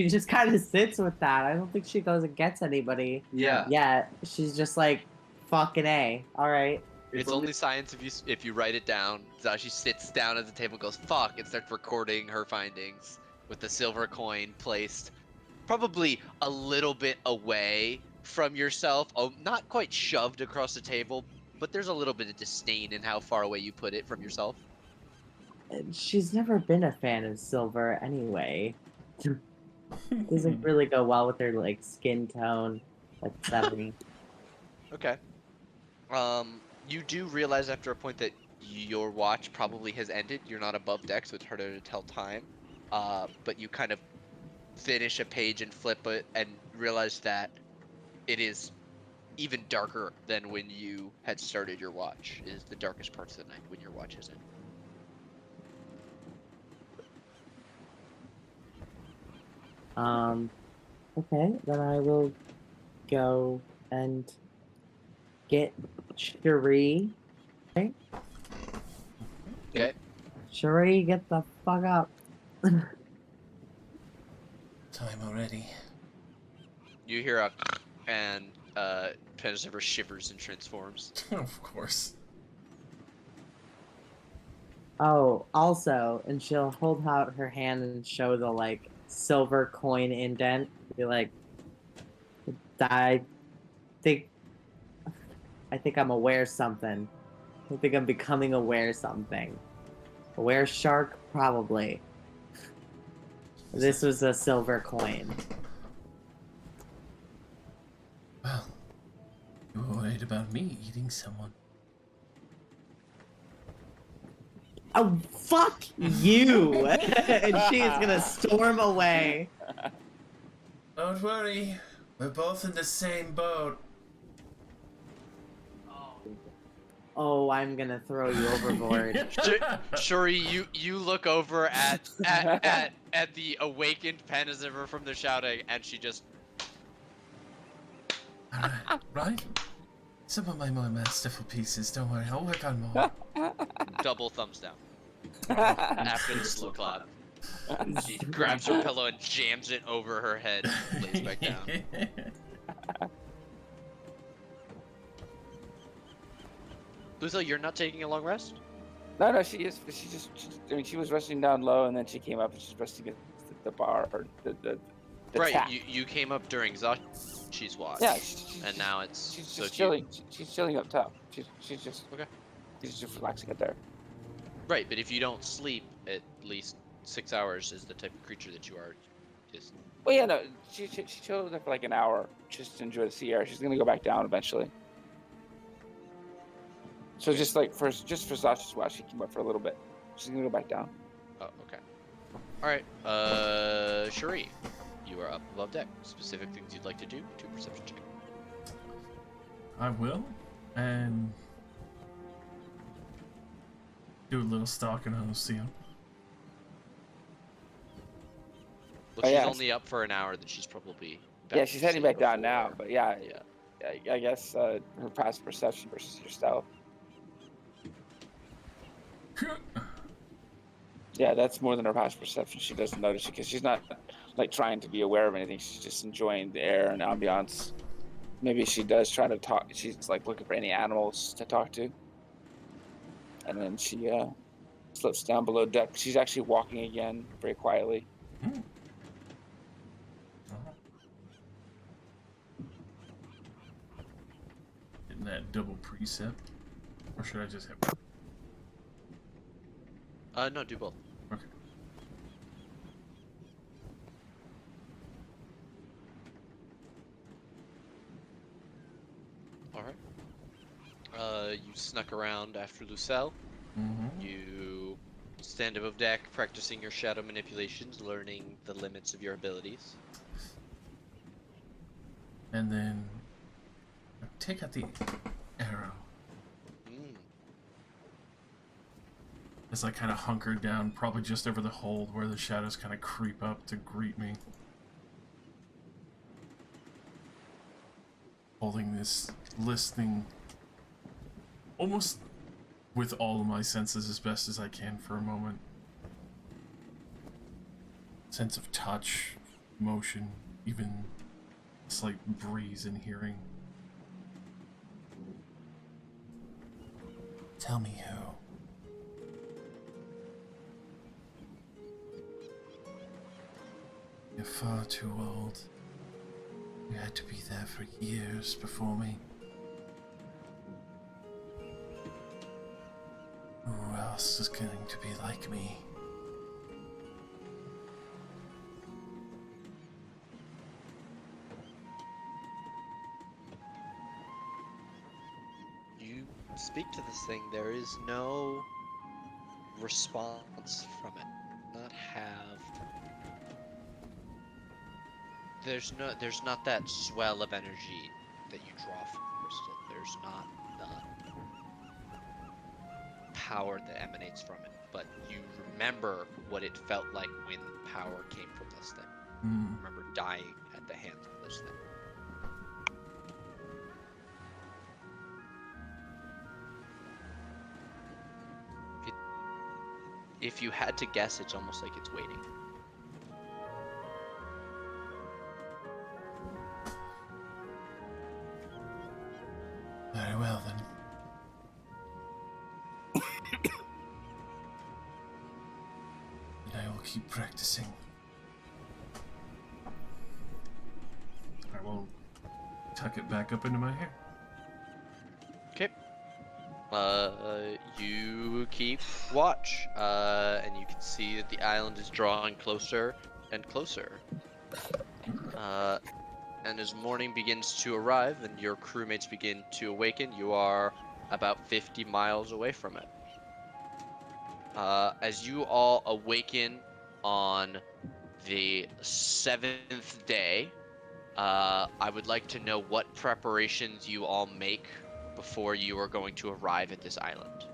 S5: just kind of sits with that. I don't think she goes and gets anybody.
S3: Yeah.
S5: Yeah, she's just like, fucking A. All right.
S3: It's only science if you write it down. So she sits down at the table, goes fuck, and starts recording her findings with the silver coin placed probably a little bit away from yourself. Oh, not quite shoved across the table, but there's a little bit of disdain in how far away you put it from yourself.
S5: She's never been a fan of silver anyway. Doesn't really go well with her like skin tone, etc.
S3: Okay. You do realize after a point that your watch probably has ended. You're not above deck, so it's harder to tell time. But you kind of finish a page and flip it and realize that it is even darker than when you had started your watch. It is the darkest parts of the night when your watch is in.
S5: Okay, then I will go and get Cherie. Okay?
S3: Okay.
S5: Cherie, get the fuck up.
S2: Time already.
S3: You hear a and Penziver shivers and transforms.
S2: Of course.
S5: Oh, also, and she'll hold out her hand and show the like silver coin indent. Be like, I think, I think I'm aware something. I think I'm becoming aware something. Aware shark, probably. This was a silver coin.
S2: Well, you were worried about me eating someone.
S5: Oh, fuck you! And she's gonna storm away.
S2: Don't worry, we're both in the same boat.
S5: Oh, I'm gonna throw you overboard.
S3: Shuri, you look over at the awakened Penziver from the shouting, and she just
S2: Alright, right? Some of my more masterful pieces, don't worry, I'll work on more.
S3: double thumbs down after the slow clap. She grabs her pillow and jams it over her head and lays back down. Luther, you're not taking a long rest?
S1: No, she is. I mean, she was resting down low, and then she came up and she's resting against the bar, or the
S3: right,
S1: tap.
S3: you came up during Zashi's watch.
S1: Yeah,
S3: and now it's
S1: she's
S3: so
S1: just chilling. She's chilling up top. She's just
S3: okay.
S1: She's just relaxing up there.
S3: Right, but if you don't sleep at least 6 hours, is the type of creature that you are. Just
S1: Well, yeah, no, she chilled there for like an hour just to enjoy the sea air. She's gonna go back down eventually. So just like just for Sasha's while she came up for a little bit. She's gonna go back down.
S3: Oh, okay. All right. Cherie, you are up above deck. Specific things you'd like to do? 2 perception check.
S2: I will, and do a little stalking on Lucille.
S3: Well,
S1: Oh,
S3: she's
S1: yeah.
S3: only up for an hour. That she's probably.
S1: Yeah,
S3: back
S1: she's
S3: to
S1: heading
S3: sleep
S1: back down now.
S3: before-
S1: But yeah,
S3: Yeah.
S1: I guess her passive perception versus your stealth. Yeah, that's more than her passive perception. She doesn't notice it because she's not like trying to be aware of anything. She's just enjoying the air and ambiance. Maybe she does try to talk. She's like looking for any animals to talk to, and then she slips down below deck. She's actually walking again, very quietly.
S2: Hmm. Uh-huh. Getting that double precept, or should I just hit one?
S3: No, do both.
S2: Okay.
S3: All right. You snuck around after Lucelle.
S2: Mm-hmm.
S3: You stand above deck, practicing your shadow manipulations, learning the limits of your abilities.
S2: And then take out the arrow
S3: Mm.
S2: as I kind of hunker down, probably just over the hold where the shadows kind of creep up to greet me. Holding this, listening, almost with all of my senses as best as I can for a moment. Sense of touch, motion, even a slight breeze in hearing. Tell me who. You're far too old. You had to be there for years before me. Who else is going to be like me?
S3: You speak to this thing. There is no response from it. Not have. There's not that swell of energy that you draw from crystal. There's not the power that emanates from it. But you remember what it felt like when power came from this thing.
S2: Hmm.
S3: Remember dying at the hands of this thing. If you had to guess, it's almost like it's waiting.
S2: Very well then. And I will keep practicing. I will tuck it back up into my hair.
S3: Okay. You keep watch, and you can see that the island is drawing closer and closer. And as morning begins to arrive and your crewmates begin to awaken, you are about 50 miles away from it. As you all awaken on the 7th day, I would like to know what preparations you all make before you are going to arrive at this island.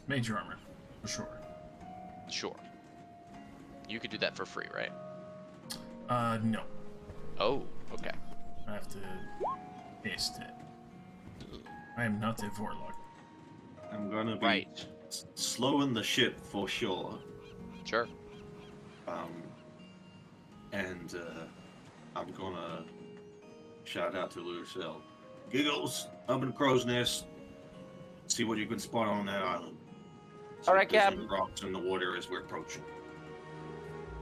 S2: Major armor, for sure.
S3: Sure. You could do that for free, right?
S2: No.
S3: Oh, okay.
S2: I have to taste it. I am not a warlock.
S4: I'm gonna be
S3: Right.
S4: slowing the ship for sure.
S3: Sure.
S4: And I'm gonna shout out to Lucille. Giggles, up in the crow's nest. See what you can spot on that island. See
S1: All
S4: if
S1: right,
S4: there's any
S1: Captain.
S4: rocks in the water as we're approaching.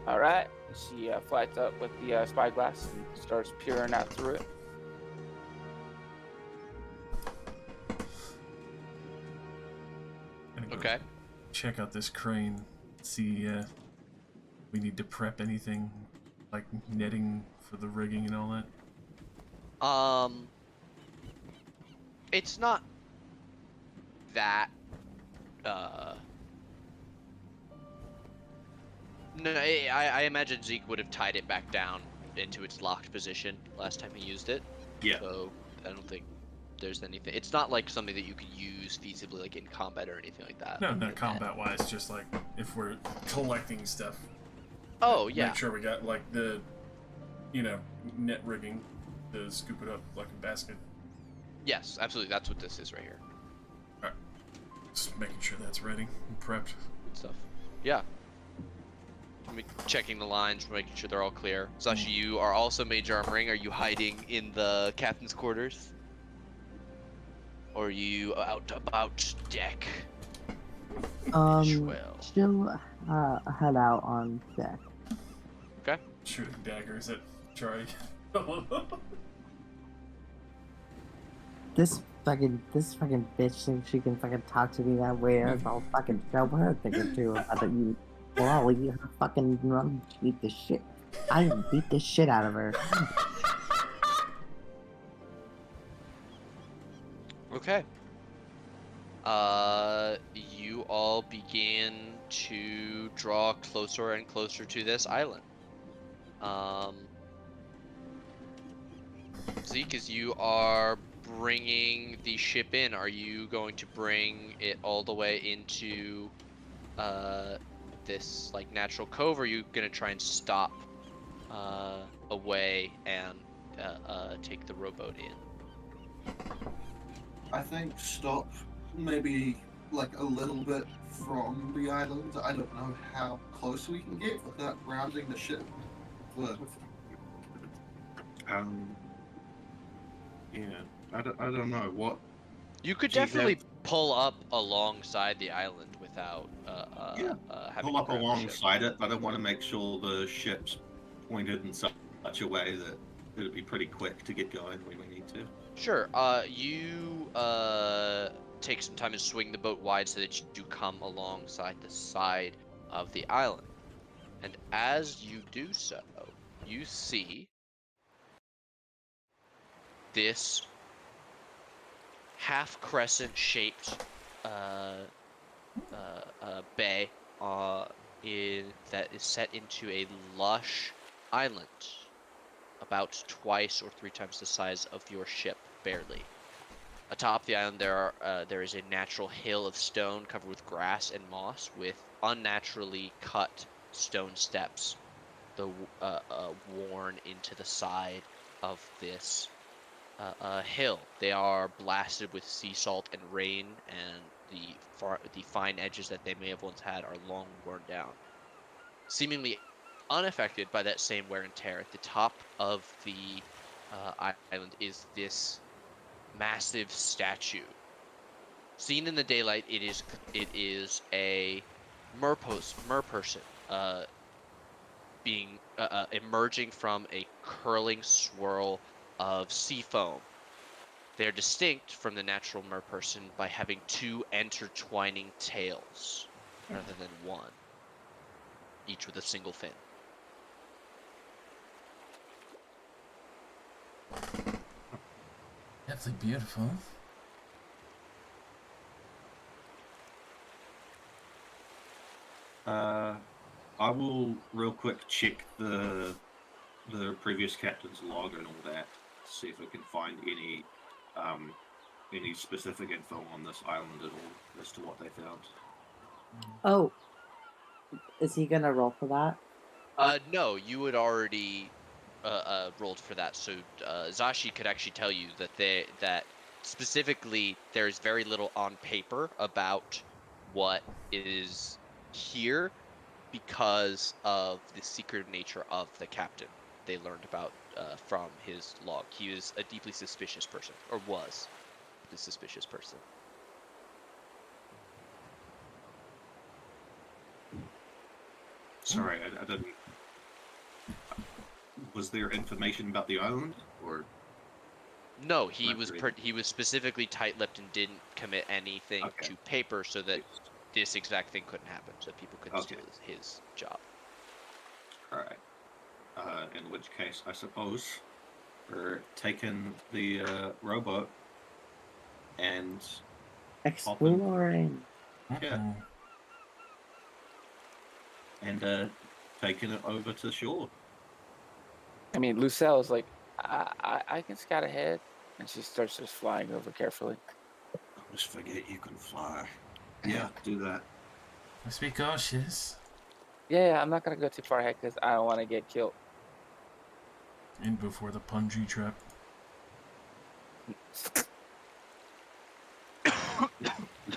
S1: All right. She flies up with the spyglass and starts peering out through it.
S2: Gonna go
S3: Okay.
S2: check out this crane. See, we need to prep anything like netting for the rigging and all that.
S3: It's not that uh no, I imagine Zeke would have tied it back down into its locked position last time he used it.
S4: Yeah.
S3: So I don't think there's anything. It's not like something that you could use feasibly like in combat or anything like that.
S2: No, not combat wise, just like if we're collecting stuff.
S3: Oh yeah.
S2: Make sure we got like the, net rigging to scoop it up like a basket.
S3: Yes, absolutely. That's what this is right here.
S2: Alright. Just making sure that's ready and prepped.
S3: Good stuff. Yeah. Checking the lines, making sure they're all clear. Sashi, you are also mage armoring. Are you hiding in the captain's quarters? Or are you out about deck? Well.
S5: She'll head out on deck.
S3: Okay.
S2: Shooting daggers at Charlie.
S5: This fucking bitch thinks she can fucking talk to me that way. I'll fucking show her a thing or two about that. Well, you fucking run, beat the shit. I beat the shit out of her.
S3: Okay. You all begin to draw closer and closer to this island. Zeke, as you are bringing the ship in, are you going to bring it all the way into this like natural cove, or are you gonna try and stop away and take the rowboat in?
S7: I think stop maybe like a little bit from the island. I don't know how close we can get without grounding the ship. But
S4: Yeah. I don't know what.
S3: You could
S4: Do you
S3: definitely
S4: have-
S3: pull up alongside the island without
S4: Yeah.
S3: having
S4: Pull
S3: to
S4: up
S3: ground the ship.
S4: alongside it, but I want to make sure the ship's pointed in such a way that it'll be pretty quick to get going when we need to.
S3: Sure. You take some time and swing the boat wide so that you come alongside the side of the island. And as you do so, you see this half crescent shaped bay that is set into a lush island about twice or three times the size of your ship, barely. Atop the island, there is a natural hill of stone covered with grass and moss, with unnaturally cut stone steps, worn into the side of this hill. They are blasted with sea salt and rain, and the fine edges that they may have once had are long worn down. Seemingly unaffected by that same wear and tear, at the top of the island is this massive statue. Seen in the daylight, it is a mer person, being emerging from a curling swirl of sea foam. They are distinct from the natural mer person by having two intertwining tails rather than one, each with a single fin.
S2: Definitely beautiful.
S4: I will real quick check the previous captain's log and all that, see if I can find any specific info on this island at all as to what they found.
S5: Oh, is he gonna roll for that?
S3: No, you had already rolled for that, so Zashi could actually tell you that specifically there's very little on paper about what is here because of the secretive nature of the captain. They learned about from his log. He is a deeply suspicious person, or was the suspicious person.
S4: Sorry, I didn't. Was there information about the island, or
S3: No, he
S4: Not
S3: was
S4: really.
S3: he was specifically tight-lipped and didn't commit anything
S4: Okay.
S3: to paper so that
S4: Yes.
S3: this exact thing couldn't happen, so people couldn't
S4: Okay.
S3: steal his job.
S4: All right. In which case, I suppose we're taking the rowboat and
S5: Exploring.
S2: Mhm.
S4: and taking it over to shore.
S1: I mean, Lucille is like, I can scout ahead, and she starts just flying over carefully.
S4: I always forget you can fly. Yeah, do that.
S2: Let's be cautious.
S1: Yeah, I'm not gonna go too far ahead because I don't want to get killed.
S2: In before the punji trap.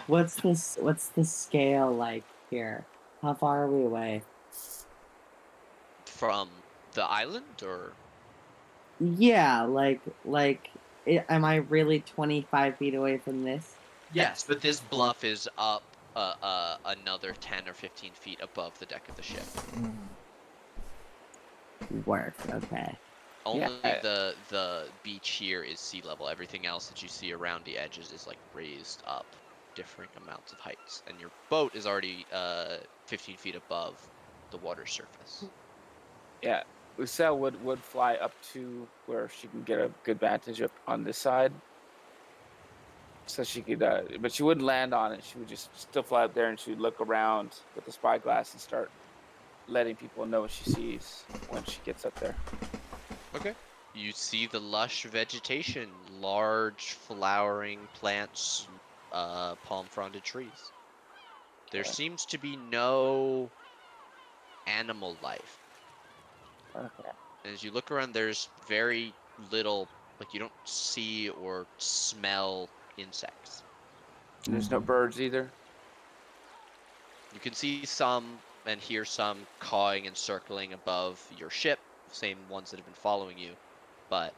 S5: What's the scale like here? How far are we away?
S3: From the island, or
S5: Yeah, am I really 25 feet away from this?
S3: yes, but this bluff is up another 10 or 15 feet above the deck of the ship.
S5: Work, okay.
S3: Only
S1: Yeah,
S3: the beach here is sea level. Everything else that you see around the edges is like raised up differing amounts of heights, and your boat is already 15 feet above the water surface.
S1: yeah. Lucille would fly up to where she can get a good vantage up on this side, so she could. But she wouldn't land on it. She would just still fly up there, and she would look around with the spyglass and start letting people know what she sees when she gets up there.
S3: Okay. You see the lush vegetation, large flowering plants, palm fronded trees. There
S1: Okay.
S3: seems to be no animal life.
S1: Okay.
S3: As you look around, there's very little, like you don't see or smell insects.
S1: And there's no birds either.
S3: You can see some and hear some cawing and circling above your ship, same ones that have been following you, but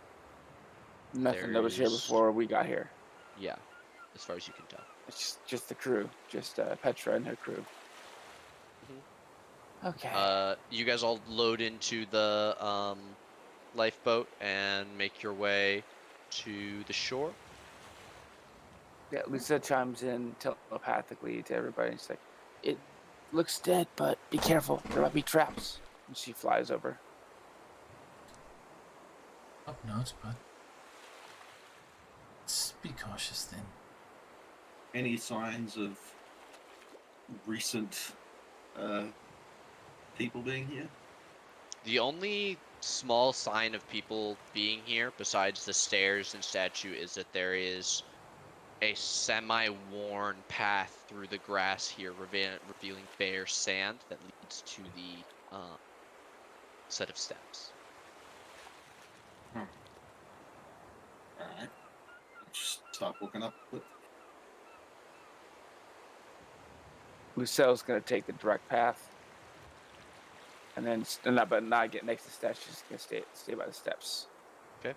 S1: Nothing that was here
S3: there's,
S1: before we got here.
S3: yeah, as far as you can tell.
S1: It's just the crew, just Petra and her crew.
S3: Mhm.
S1: Okay.
S3: You guys all load into the lifeboat and make your way to the shore.
S1: Yeah, Lisa chimes in telepathically to everybody. She's like, "It looks dead, but be careful. There might be traps." And she flies over.
S2: Hope not, but let's be cautious then.
S4: Any signs of recent uh, people being here?
S3: The only small sign of people being here, besides the stairs and statue, is that there is a semi-worn path through the grass here, revealing bare sand that leads to the set of steps.
S4: All right. Just start walking up.
S1: Lucille's gonna take the direct path, and then but not get next to the steps. She's gonna stay by the steps.
S3: Okay.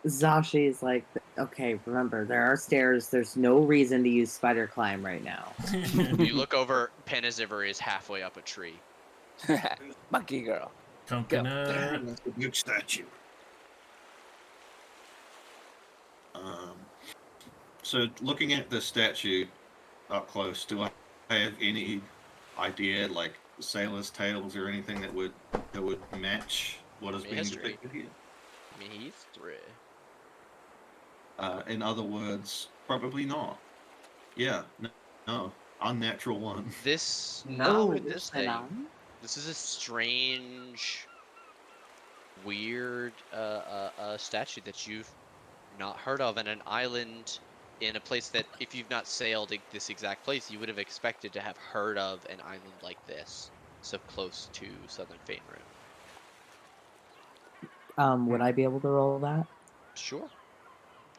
S5: Zashi is like, okay, remember, there are stairs. There's no reason to use spider climb right now.
S3: You look over, Penazivir is halfway up a tree.
S1: Monkey girl.
S2: Coconut.
S4: Damn, that's a big statue. Um, so looking at the statue up close, do I have any idea, like sailors' tales or anything that would match what is
S3: Me
S4: being
S3: history.
S4: depicted here?
S3: Me three.
S4: In other words, probably not. Yeah, no, unnatural one.
S3: This,
S5: No,
S3: look at this thing.
S5: Shannon.
S3: This is a strange, weird statue that you've not heard of in an island in a place that, if you've not sailed this exact place, you would have expected to have heard of an island like this, so close to southern Faerun.
S5: Would I be able to roll that?
S3: Sure.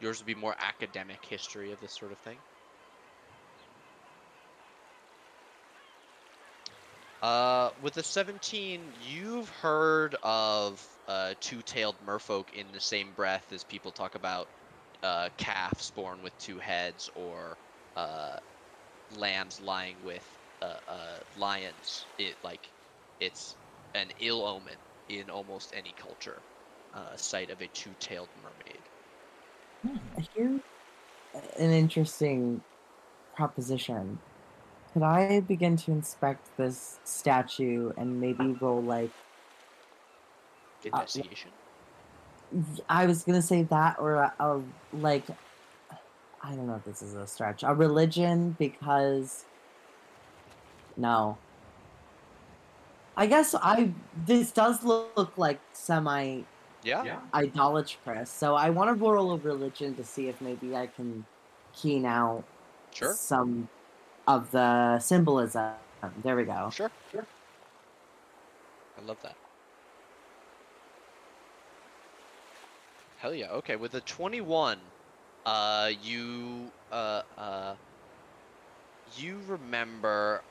S3: Yours would be more academic history of this sort of thing. With a 17, you've heard of two-tailed merfolk in the same breath as people talk about calves born with two heads, or uh, lambs lying with lions. It's an ill omen in almost any culture. Sight of a two-tailed mermaid.
S5: Here's an interesting proposition. Could I begin to inspect this statue and maybe roll like
S3: Investigation.
S5: I was gonna say that, or like, I don't know if this is a stretch. A religion, because no, I guess I this does look like semi
S3: Yeah,
S5: idolatrous. So I want to roll a religion to see if maybe I can keen out
S3: sure,
S5: some of the symbolism. There we go.
S3: sure. I love that. Hell yeah. Okay, with a 21, you remember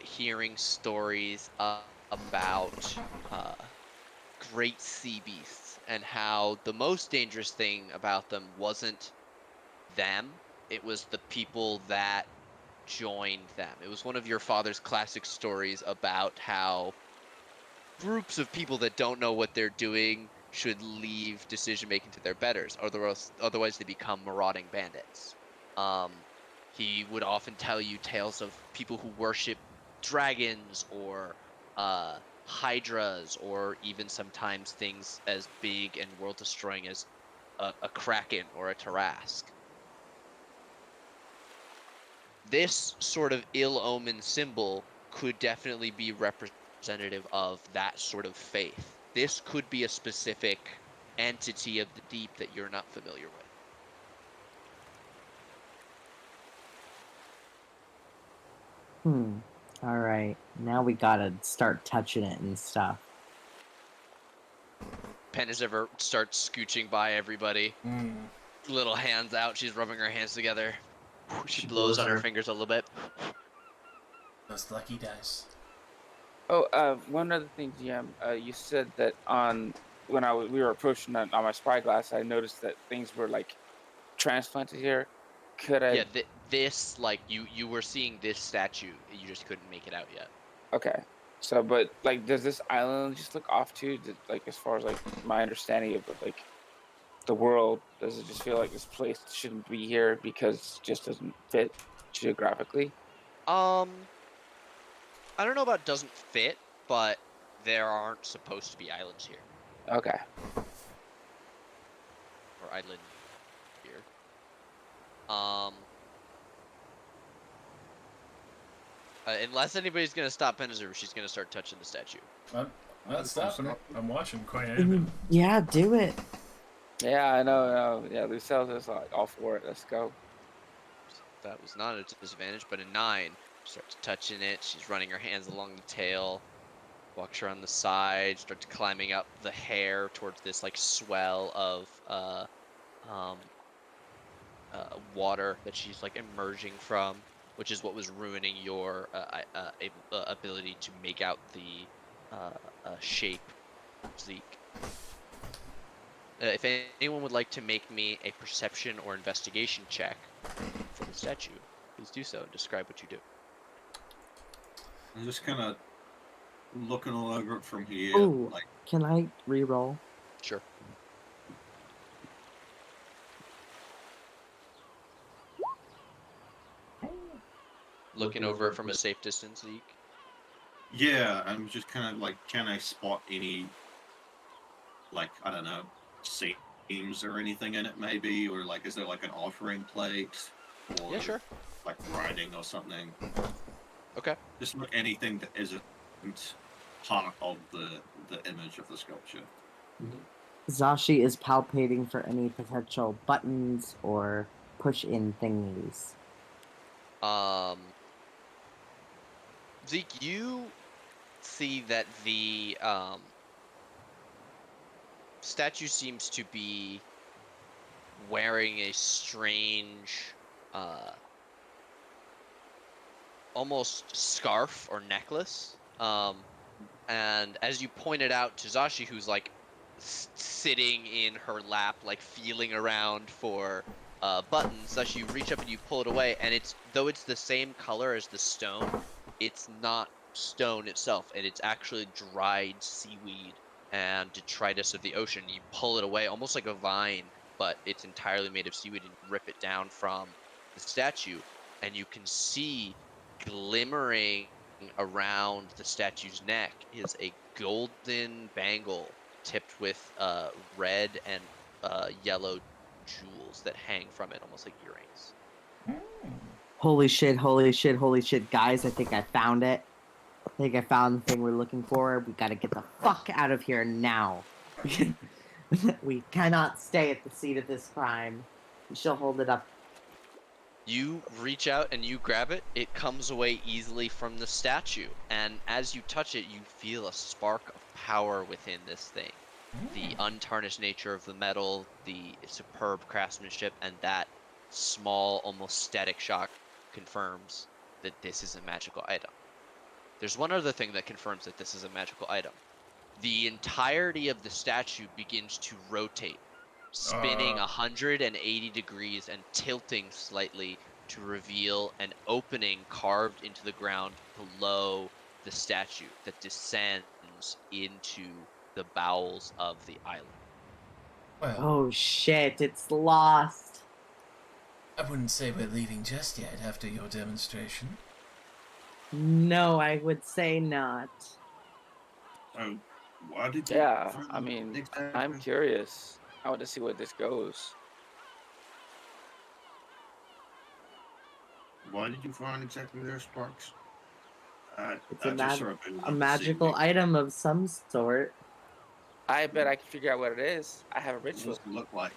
S3: hearing stories about uh great sea beasts and how the most dangerous thing about them wasn't them, it was the people that joined them. It was one of your father's classic stories about how groups of people that don't know what they're doing should leave decision making to their betters, otherwise they become marauding bandits. Um, he would often tell you tales of people who worship dragons or hydras, or even sometimes things as big and world destroying as a kraken or a Tarask. This sort of ill omen symbol could definitely be representative of that sort of faith. This could be a specific entity of the deep that you're not familiar with.
S5: Hmm. All right. Now we gotta start touching it and stuff.
S3: Ever starts scooching by everybody,
S2: Mm.
S3: little hands out. She's rubbing her hands together. She
S2: She
S3: blows
S2: blows
S3: on her
S2: her.
S3: fingers a little bit.
S2: Those lucky dice.
S1: Oh, one other thing, GM. You said that on when we were approaching on my spyglass, I noticed that things were like transplanted here. Could I?
S3: Yeah, this like you were seeing this statue, you just couldn't make it out yet.
S1: Okay. So, but like, does this island just look off too? Like, as far as like my understanding of like the world, does it just feel like this place shouldn't be here because it just doesn't fit geographically?
S3: Um, I don't know about doesn't fit, but there aren't supposed to be islands here
S1: Okay.
S3: or island here. Um, unless anybody's gonna stop Penizur, she's gonna start touching the statue.
S2: I'm not stopping her. I'm watching quite
S5: Yeah, do it.
S1: Yeah, I know. Yeah, Lucelle's is like all for it. Let's go.
S3: That was not a disadvantage, but a 9. Starts touching it. She's running her hands along the tail, walks around the side, starts climbing up the hair towards this like swell of um water that she's like emerging from, which is what was ruining your ability to make out the uh, shape, Zeke. If anyone would like to make me a perception or investigation check for the statue, please do so and describe what you do.
S4: I'm just kind of looking all over it from here,
S5: Oh,
S4: like
S5: can I re-roll?
S3: Sure. Looking over it from a safe distance, Zeke.
S4: yeah. I'm just kind of like, can I spot any, like, I don't know, seams or anything in it, maybe, or like, is there like an offering plate, or
S3: Yeah, sure.
S4: like writing or something?
S3: Okay.
S4: Just like anything that isn't part of the image of the sculpture.
S5: Zashi is palpating for any potential buttons or push-in thingies.
S3: Um, Zeke, you see that the statue seems to be wearing a strange, uh, almost scarf or necklace. And as you pointed out to Zashi, who's like sitting in her lap, like feeling around for buttons, Zashi, you reach up and you pull it away, and though it's the same color as the stone, it's not stone itself, and it's actually dried seaweed and detritus of the ocean. You pull it away almost like a vine, but it's entirely made of seaweed, and you rip it down from the statue, and you can see glimmering around the statue's neck is a golden bangle tipped with red and yellow jewels that hang from it, almost like earrings.
S5: Holy shit, holy shit, holy shit. Guys, I think I found it. I think I found the thing we're looking for. We gotta get the fuck out of here now. We cannot stay at the scene of this crime. She'll hold it up.
S3: You reach out and you grab it. It comes away easily from the statue, and as you touch it, you feel a spark of power within this thing. The untarnished nature of the metal, the superb craftsmanship, and that small, almost static shock confirms that this is a magical item. There's one other thing that confirms that this is a magical item. The entirety of the statue begins to rotate, spinning 180 degrees and tilting slightly to reveal an opening carved into the ground below the statue that descends into the bowels of the island.
S2: Well,
S5: Oh shit, it's lost.
S2: I wouldn't say we're leaving just yet after your demonstration.
S5: No, I would say not.
S4: Why did you?
S1: Yeah,
S4: find
S1: I mean,
S4: exactly-
S1: I'm curious. I want to see where this goes.
S4: Why did you find exactly their sparks?
S5: It's
S4: I
S5: a,
S4: just
S5: mag-
S4: sort of been
S5: a magical item of some sort.
S1: I bet I can figure out what it is. I have a
S4: What does
S1: ritual.
S4: it look like?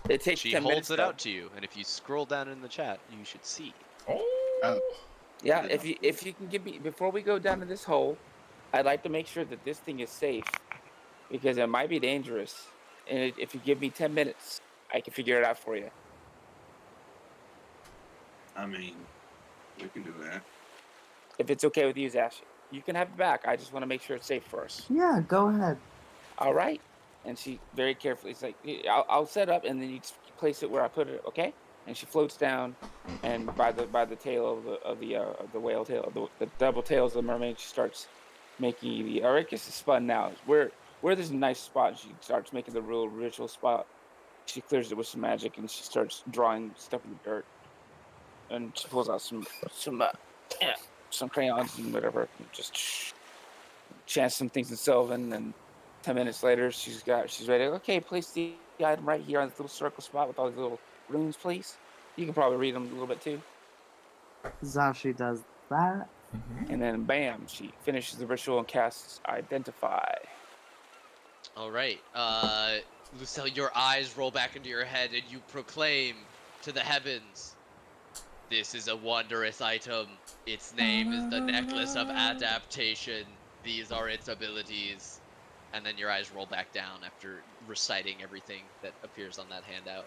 S1: It takes
S3: She
S1: 10 minutes.
S3: holds it
S1: Though.
S3: out to you, and if you scroll down in the chat, you should see.
S2: Oh!
S1: Yeah, if you can give me before we go down to this hole, I'd like to make sure that this thing is safe because it might be dangerous. And if you give me 10 minutes, I can figure it out for you.
S4: I mean, we can do that.
S1: If it's okay with you, Zash, you can have it back. I just want to make sure it's safe for us.
S5: Yeah, go ahead.
S1: All right. And she very carefully is like, I'll set up, and then you just place it where I put it, okay? And she floats down, and by the tail of the whale tail, the double tails of the mermaid, she starts making the. Or I guess it's spun now. Where there's a nice spot, she starts making the real ritual spot. She clears it with some magic, and she starts drawing stuff in the dirt. And she pulls out some crayons and whatever, and just chants some things in Sylvan, and 10 minutes later, she's ready. Okay, place the item right here on this little circle spot with all these little runes, please. You can probably read them a little bit too.
S5: Zashi does that.
S1: And then, bam, she finishes the ritual and casts Identify.
S3: All right, Lucille, your eyes roll back into your head, and you proclaim to the heavens, "This is a wondrous item. Its name is the Necklace of Adaptation. These are its abilities." And then your eyes roll back down after reciting everything that appears on that handout.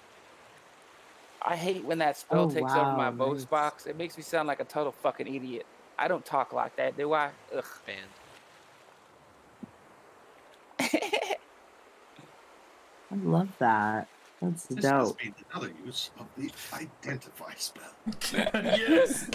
S1: I hate when that spell
S5: Oh,
S1: takes over my
S5: wow,
S1: voice
S5: nice.
S1: box. It makes me sound like a total fucking idiot. I don't talk like that, do I? Ugh.
S3: Banned.
S5: I love that. That's
S4: This
S5: dope.
S4: must be another use of the identify spell.
S2: Yes!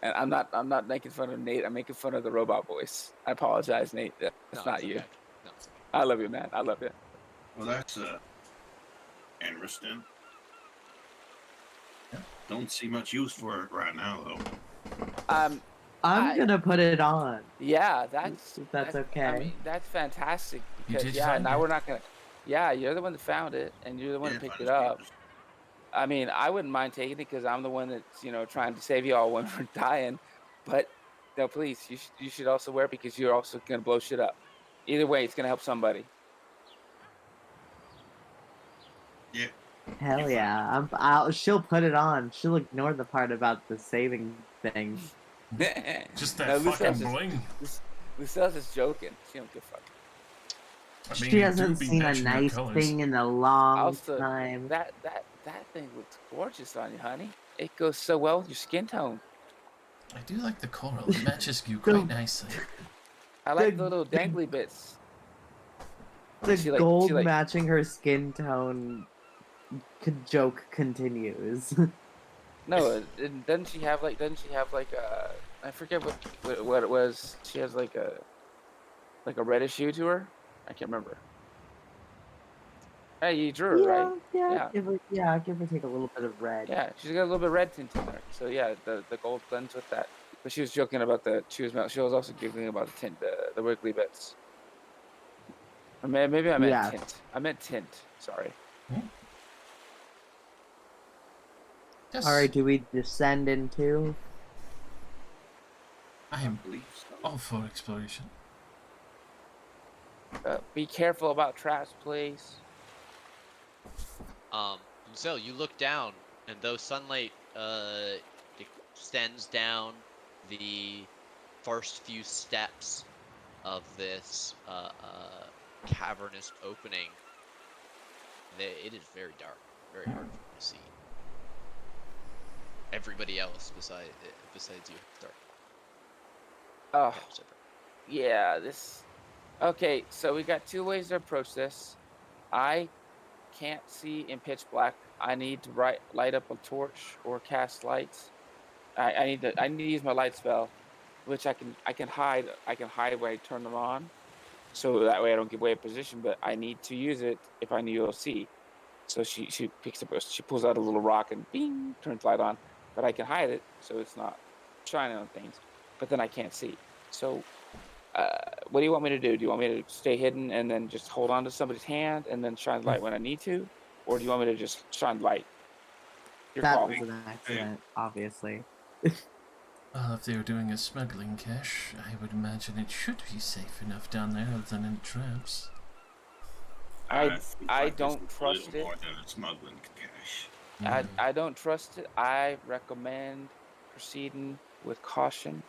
S1: And I'm not making fun of Nate. I'm making fun of the robot voice. I apologize, Nate. That's
S3: No,
S1: not
S3: it's
S1: you.
S3: okay. No, it's okay.
S1: I love you, man. I love you.
S4: Well, that's interesting. Don't see much use for it right now, though.
S5: I'm
S1: I-
S5: gonna put it on.
S1: Yeah, that's
S5: If that's
S1: I
S5: okay.
S1: mean, that's fantastic
S2: You
S1: because
S2: did
S1: yeah,
S2: find
S1: now
S2: it.
S1: we're not gonna. Yeah, you're the one that found it, and you're the one
S4: Yeah,
S1: that picked
S4: fine
S1: it
S4: as
S1: up.
S4: papers.
S1: I mean, I wouldn't mind taking it because I'm the one that's trying to save you all when we're dying. But no, please, you should also wear it because you're also gonna blow shit up. Either way, it's gonna help somebody.
S4: Yeah.
S5: Hell yeah. She'll put it on. She'll ignore the part about the saving thing.
S2: Just that
S1: No,
S2: fucking bling.
S1: Lucelle's just joking. She don't give a fuck.
S2: I mean,
S5: She
S2: you
S5: hasn't
S2: do be
S5: seen a
S2: matching her
S5: nice
S2: colors.
S5: thing in a long
S1: Also,
S5: time.
S1: that thing looks gorgeous on you, honey. It goes so well with your skin tone.
S2: I do like the coral. It matches you quite nicely.
S1: I like
S5: The-
S1: the little dangly bits.
S5: The
S1: She like-
S5: gold
S1: she like-
S5: matching her skin tone joke continues.
S1: No, doesn't she have like I forget what it was. She has like a reddish hue to her. I can't remember. Hey, you drew her, right? Yeah.
S5: Give or take a little bit of red.
S1: Yeah, she's got a little bit of red tint in there. So yeah, the gold blends with that. But she was joking about she was also giggling about the tint, the wiggly bits. Or maybe I meant
S5: Yeah.
S1: tint. I meant tint. Sorry.
S5: All
S2: Yes,
S5: right, do we descend into?
S2: I
S4: I
S2: am
S4: believe so.
S2: all for exploration.
S1: Be careful about traps, please.
S3: So you look down, and though sunlight extends down the first few steps of this cavernous opening, it is very dark, very hard for you to see everybody else besides you. It's dark.
S1: Oh,
S3: Very separate.
S1: yeah, this. Okay, so we got two ways to approach this. I can't see in pitch black. I need to light up a torch or cast lights. I need to use my light spell, which I can hide when I turn them on, so that way I don't give away a position. But I need to use it if I need to see. So she pulls out a little rock and bing turns light on. But I can hide it so it's not shining on things. But then I can't see. So what do you want me to do? Do you want me to stay hidden and then just hold on to somebody's hand and then shine light when I need to, or do you want me to just shine light? Your
S5: That
S1: call.
S5: was an
S4: Hey,
S5: accident, obviously.
S2: Well, if they were doing a smuggling cache, I would imagine it should be safe enough down there other than in traps.
S4: seems
S1: I
S4: like this
S1: don't
S4: is a
S1: trust
S4: little
S1: it.
S4: more than a smuggling cache.
S1: I don't trust it. I recommend proceeding with caution.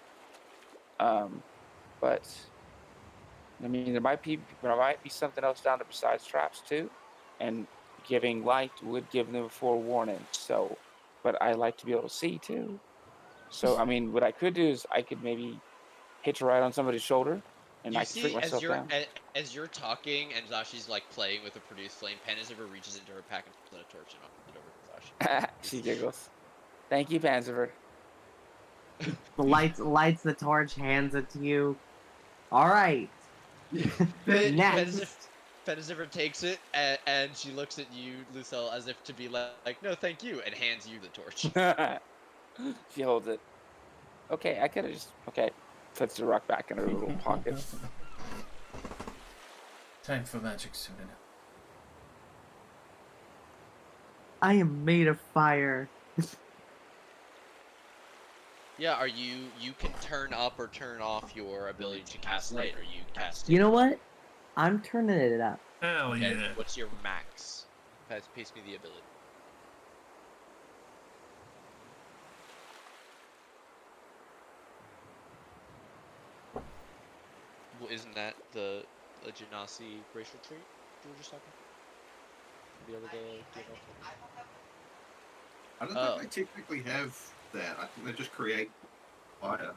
S1: Um, but I mean, there might be something else down there besides traps too, and giving light would give them a forewarning. So, but I like to be able to see too. So, I mean, what I could do is I could maybe hitch a ride on somebody's shoulder, and
S6: You
S1: I could shrink
S6: see, as
S1: myself
S6: you're
S1: down.
S6: as you're talking and Zashi's like playing with a produced flame, Panaziver reaches into her pack and pulls out a torch and offers it over to
S1: She giggles. Thank you, Panzer.
S5: Lights the torch, hands it to you. All right.
S6: Zashi.
S5: Next.
S6: Panaziver takes it and she looks at you, Lucille, as if to be like, no, thank you, and hands you the torch.
S1: She holds it. Okay, I could have just puts the rock back in her little pocket.
S2: Time for magic soon enough.
S5: I am made of fire.
S6: Yeah, you can turn up or turn off your ability to cast light. Are you casting?
S5: You know what? I'm turning it up.
S2: Hell
S6: Okay,
S2: yeah.
S6: what's your max? Pace me the ability. Well, isn't that the Genasi racial trait you were just talking about? Be able to give off.
S7: I don't
S6: Oh,
S7: think they technically have that. I think they just create fire.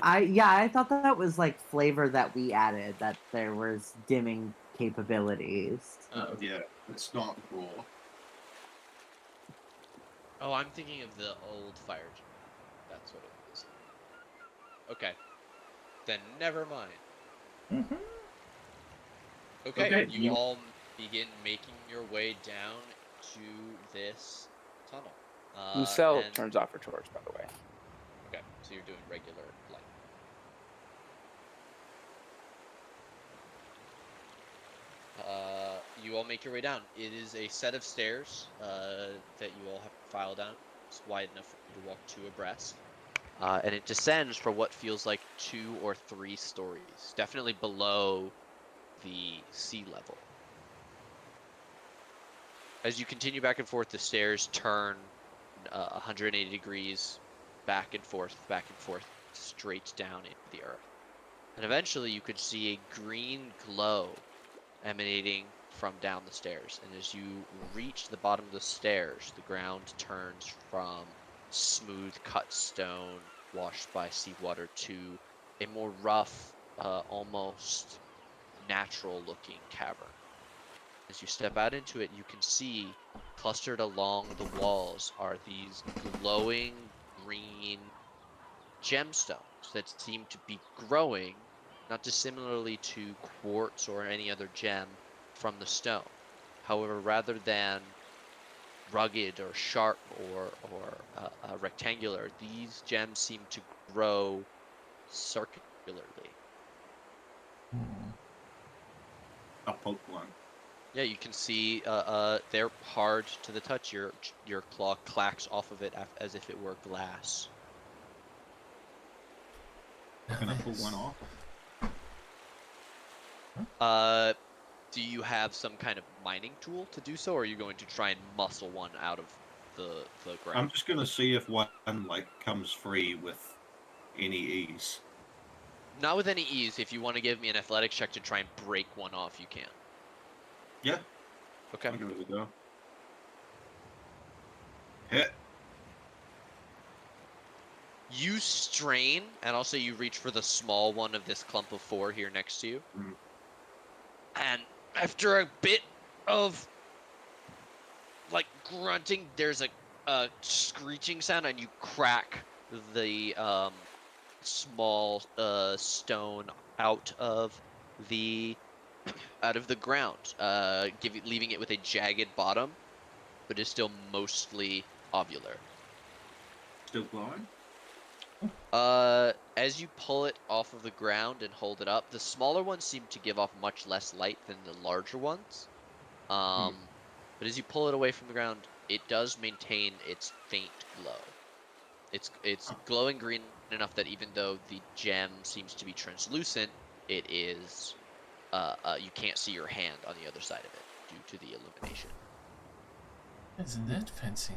S5: I thought that was like flavor that we added, that there was dimming capabilities.
S6: oh,
S7: Yeah, it's not raw.
S6: oh! I'm thinking of the old fire. That's what it is. Okay, then never mind.
S2: Mm-hmm.
S6: Okay, you all begin making your way down to this tunnel.
S1: Lucille
S6: And
S1: turns off her torch, by the way.
S6: okay, so you're doing regular light. You all make your way down. It is a set of stairs that you all have to file down. It's wide enough for you to walk two abreast. And it descends for what feels like 2 or 3 stories, definitely below the sea level. As you continue back and forth, the stairs turn 180 degrees back and forth, straight down into the earth. And eventually you could see a green glow emanating from down the stairs. And as you reach the bottom of the stairs, the ground turns from smooth cut stone washed by seawater to a more rough, almost natural looking cavern. As you step out into it, you can see clustered along the walls are these glowing green gemstones that seem to be growing, not dissimilarly to quartz or any other gem,
S3: from the stone. However, rather than rugged or sharp or rectangular, these gems seem to grow circularly.
S2: Hmm.
S4: I'll poke one.
S3: Yeah, you can see they're hard to the touch. Your claw clacks off of it as if it were glass.
S4: Can I pull one
S2: Nice.
S4: off?
S3: Uh, do you have some kind of mining tool to do so, or are you going to try and muscle one out of the
S4: I'm
S3: ground?
S4: just gonna see if one like comes free with any ease.
S3: Not with any ease. If you want to give me an athletics check to try and break one off, you can.
S4: Yeah,
S3: Okay.
S4: I'll give it a go. Hit.
S3: You strain, and also you reach for the small one of this clump of four here next to you.
S4: Mm.
S3: And after a bit of like grunting, there's a screeching sound, and you crack the small stone out of the ground, leaving it with a jagged bottom, but is still mostly ovular.
S4: Still glowing?
S3: As you pull it off of the ground and hold it up, the smaller ones seem to give off much less light than the larger ones.
S4: Hmm.
S3: But as you pull it away from the ground, it does maintain its faint glow. It's
S4: Huh.
S3: glowing green enough that even though the gem seems to be translucent, it is you can't see your hand on the other side of it due to the illumination.
S2: Isn't that fancy?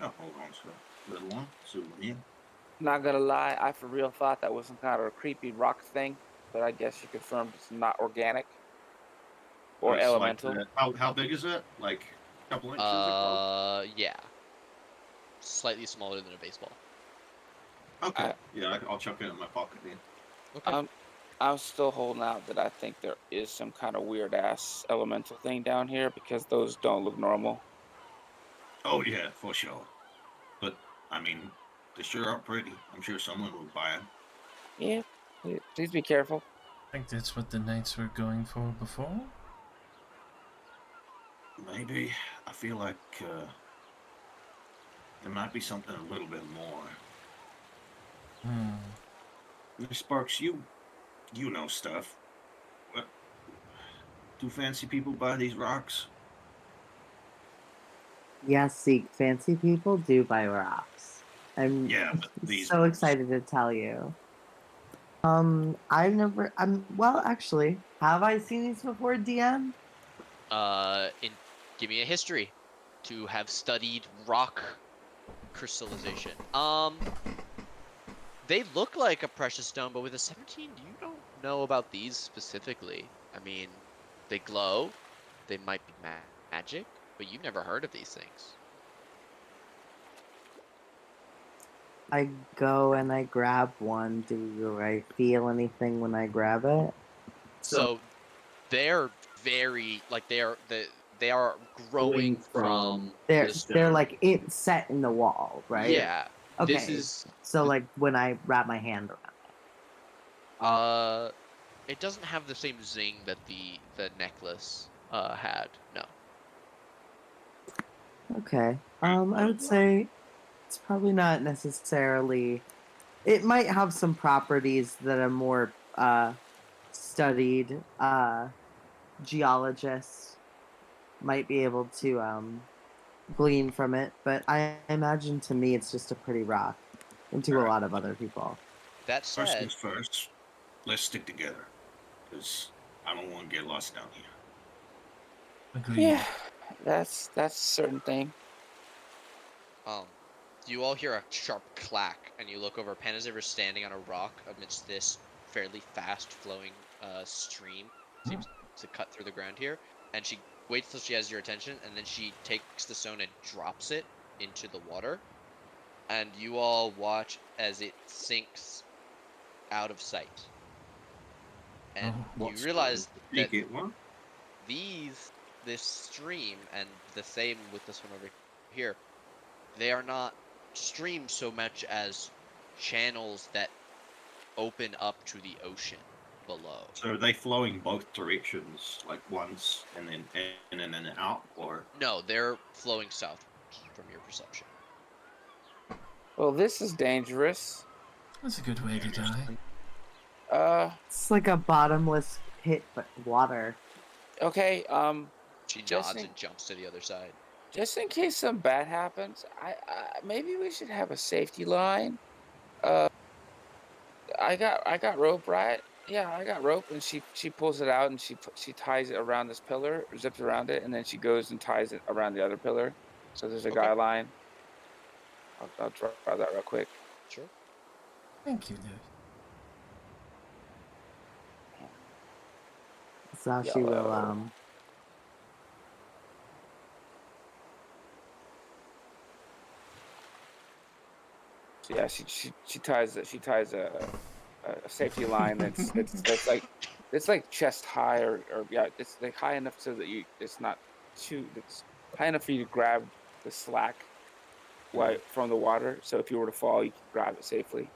S4: Oh, hold on, sir. Little one. Souvenir.
S1: Not gonna lie, I for real thought that was some kind of a creepy rock thing, but I guess you confirmed it's not organic or
S4: It's like
S1: elemental.
S4: how big is it? Like a couple inches across?
S3: Yeah, slightly smaller than a baseball.
S4: Okay.
S1: I,
S4: Yeah, I'll chuck it in my pocket then.
S3: Okay.
S1: I'm I'm still holding out that I think there is some kind of weird ass elemental thing down here because those don't look normal.
S4: Oh yeah, for sure. But I mean, they sure are pretty. I'm sure someone would buy them.
S1: Yeah, please be careful.
S2: I think that's what the knights were going for before.
S4: Maybe I feel like there might be something a little bit more.
S2: Hmm.
S4: Miss Sparks, you know stuff. What do fancy people buy these rocks?
S5: Yes, Seek, fancy people do buy rocks. I'm
S4: Yeah, but these
S5: so
S4: ones.
S5: excited to tell you. I've never. Well, actually, have I seen these before, DM?
S3: In Give me a history to have studied rock crystallization. They look like a precious stone, but with a 17, you don't know about these specifically. I mean, they glow, they might be magic, but you've never heard of these things.
S5: I go and I grab one. Do I feel anything when I grab it?
S3: So they're very like they are growing from
S5: They're
S3: the
S5: they're
S3: stone.
S5: like it set in the wall, right?
S3: Yeah, this
S5: Okay.
S3: is
S5: So
S3: th-
S5: like when I wrap my hand around
S3: uh it doesn't have the same zing that the necklace had. No.
S5: it. Okay.
S4: Right,
S5: I
S4: what is
S5: would
S4: that?
S5: say it's probably not necessarily. It might have some properties that are more studied geologists might be able to glean from it, but I imagine to me it's just a pretty rock, and to
S4: All
S5: a
S4: right.
S5: lot of other people.
S3: That
S4: First
S3: said,
S4: things first. Let's stick together, because I don't want to get lost down here.
S2: Agreed.
S1: Yeah, that's a certain thing.
S3: um, you all hear a sharp clack, and you look over. Panaziver is standing on a rock amidst this fairly fast flowing stream. Seems to cut through the ground here, and she waits till she has your attention, and then she takes the stone and drops it into the water, and you all watch as it sinks out of sight. And
S2: Oh,
S3: you
S4: What's the
S3: realize that
S4: secret one?
S3: these this stream and the same with this one over here, they are not streams so much as channels that open up to the ocean. below.
S4: So are they flowing both directions, like once and then in and then out, or
S3: No, they're flowing southwards from your perception.
S1: Well, this is dangerous.
S2: That's a good way to die.
S1: Uh,
S5: It's like a bottomless pit, but water.
S1: okay.
S3: She
S1: Just
S3: nods
S1: in
S3: and jumps to the other side.
S1: just in case something bad happens, I maybe we should have a safety line. Uh, I got rope, right? Yeah, I got rope, and she pulls it out and she ties it around this pillar, zips around it, and then she goes and ties it around the other pillar. So there's a
S3: Okay,
S1: guy line. I'll draw that real quick.
S3: sure.
S2: Thank you, Louis.
S5: Zashi will
S1: Yellow. So yeah, she ties a safety line that's like chest high or yeah, it's like high enough so that it's not too it's high enough for you to grab the slack from the water. So if you were to fall, you can grab it safely.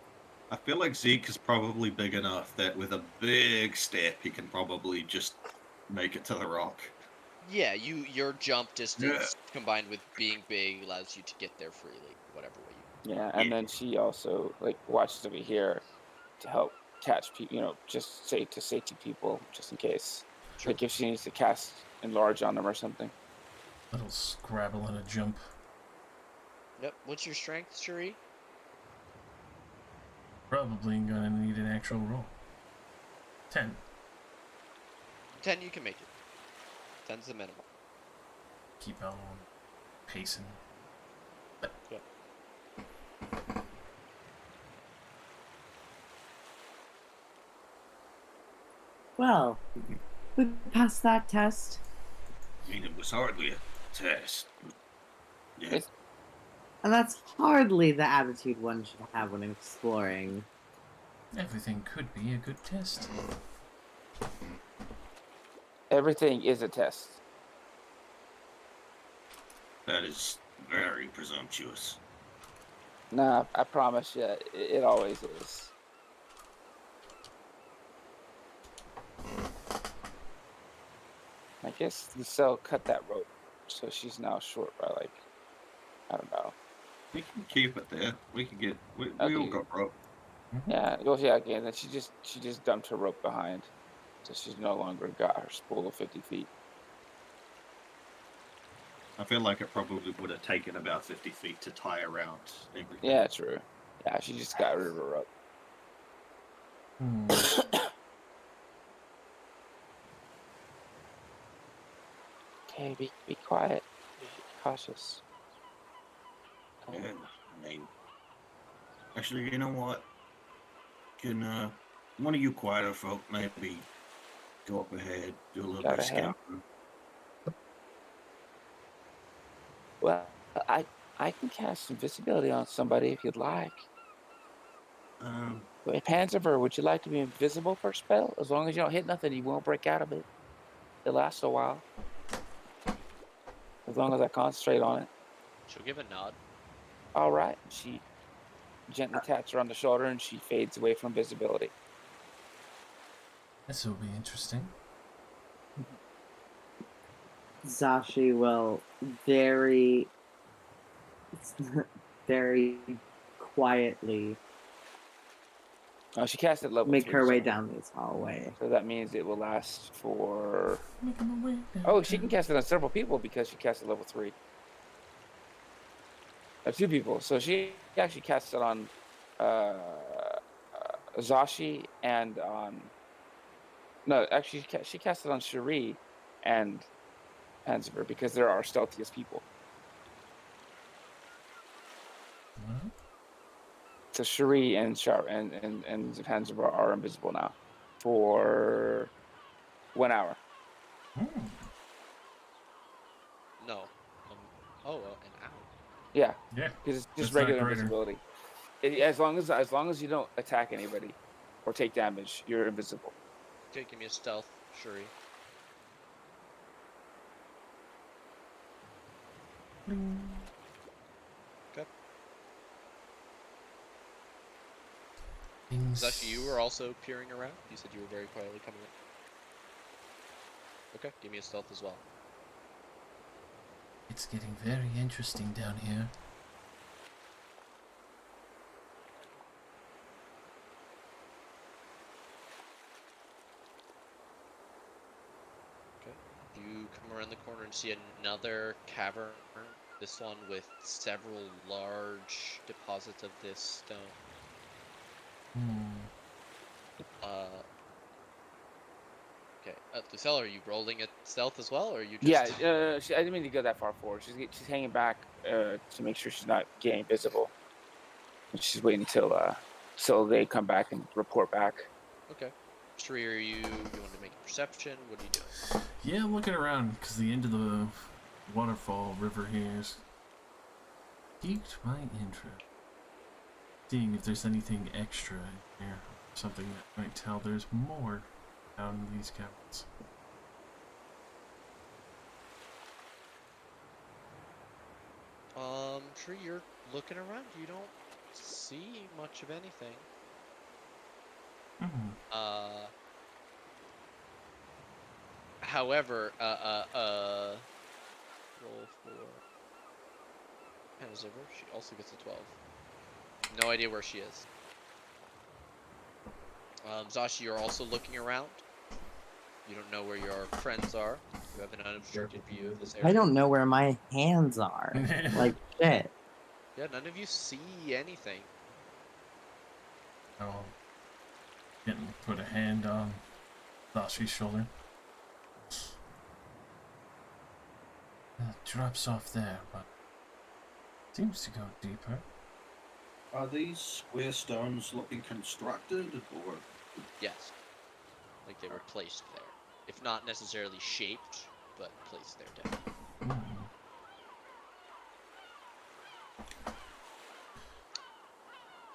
S4: I feel like Zeke is probably big enough that with a big step he can probably just make it to the rock.
S3: Yeah, your jump
S4: Yeah.
S3: distance combined with being big allows you to get there freely, whatever way you.
S1: Yeah, and
S4: Yeah.
S1: then she also like watches over here to help catch people. Just say to safety people, just in case.
S3: Sure.
S1: Like if she needs to cast enlarge on them or something.
S2: Little scrabble and a jump.
S3: Yep. What's your strength, Shuri?
S2: Probably gonna need an actual roll. 10.
S3: 10, you can make it. 10's the minimum.
S2: Keep on pacing.
S3: Yep.
S5: Well, we passed that test.
S4: I mean, it was hardly a test. Yeah.
S1: It's
S5: And that's hardly the attitude one should have when exploring.
S2: Everything could be a good test.
S1: everything is a test.
S4: That is very presumptuous.
S1: Nah, I promise you, it always is. I guess the cell cut that rope, so she's now short by like I don't know.
S4: We can keep it there. We can get. We all
S1: Okay,
S4: got rope.
S1: yeah, well, yeah. Again, then she just dumped her rope behind, so she's no longer got her spool of 50 feet.
S4: I feel like it probably would have taken about 50 feet to tie around everything.
S1: Yeah, true. Yeah, she just got rid of her rope.
S2: Hmm.
S1: Okay, be quiet. Be cautious.
S4: Yeah, I mean, actually, you know what? Can one of you quieter folk maybe go up ahead, do a little bit
S1: Got
S4: of
S1: ahead.
S4: scouting?
S1: Well, I can cast invisibility on somebody if you'd like.
S4: Um,
S1: Wait, Panzer, would you like to be invisible for a spell? As long as you don't hit nothing, you won't break out of it. It lasts a while. As long as I concentrate on it.
S3: She'll give a nod.
S1: All right. She gently taps her on the shoulder and she fades away from visibility.
S2: This will be interesting.
S5: Zashi will very, very quietly
S1: Oh, she cast at level
S5: make
S1: 3,
S5: her way
S1: so
S5: down this hallway.
S1: that means it will last for.
S2: Making my way
S1: Oh, she can
S2: downtown.
S1: cast it on several people because she cast at level 3. 2 people. So she actually cast it on Zashi and on. No, actually, she cast it on Cherie and Panzer because they're our stealthiest people.
S2: What?
S1: So Cherie and Panzer are invisible now for 1 hour.
S2: Hmm.
S3: No. An hour.
S1: Yeah,
S2: Yeah,
S1: because it's just
S2: that's not
S1: regular
S2: greater.
S1: invisibility. As long as you don't attack anybody or take damage, you're invisible.
S3: Okay, give me a stealth, Shuri. Okay.
S6: Zashi, you were also peering around. You said you were very quietly coming in. Okay, give me a stealth as well.
S2: It's getting very interesting down here.
S6: Okay. You come around the corner and see another cavern. This one with several large deposits of this stone. Uh. Okay. Lucella, are you rolling at stealth as well, or are you just?
S1: Yeah, I didn't mean to go that far forward. She's hanging back to make sure she's not getting visible. And she's waiting till they come back and report back.
S6: Okay. Shree, you want to make a perception? What are you doing?
S2: Yeah, I'm looking around because the end of the waterfall river here has piqued my interest. Seeing if there's anything extra in here, something that might tell there's more down in these caverns.
S6: Shree, you're looking around. You don't see much of anything. However, roll for Hannah Zipper. She also gets a 12. No idea where she is. Zashi, you're also looking around. You don't know where your friends are. You have an unobstructed view of this area.
S5: I don't know where my hands are. Like shit.
S6: Yeah, none of you see anything.
S2: I'll get and put a hand on Zashi's shoulder. It drops off there, but seems to go deeper.
S4: Are these square stones looking constructed, or
S6: Yes. Like they were placed there. If not necessarily shaped, but placed there down.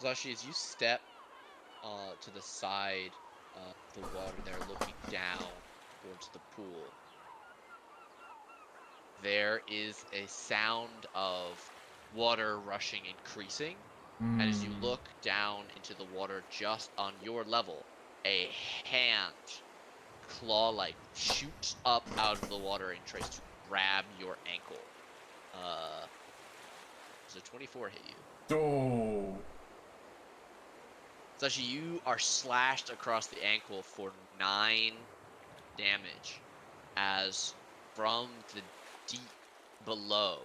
S6: Zashi, as you step to the side of the water there, looking down towards the pool, there is a sound of water rushing increasing. And as you look down into the water just on your level, a hand, claw-like, shoots up out of the water and tries to grab your ankle. Does a 24 hit you?
S2: Oh!
S6: Sashi, you are slashed across the ankle for 9 damage, as from the deep below,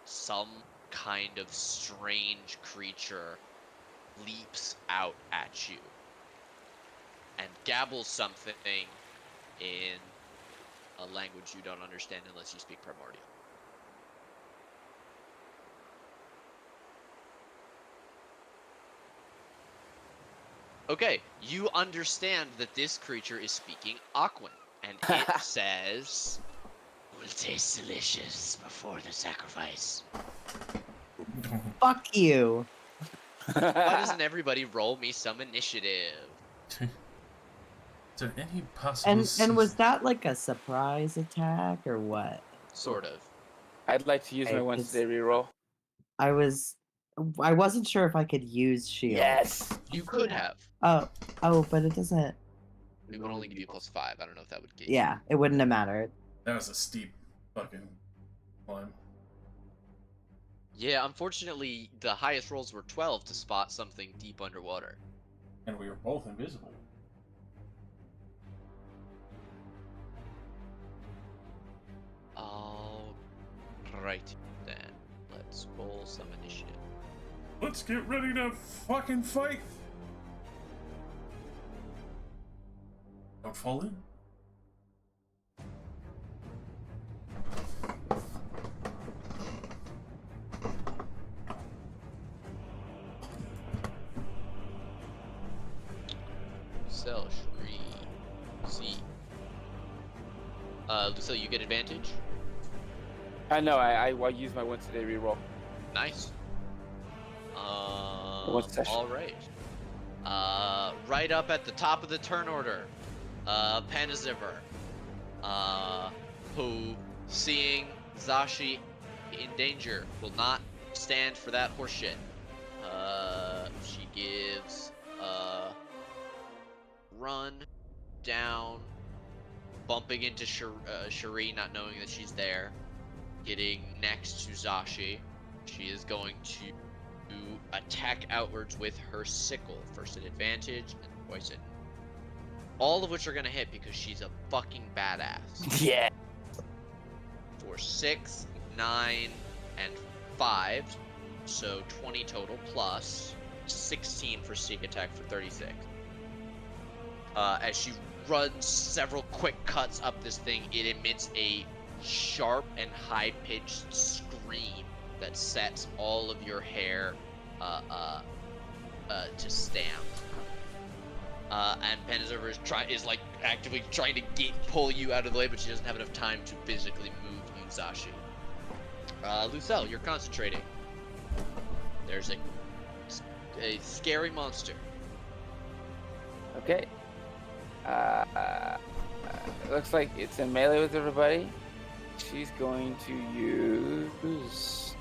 S6: some kind of strange creature leaps out at you and gabbles something in a language you don't understand unless you speak Primordial. Okay, you understand that this creature is speaking Aquan, and it says, "Will taste delicious before the sacrifice."
S5: Fuck you.
S6: Why doesn't everybody roll me some initiative?
S2: Is there any possible
S5: And was that like a surprise attack or what?
S6: Sort of.
S1: I'd like to use my once a day reroll.
S5: I wasn't sure if I could use shield.
S1: Yes.
S6: You could have.
S5: Oh, but it doesn't.
S6: It would only give you +5. I don't know if that would get
S5: Yeah, it wouldn't have mattered.
S2: That was a steep fucking climb.
S6: Yeah, unfortunately, the highest rolls were 12 to spot something deep underwater.
S2: And we were both invisible.
S6: Alright, then. Let's roll some initiative.
S2: Let's get ready to fucking fight! Don't fall in.
S6: Lucille, Shree, Z. Lucille, you get advantage?
S1: No, I use my once a day reroll.
S6: Nice.
S1: One session.
S6: Alright. Right up at the top of the turn order, Panaziver, who, seeing Zashi in danger, will not stand for that horseshit. She
S3: bumping into Shuri, not knowing that she's there. Getting next to Zashi. She is going to attack outwards with her sickle. First at advantage, and twice at... All of which are going to hit because she's a fucking badass.
S1: Yeah.
S3: For 6, 9, and 5. So 20 total, plus 16 for sneak attack for 36. As she runs several quick cuts up this thing, it emits a sharp and high-pitched scream that sets all of your hair to stand. And Penizerver is like actively trying to pull you out of the way, but she doesn't have enough time to physically move you, Zashi. Lucelle, you're concentrating. There's a scary monster.
S1: Okay. It looks like it's in melee with everybody. She's going to use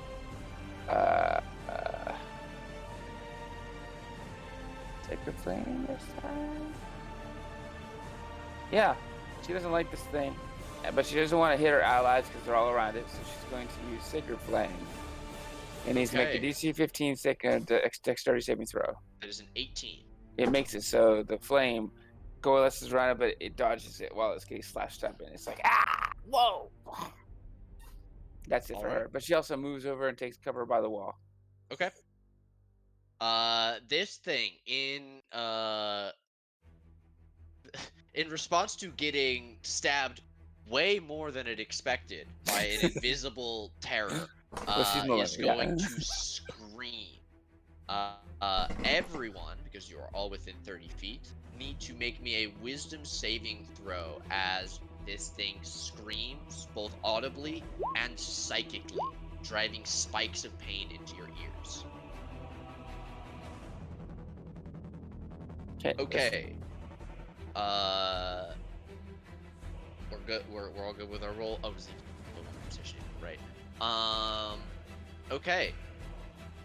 S1: Sacred Flame this time. Yeah, she doesn't like this thing, but she doesn't want to hit her allies because they're all around it. So she's going to use Sacred Flame. It needs to make a DC 15 dexterity saving throw.
S3: That is an 18.
S1: It makes it so the flame coalesces around it, but it dodges it while it's getting slashed up, and it's like, ah, whoa. That's it for her. But she also moves over and takes cover by the wall.
S3: Okay. This thing in response to getting stabbed way more than it expected by an invisible terror, is going to scream. Everyone, because you are all within 30 feet, need to make me a wisdom saving throw as this thing screams, both audibly and psychically, driving spikes of pain into your ears. Okay. We're good. We're all good with our roll. Oh, Zeke, position, right? Okay.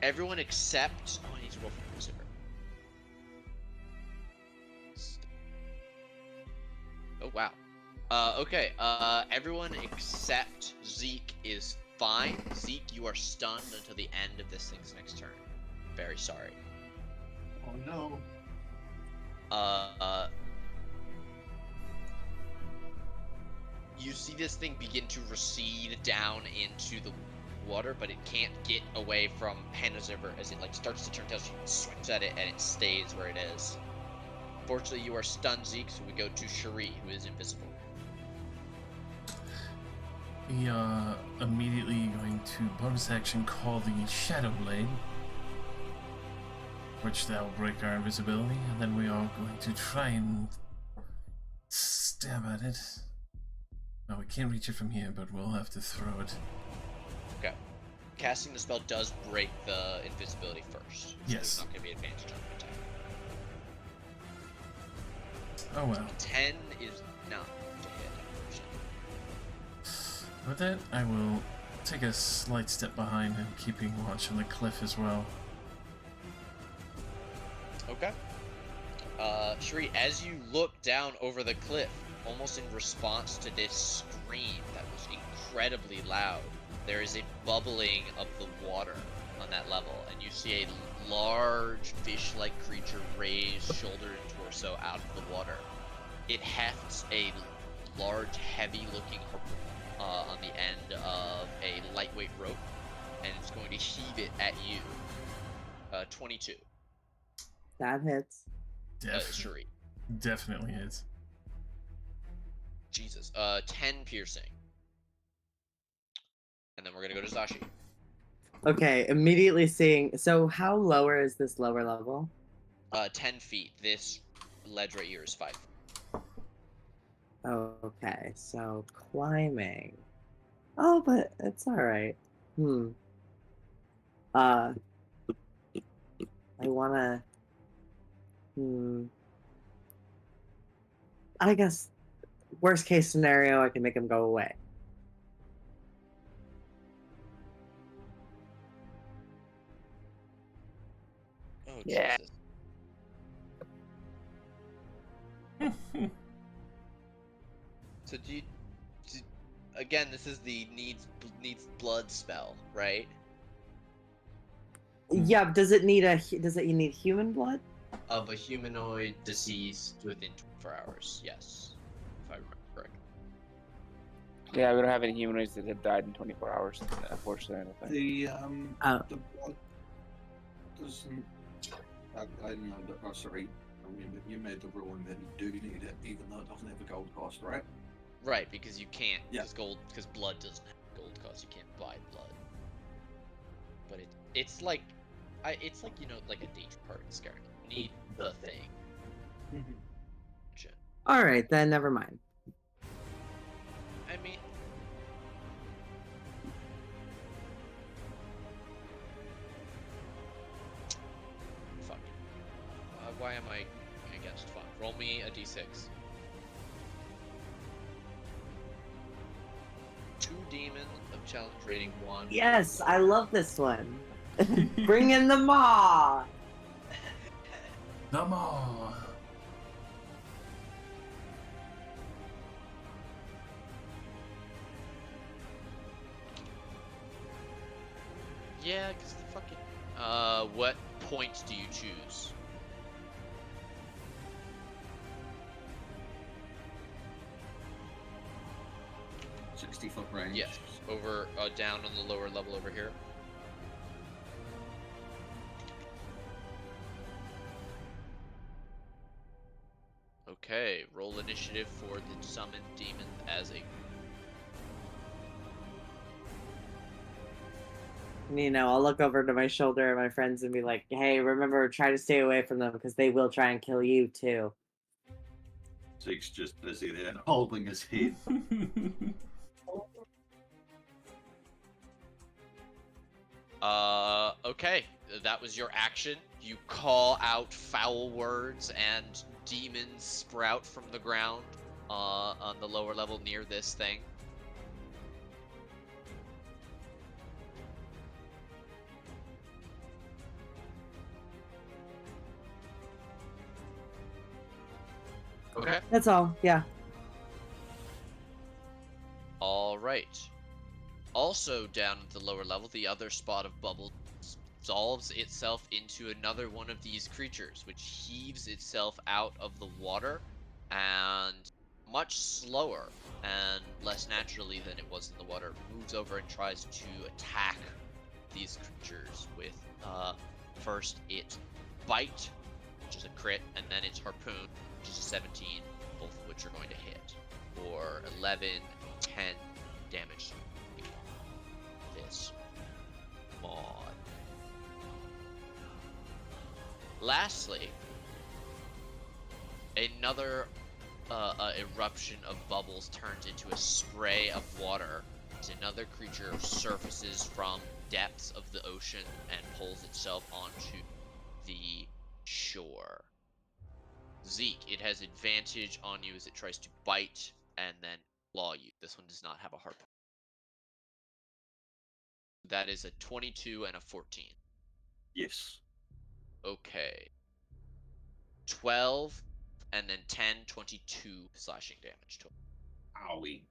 S3: Everyone except. Oh, I need to roll for Lucifer. Oh wow. Okay. Everyone except Zeke is fine. Zeke, you are stunned until the end of this thing's next turn. Very sorry.
S7: Oh no.
S3: You see this thing begin to recede down into the water, but it can't get away from Penizerver as it like starts to turn tail. She swings at it and it stays where it is. Fortunately, you are stunned, Zeke, so we go to Shuri, who is invisible.
S2: We are immediately going to bonus action call the Shadow Blade, which that will break our invisibility, and then we are going to try and stab at it. No, we can't reach it from here, but we'll have to throw it.
S3: Okay. Casting the spell does break the invisibility first. So
S2: Yes.
S3: There's not going to be advantage on the attack.
S2: Oh well.
S3: 10 is not to hit, unfortunately.
S2: With that, I will take a slight step behind and keeping watch on the cliff as well.
S3: Okay. Shri, as you look down over the cliff, almost in response to this scream that was incredibly loud, there is a bubbling of the water on that level, and you see a large fish-like creature raise shoulder and torso out of the water. It hefts a large, heavy-looking harpoon on the end of a lightweight rope, and it's going to heave it at you. 22.
S5: That hits.
S3: Shuri.
S2: Definitely is.
S3: Jesus. 10 piercing. And then we're gonna go to Zashi.
S5: Okay, immediately seeing. So, how lower is this lower level?
S3: 10 feet. This ledge right here is 5.
S5: Okay, so climbing. Oh, but it's alright. I wanna. I guess, worst case scenario, I can make him go away.
S3: Oh,
S1: Yeah.
S3: Jesus.
S6: So do, again, this is the needs blood spell, right?
S5: Yeah, does it need you need human blood?
S6: Of a humanoid deceased within 24 hours. Yes, if I remember correctly.
S1: Yeah, we don't have any humanoids that have died in 24 hours, unfortunately, I don't think.
S5: Oh.
S7: The blood doesn't. I know that. Oh, sorry. I mean, you made the ruling that you do need it, even though it doesn't have a gold cost, right?
S6: Right, because you can't.
S7: Yeah.
S6: Because blood doesn't have gold cost. You can't buy blood. But it's like, it's like like a danger card in Skyrim. You need the thing.
S5: All right, then never mind.
S6: I mean, fuck. Why am I against fun? Roll me a d6. 2 demon of challenge rating 1.
S5: Yes, I love this one. Bring in the maw.
S2: The maw.
S6: Yeah, because the fucking. What point do you choose?
S7: Mm-hmm. 60-foot range.
S6: Yes, over, down on the lower level over here. Okay, roll initiative for the summoned demon as a.
S5: I'll look over to my shoulder at my friends and be like, "Hey, remember, try to stay away from them because they will try and kill you too."
S4: Zeke's just busy there holding his head.
S6: Okay, that was your action. You call out foul words and demons sprout from the ground on the lower level near this thing. Okay.
S5: That's all. Yeah.
S6: All right. Also down at the lower level, the other spot of bubble dissolves itself into another one of these creatures, which heaves itself out of the water and much slower and less naturally than it was in the water, moves over and tries to attack these creatures with first its bite, which is a crit, and then its harpoon, which is a 17, both of which are going to hit for 11 and 10 damage. This mod. Lastly, another eruption of bubbles turns into a spray of water as another creature surfaces from depths of the ocean and pulls itself onto the shore. Zeke, it has advantage on you as it tries to bite and then claw you. This one does not have a harpoon. That is a 22 and a 14.
S4: Yes.
S6: Okay. 12 and then 10, 22 slashing damage total.
S4: Owie.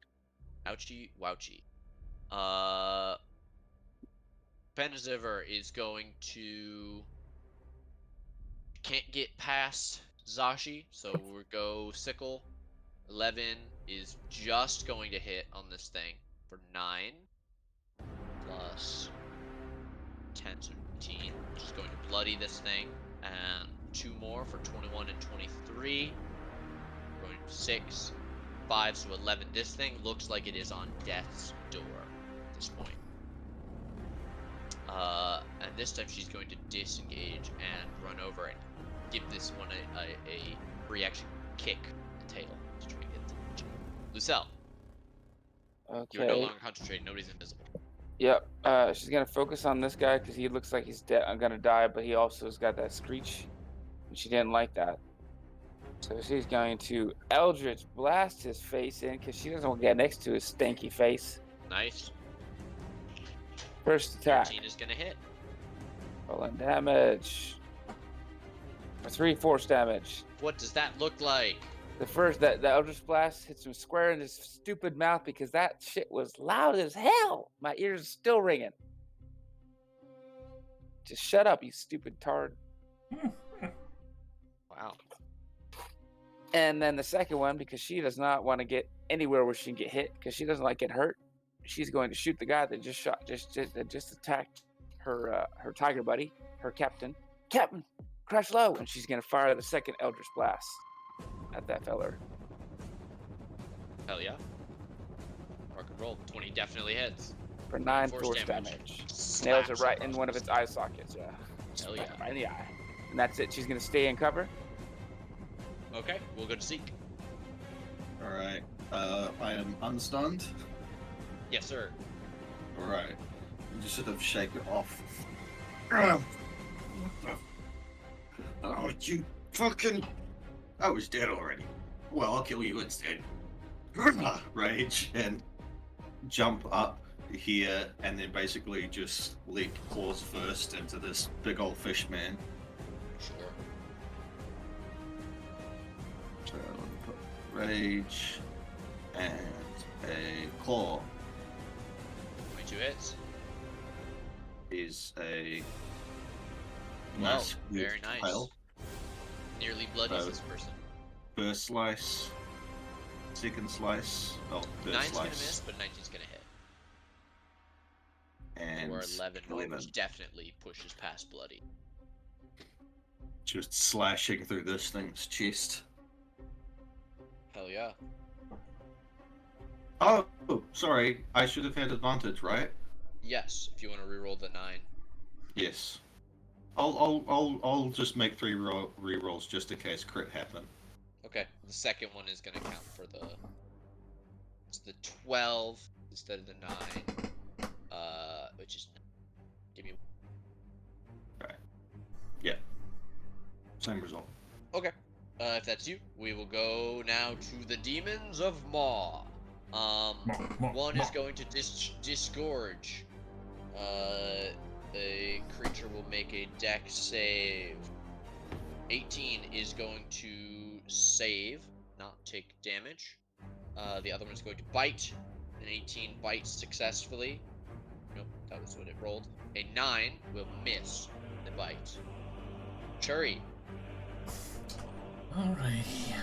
S6: Ouchie, wouchie. Penziver is going to. Can't get past Zashi, so we'll go Sickle. 11 is just going to hit on this thing for 9 plus 10, so 19, which is going to bloody this thing, and 2 more for 21 and 23. We're going to 6, 5, so 11. This thing looks like it is on death's door at this point. And this time she's going to disengage and run over and give this one a reaction kick the tail to try and get the Lucelle.
S1: Okay.
S6: You're no longer concentrating. Nobody's invisible.
S1: Yep. She's gonna focus on this guy because he looks like he's dead. I'm gonna die, but he also has got that screech, and she didn't like that. So she's going to Eldritch blast his face in because she doesn't want to get next to his stanky face.
S6: Nice.
S1: First attack.
S6: 13 is gonna hit.
S1: Rolling damage. For 3 force damage.
S6: What does that look like?
S1: The first that the Eldritch Blast hits him square in his stupid mouth because that shit was loud as hell. My ears are still ringing. Just shut up, you stupid tard.
S3: Wow.
S1: And then the second one, because she does not want to get anywhere where she can get hit, because she doesn't like getting hurt, she's going to shoot the guy that just attacked her tiger buddy, her captain. Captain, crash low, and she's gonna fire the second Eldritch Blast at that feller
S3: Hell yeah. Rock and roll. 20 definitely hits.
S1: for 9
S3: Force
S1: force
S3: damage.
S1: damage. Nails
S3: Slaps
S1: it right in
S3: across
S1: one of
S3: the
S1: its eye sockets. Yeah.
S3: Hell yeah.
S1: Right in the eye. And that's it. She's gonna stay in cover.
S3: Okay, we'll go to Zeke.
S7: Alright. I am unstunned.
S3: Yes, sir.
S7: Alright. You just sort of shake it off. Oh, you fucking.
S4: I was dead already. Well, I'll kill you instead. Rage and jump up here, and then basically just leap claws first into this big old fish man.
S3: Sure.
S4: So let me put rage and a claw
S3: 22 hits.
S4: is a
S3: Wow,
S4: nice
S3: very nice.
S4: pile.
S3: Nearly bloodies
S4: Uh,
S3: this person.
S4: First slice, second slice. Oh, third
S3: 9's gonna
S4: slice,
S3: miss, but 19's gonna hit.
S4: and
S3: Or 11,
S4: 11.
S3: which definitely pushes past bloody.
S4: Just slashing through this thing's chest.
S3: Hell yeah.
S4: Oh, sorry. I should have had advantage, right?
S3: Yes, if you want to reroll the 9.
S4: Yes. I'll just make 3 rerolls just in case crit happen.
S3: Okay, the second one is gonna count for the. It's the 12 instead of the 9. Which is. Give me.
S4: Same result.
S3: Okay. If that's you, we will go now to the demons of Maw. One is going to disgorge. The creature will make a dex save. 18 is going to save, not take damage. The other one is going to bite. An 18 bites successfully. Nope, that was what it rolled. A 9 will miss the bite. Churi.
S2: Alrighty.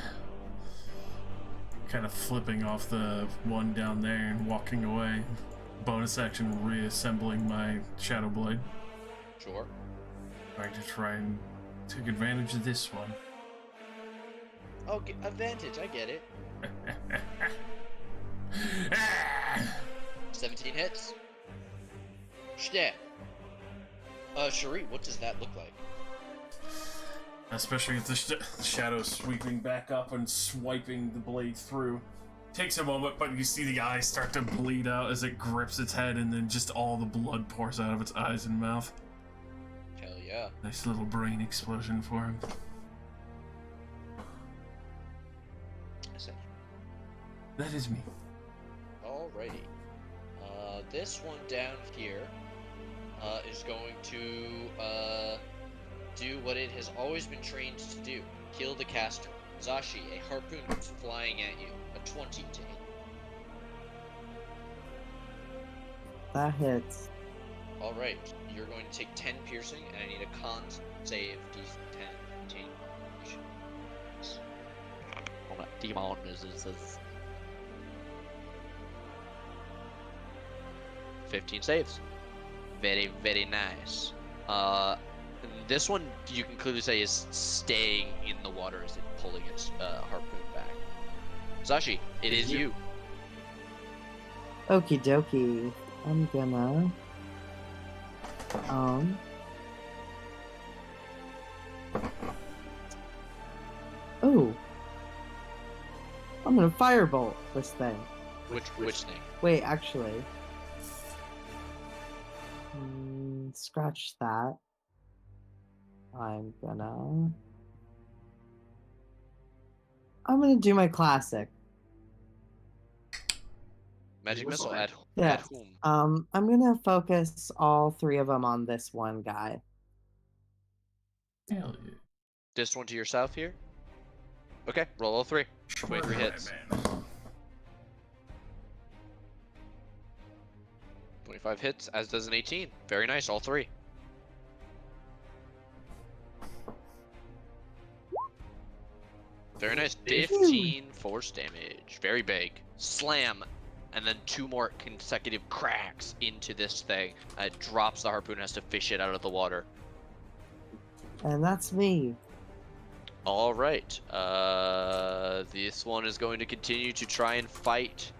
S2: Kind of flipping off the one down there and walking away. Bonus action reassembling my Shadow Blade.
S3: Sure.
S2: Trying to try and take advantage of this one.
S3: Oh, advantage, I get it. 17 hits. Shit. Cherie, what does that look like?
S2: Especially with the shadow sweeping back up and swiping the blade through. Takes a moment, but you see the eyes start to bleed out as it grips its head, and then just all the blood pours out of its eyes and mouth.
S3: Hell yeah.
S2: Nice little brain explosion for him. That is me.
S3: Alrighty. This one down here is going to do what it has always been trained to do. Kill the caster. Zashi, a harpoon comes flying at you. A 20 to hit.
S5: That hits.
S3: Alright, you're going to take 10 piercing, and I need a con save D10. Demon is 15 saves. Very, very nice. This one you can clearly say is staying in the water as it pulling its harpoon back. Zashi, it is you.
S5: Okie dokie. I'm gonna. Oh. I'm gonna firebolt this thing.
S3: Which thing?
S5: Wait, actually. Scratch that. I'm gonna do my classic.
S3: Magic missile at
S5: Yeah.
S3: whom?
S5: I'm gonna focus all 3 of them on this one guy.
S2: Hell yeah.
S3: This one to your south here? Okay, roll all 3.
S2: Sure,
S3: 23 hits.
S2: man.
S3: 25 hits, as does an 18. Very nice, all 3. Very nice. 15 force damage. Very big. Slam. And then 2 more consecutive cracks into this thing. It drops the harpoon, has to fish it out of the water.
S5: And that's me.
S3: All right. This one is going to continue to try and fight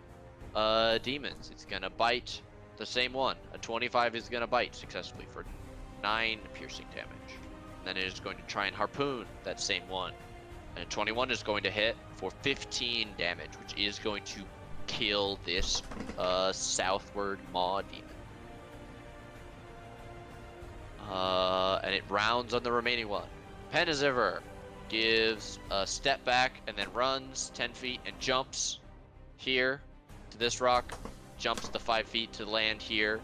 S3: demons. It's going to bite the same one. A 25 is going to bite successfully for 9 piercing damage. And then it is going to try and harpoon that same one. And 21 is going to hit for 15 damage, which is going to kill this southward maw demon. And it rounds on the remaining one. Peniziver gives a step back and then runs 10 feet and jumps here to this rock, jumps the 5 feet to land here,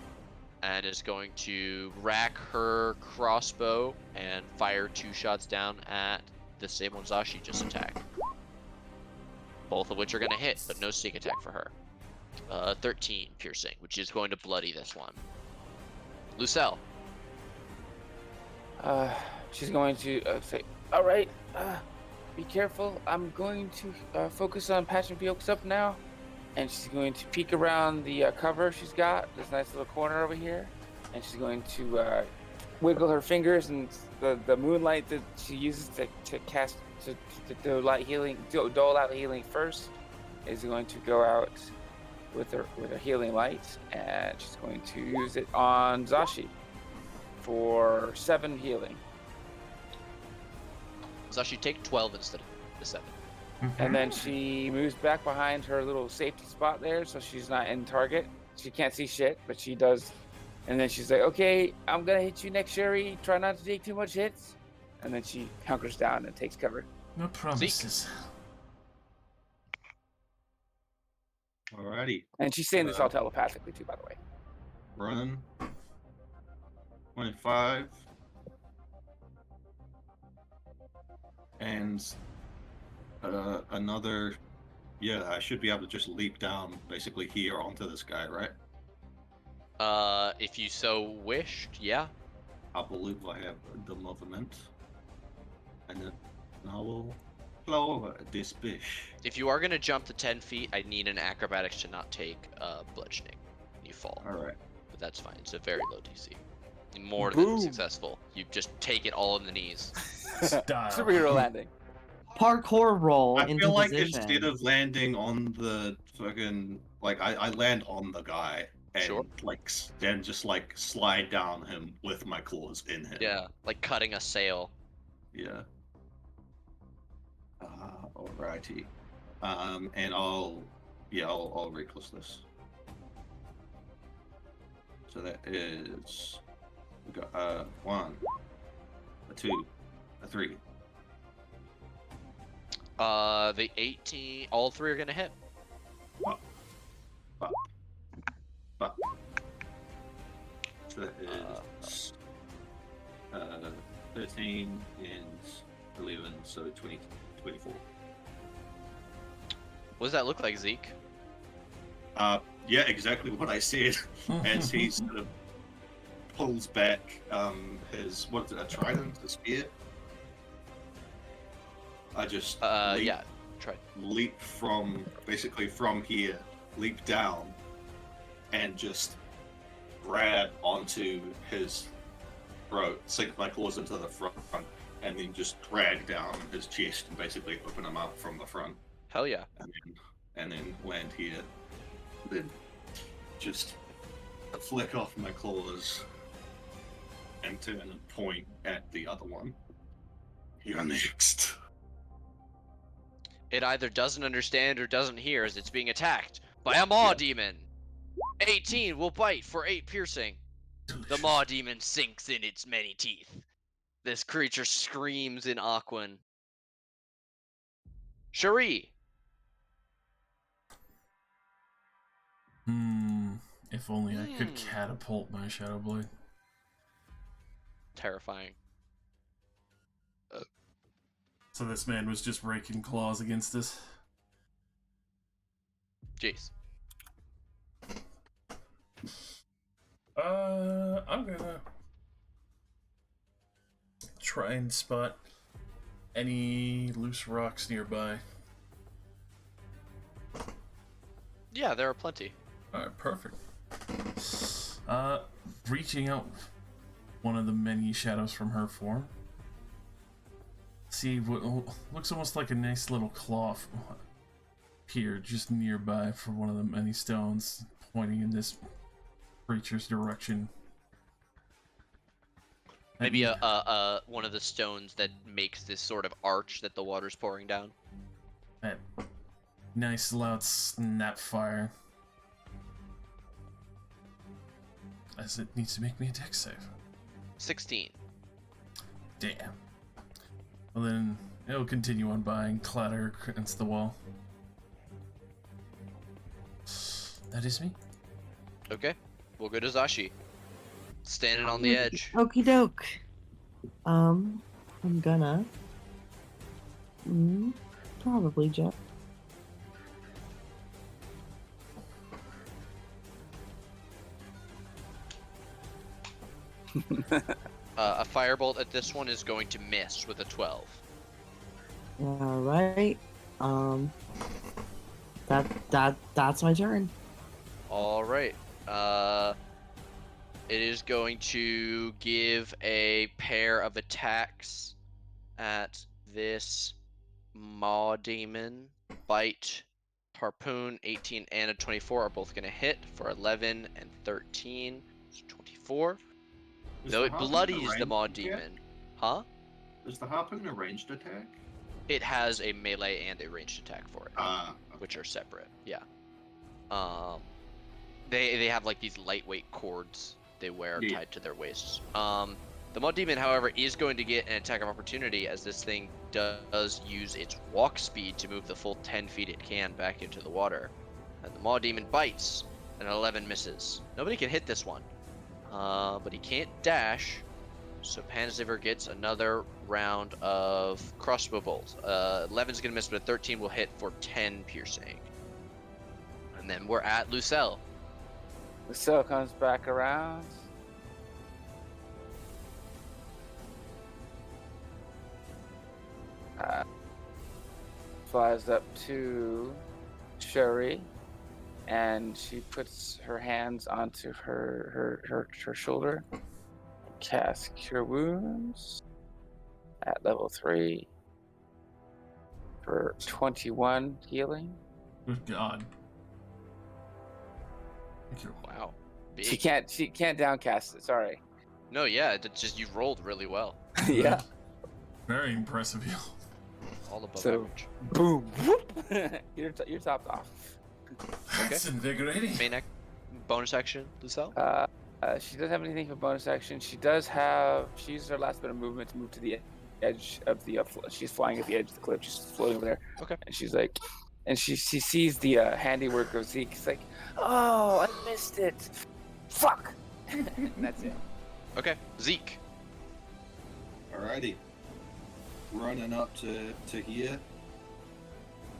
S3: and is going to rack her crossbow and fire 2 shots down at the same one Zashi just attacked. Both of which are going to hit, but no sneak attack for her. 13 piercing, which is going to bloody this one. Lucelle.
S1: She's going to say, all right, be careful. I'm going to focus on patching folks up now. And she's going to peek around the cover she's got, this nice little corner over here. And she's going to wiggle her fingers, and the moonlight that she uses to cast, to dole out healing first, is going to go out with her healing light. And she's going to use it on Zashi for 7 healing.
S3: Zashi, take 12 instead of the 7.
S1: And then she moves back behind her little safety spot there, so she's not in target. She can't see shit, but she does. And then she's like, okay, I'm gonna hit you next, Sherry. Try not to take too much hits. And then she hunkers down and takes cover.
S2: No promises.
S4: Alrighty.
S1: And she's saying this all telepathically too, by the way.
S4: Run. 25. And another. Yeah, I should be able to just leap down basically here onto this guy, right?
S3: If you so wished, yeah.
S4: I believe I have the movement. And then I will flow over this bish.
S3: If you are going to jump the 10 feet, I need an acrobatics to not take bludgeoning. You fall.
S4: Alright.
S3: But that's fine. It's a very low DC. More than
S1: Boom.
S3: successful. You just take it all in the knees.
S2: Style.
S1: Superhero landing.
S5: Parkour roll
S4: I
S5: into
S4: feel like
S5: position.
S4: instead of landing on the fucking like I land on the guy and
S3: Sure.
S4: like then just like slide down him with my claws in him.
S3: Yeah, like cutting a sail.
S4: Yeah. Alrighty. And I'll reckless this. So that is we got 1, a 2, a 3.
S3: The 18, all 3 are gonna hit.
S4: Bop. Bop. Bop. So that is 13 and 11, so 20, 24.
S3: What does that look like, Zeke?
S4: Yeah, exactly what I said. As he sort of pulls back his, what is it, a trident, a spear? I just
S3: Yeah, try.
S4: leap from, basically from here, leap down, and just grab onto his throat, sink my claws into the front, and then just drag down his chest and basically open him up from the front,
S3: Hell yeah.
S4: and then land here. Then just flick off my claws and turn and point at the other one. You're next.
S3: It either doesn't understand or doesn't hear as it's being attacked by a maw demon. 18 will bite for 8 piercing. The maw demon sinks in its many teeth. This creature screams in Aquan. Cherie.
S2: If only I could catapult my Shadow Blade.
S3: Terrifying.
S2: So this man was just raking claws against us.
S3: Jeez.
S2: I'm gonna try and spot any loose rocks nearby.
S3: Yeah, there are plenty.
S2: Alright, perfect. Reaching out one of the many shadows from her form. See what looks almost like a nice little claw here, just nearby for one of the many stones pointing in this creature's direction.
S3: Maybe one of the stones that makes this sort of arch that the water's pouring down.
S2: That nice loud snap fire. As it needs to make me a dex save.
S3: 16.
S2: Damn. Well then, it'll continue on by and clatter against the wall. That is me.
S3: Okay. We'll go to Zashi. Standing on the edge.
S5: Okie doke. I'm gonna probably jump.
S3: A firebolt at this one is going to miss with a 12.
S5: All right. That's my turn.
S3: All right. It is going to give a pair of attacks at this Maw Demon. Bite, Harpoon, 18 and a 24 are both going to hit for 11 and 13. It's 24.
S4: Is
S3: Though
S4: the
S3: it
S4: harpoon a
S3: bloodies the
S4: ranged
S3: Maw
S4: attack?
S3: Demon. Huh?
S4: Is the harpoon a ranged attack?
S3: It has a melee and a ranged attack for it,
S4: Ah,
S3: which are separate. Yeah. They have like these lightweight cords they wear
S4: Yeah.
S3: tied to their waists. The Maw Demon, however, is going to get an attack of opportunity as this thing does use its walk speed to move the full 10 feet it can back into the water. And the Maw Demon bites, and 11 misses. Nobody can hit this one, but he can't dash. So Panziver gets another round of crossbow bolts. 11's gonna miss, but a 13 will hit for 10 piercing. And then we're at Lucelle.
S1: Lucille comes back around. Flies up to Sherry, and she puts her hands onto her shoulder. Cast Cure Wounds at level 3 for 21 healing.
S2: Good God. Thank you.
S3: Wow.
S1: She
S3: Big.
S1: can't downcast it. Sorry.
S3: No, yeah, it just you rolled really well.
S1: Yeah.
S2: Very impressive heal.
S3: All above
S1: So-
S3: average.
S1: Boom. Whoop. You're topped off.
S2: That's invigorating.
S3: Bonus action, Lucelle?
S1: She doesn't have anything for bonus action. She uses her last bit of movement to move to the edge of the. She's flying at the edge of the cliff. She's floating over there.
S3: Okay.
S1: And she's like, and she sees the handiwork of Zeke. She's like, oh, I missed it. Fuck. And that's it.
S3: Okay. Zeke.
S7: Alrighty. Running up to here,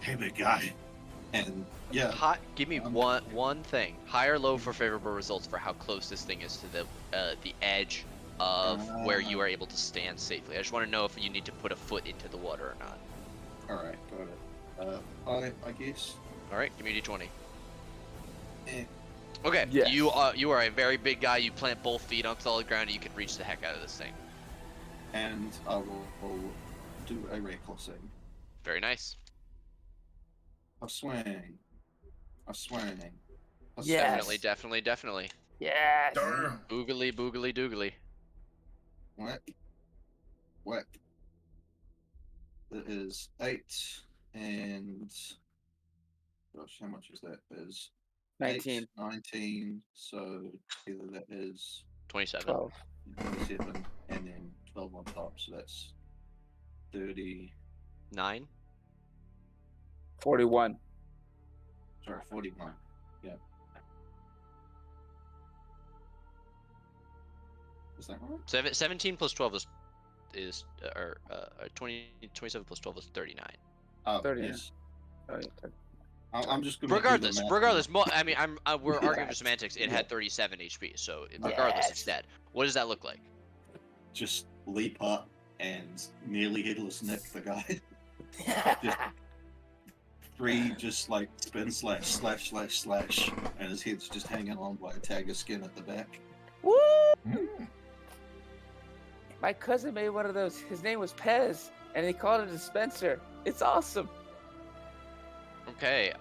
S4: hey, big guy.
S7: and yeah,
S3: Give me one thing. High or low for favorable results for how close this thing is to the edge of where you are able to stand safely. I just want to know if you need to put a foot into the water or not.
S7: alright, got it. I guess.
S3: All right, give me a d20.
S7: Eh.
S3: Okay,
S1: Yes.
S3: you are a very big guy. You plant both feet on solid ground, and you can reach the heck out of this thing.
S7: And I will do a recklessing.
S3: Very nice.
S7: A swing. A swing. A
S1: Yes.
S3: Definitely.
S1: Yes.
S2: Darn.
S3: Boogly, boogly, doogly.
S7: What? It is 8 and gosh, how much is that? Is
S1: 19,
S7: 19, so either that is
S3: 27.
S1: 12.
S7: 27 and then 12 on top, so that's 30,
S3: 9.
S1: 41.
S7: sorry, 41. Yeah. Is that right?
S3: 17 plus 12 is is 27 plus 12 is 39.
S1: 30.
S4: Yes.
S1: Oh, yeah,
S4: I'm just gonna do the
S3: Regardless,
S4: math.
S3: regardless, I mean, we're arguing for
S1: Correct.
S3: semantics. It
S4: Yeah.
S3: had 37 HP, so regardless, it's
S1: Yes.
S3: dead. What does that look like?
S4: Just leap up and nearly headless neck the guy. Just three, just like spin slash slash slash slash, and his head's just hanging on by a tag of skin at the back.
S1: Woo!
S2: Mm.
S1: My cousin made one of those. His name was Pez, and he called it a dispenser. It's awesome.
S3: Okay,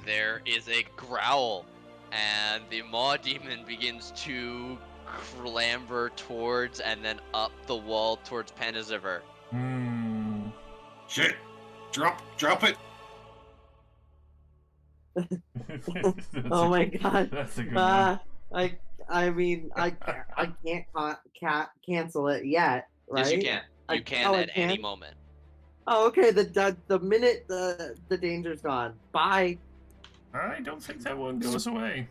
S3: there is a growl, and the maw demon begins to clamber towards and then up the wall towards Panaziver.
S2: Hmm.
S4: Shit! Drop it!
S5: Oh my god.
S2: That's a good one.
S5: I mean, I can't cancel it yet, right?
S3: Yes, you can. You can
S5: I
S3: at any
S5: can?
S3: moment.
S5: Oh, okay. The minute the danger's gone. Bye.
S2: I don't think that one goes away.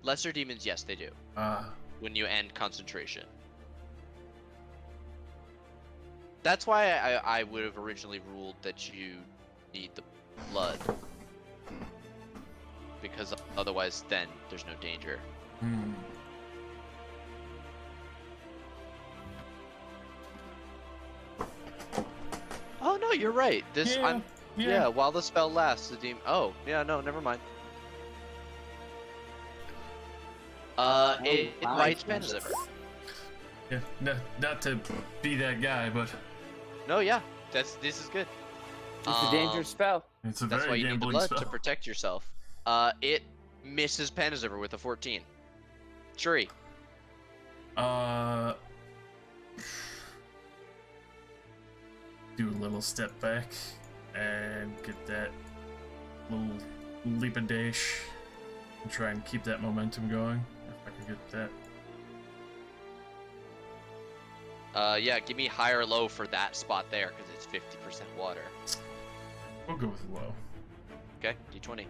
S3: Lesser demons, yes, they do. When you end concentration. That's why I would have originally ruled that you need the blood. Because otherwise, then there's no danger.
S2: Hmm.
S3: Oh no, you're right.
S2: Yeah.
S3: Yeah, while the spell lasts, the demon. Oh, yeah, no, never mind. It
S5: wow.
S3: bites Panaziver.
S2: Yeah. Not to be that guy, but
S3: No, yeah, this is good.
S1: It's a dangerous spell.
S2: it's a
S3: That's why
S2: very
S3: you need the
S2: gambling
S3: blood
S2: spell.
S3: to protect yourself. It misses Panaziver with a 14. Shuri.
S2: Do a little step back and get that little leap and dash and try and keep that momentum going. If I can get that.
S3: Yeah, give me high or low for that spot there, because it's 50% water.
S2: We'll go with low.
S3: Okay, d20.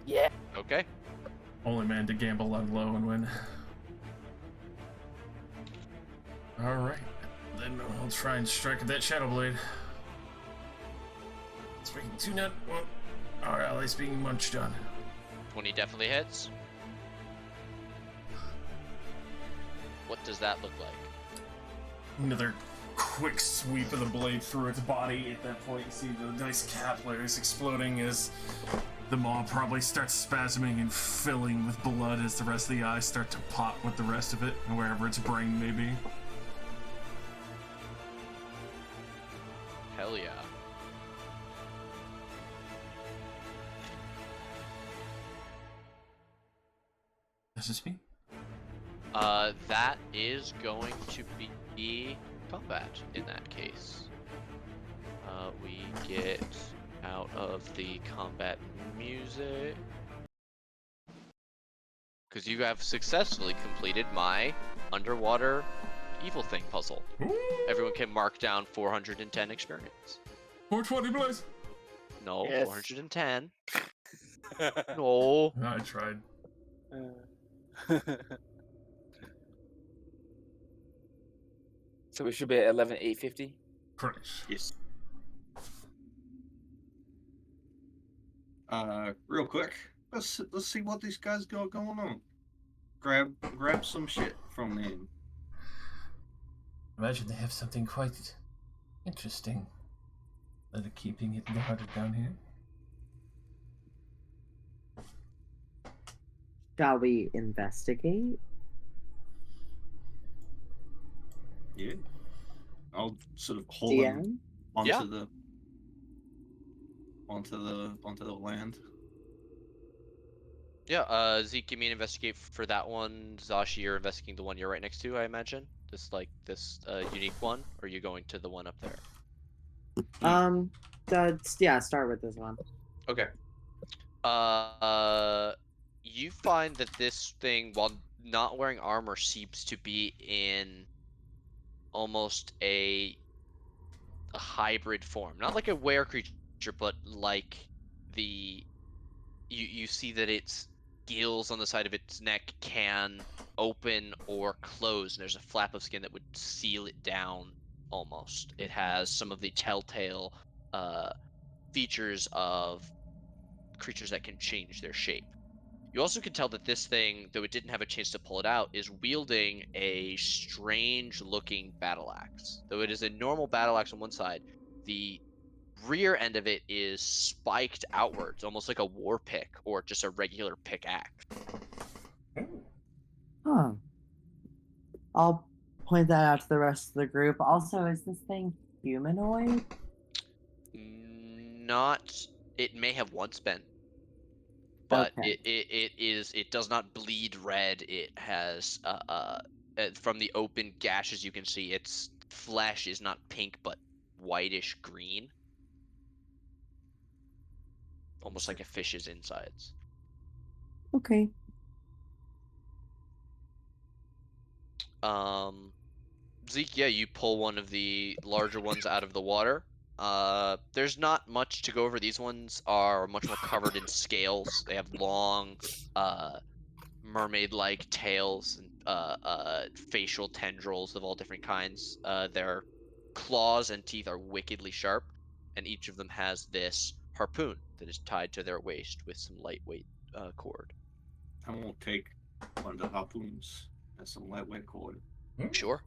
S1: Yeah.
S3: Okay.
S2: Only man to gamble on low and win. Alright. Then I'll try and strike at that Shadow Blade. We do not want our allies being munched on.
S3: 20 definitely hits. What does that look like?
S2: Another quick sweep of the blade through its body. At that point, you see the nice capillaries exploding as the maw probably starts spasming and filling with blood as the rest of the eyes start to pop with the rest of it, and wherever its brain may be.
S3: Hell yeah.
S2: Does this me?
S3: That is going to be combat in that case. We get out of the combat music. Because you have successfully completed my underwater evil thing puzzle.
S2: Ooh,
S3: Everyone can mark down 410 experience.
S2: 420, please.
S3: No,
S1: Yes.
S3: 410. No.
S2: I tried.
S1: So we should be at 11,850.
S2: Correct.
S4: Yes. Real quick, let's see what these guys got going on. Grab some shit from them.
S2: Imagine they have something quite interesting that are keeping it guarded down here.
S5: Shall we investigate?
S4: Yeah. I'll sort of haul them
S5: DM?
S4: onto
S3: Yeah.
S4: the land.
S3: Yeah, Zeke, give me an investigate for that one. Zashi, you're investigating the one you're right next to, I imagine. This unique one, or are you going to the one up there?
S5: Start with this one.
S3: Okay. You find that this thing, while not wearing armor, seems to be in almost a hybrid form. Not like a were creature, but like you see that its gills on the side of its neck can open or close, and there's a flap of skin that would seal it down almost. It has some of the telltale features of creatures that can change their shape. You also can tell that this thing, though it didn't have a chance to pull it out, is wielding a strange looking battle axe. Though it is a normal battle axe on one side, the rear end of it is spiked outwards, almost like a war pick or just a regular pickaxe.
S5: Huh. I'll point that out to the rest of the group. Also, is this thing humanoid?
S3: Not. It may have once been, but
S5: Okay.
S3: it does not bleed red. It has from the open gashes you can see, its flesh is not pink but whitish green, almost like a fish's insides.
S5: Okay.
S3: Zeke, yeah, you pull one of the larger ones out of the water. There's not much to go over. These ones are much more covered in scales. They have long, mermaid-like tails and facial tendrils of all different kinds. Their claws and teeth are wickedly sharp, and each of them has this harpoon that is tied to their waist with some lightweight cord.
S4: I won't take one of the harpoons and some lightweight cord,
S3: Sure.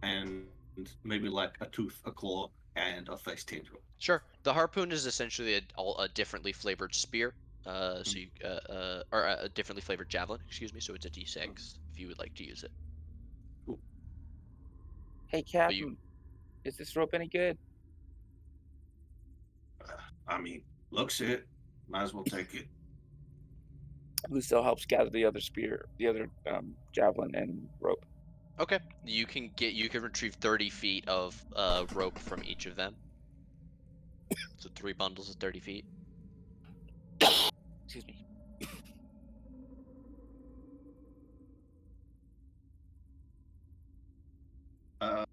S4: and maybe like a tooth, a claw, and a face tendril.
S3: Sure. The harpoon is essentially a differently flavored spear. So you or a differently flavored javelin. Excuse me. So it's a D6 if you would like to use it.
S4: Cool.
S1: Hey,
S3: But you,
S1: Captain, is this rope any good?
S4: I mean, looks it. Might as well take it.
S1: Lucille helps gather the other javelin and rope.
S3: okay? You can retrieve 30 feet of rope from each of them. So 3 bundles of 30 feet.
S1: Excuse me.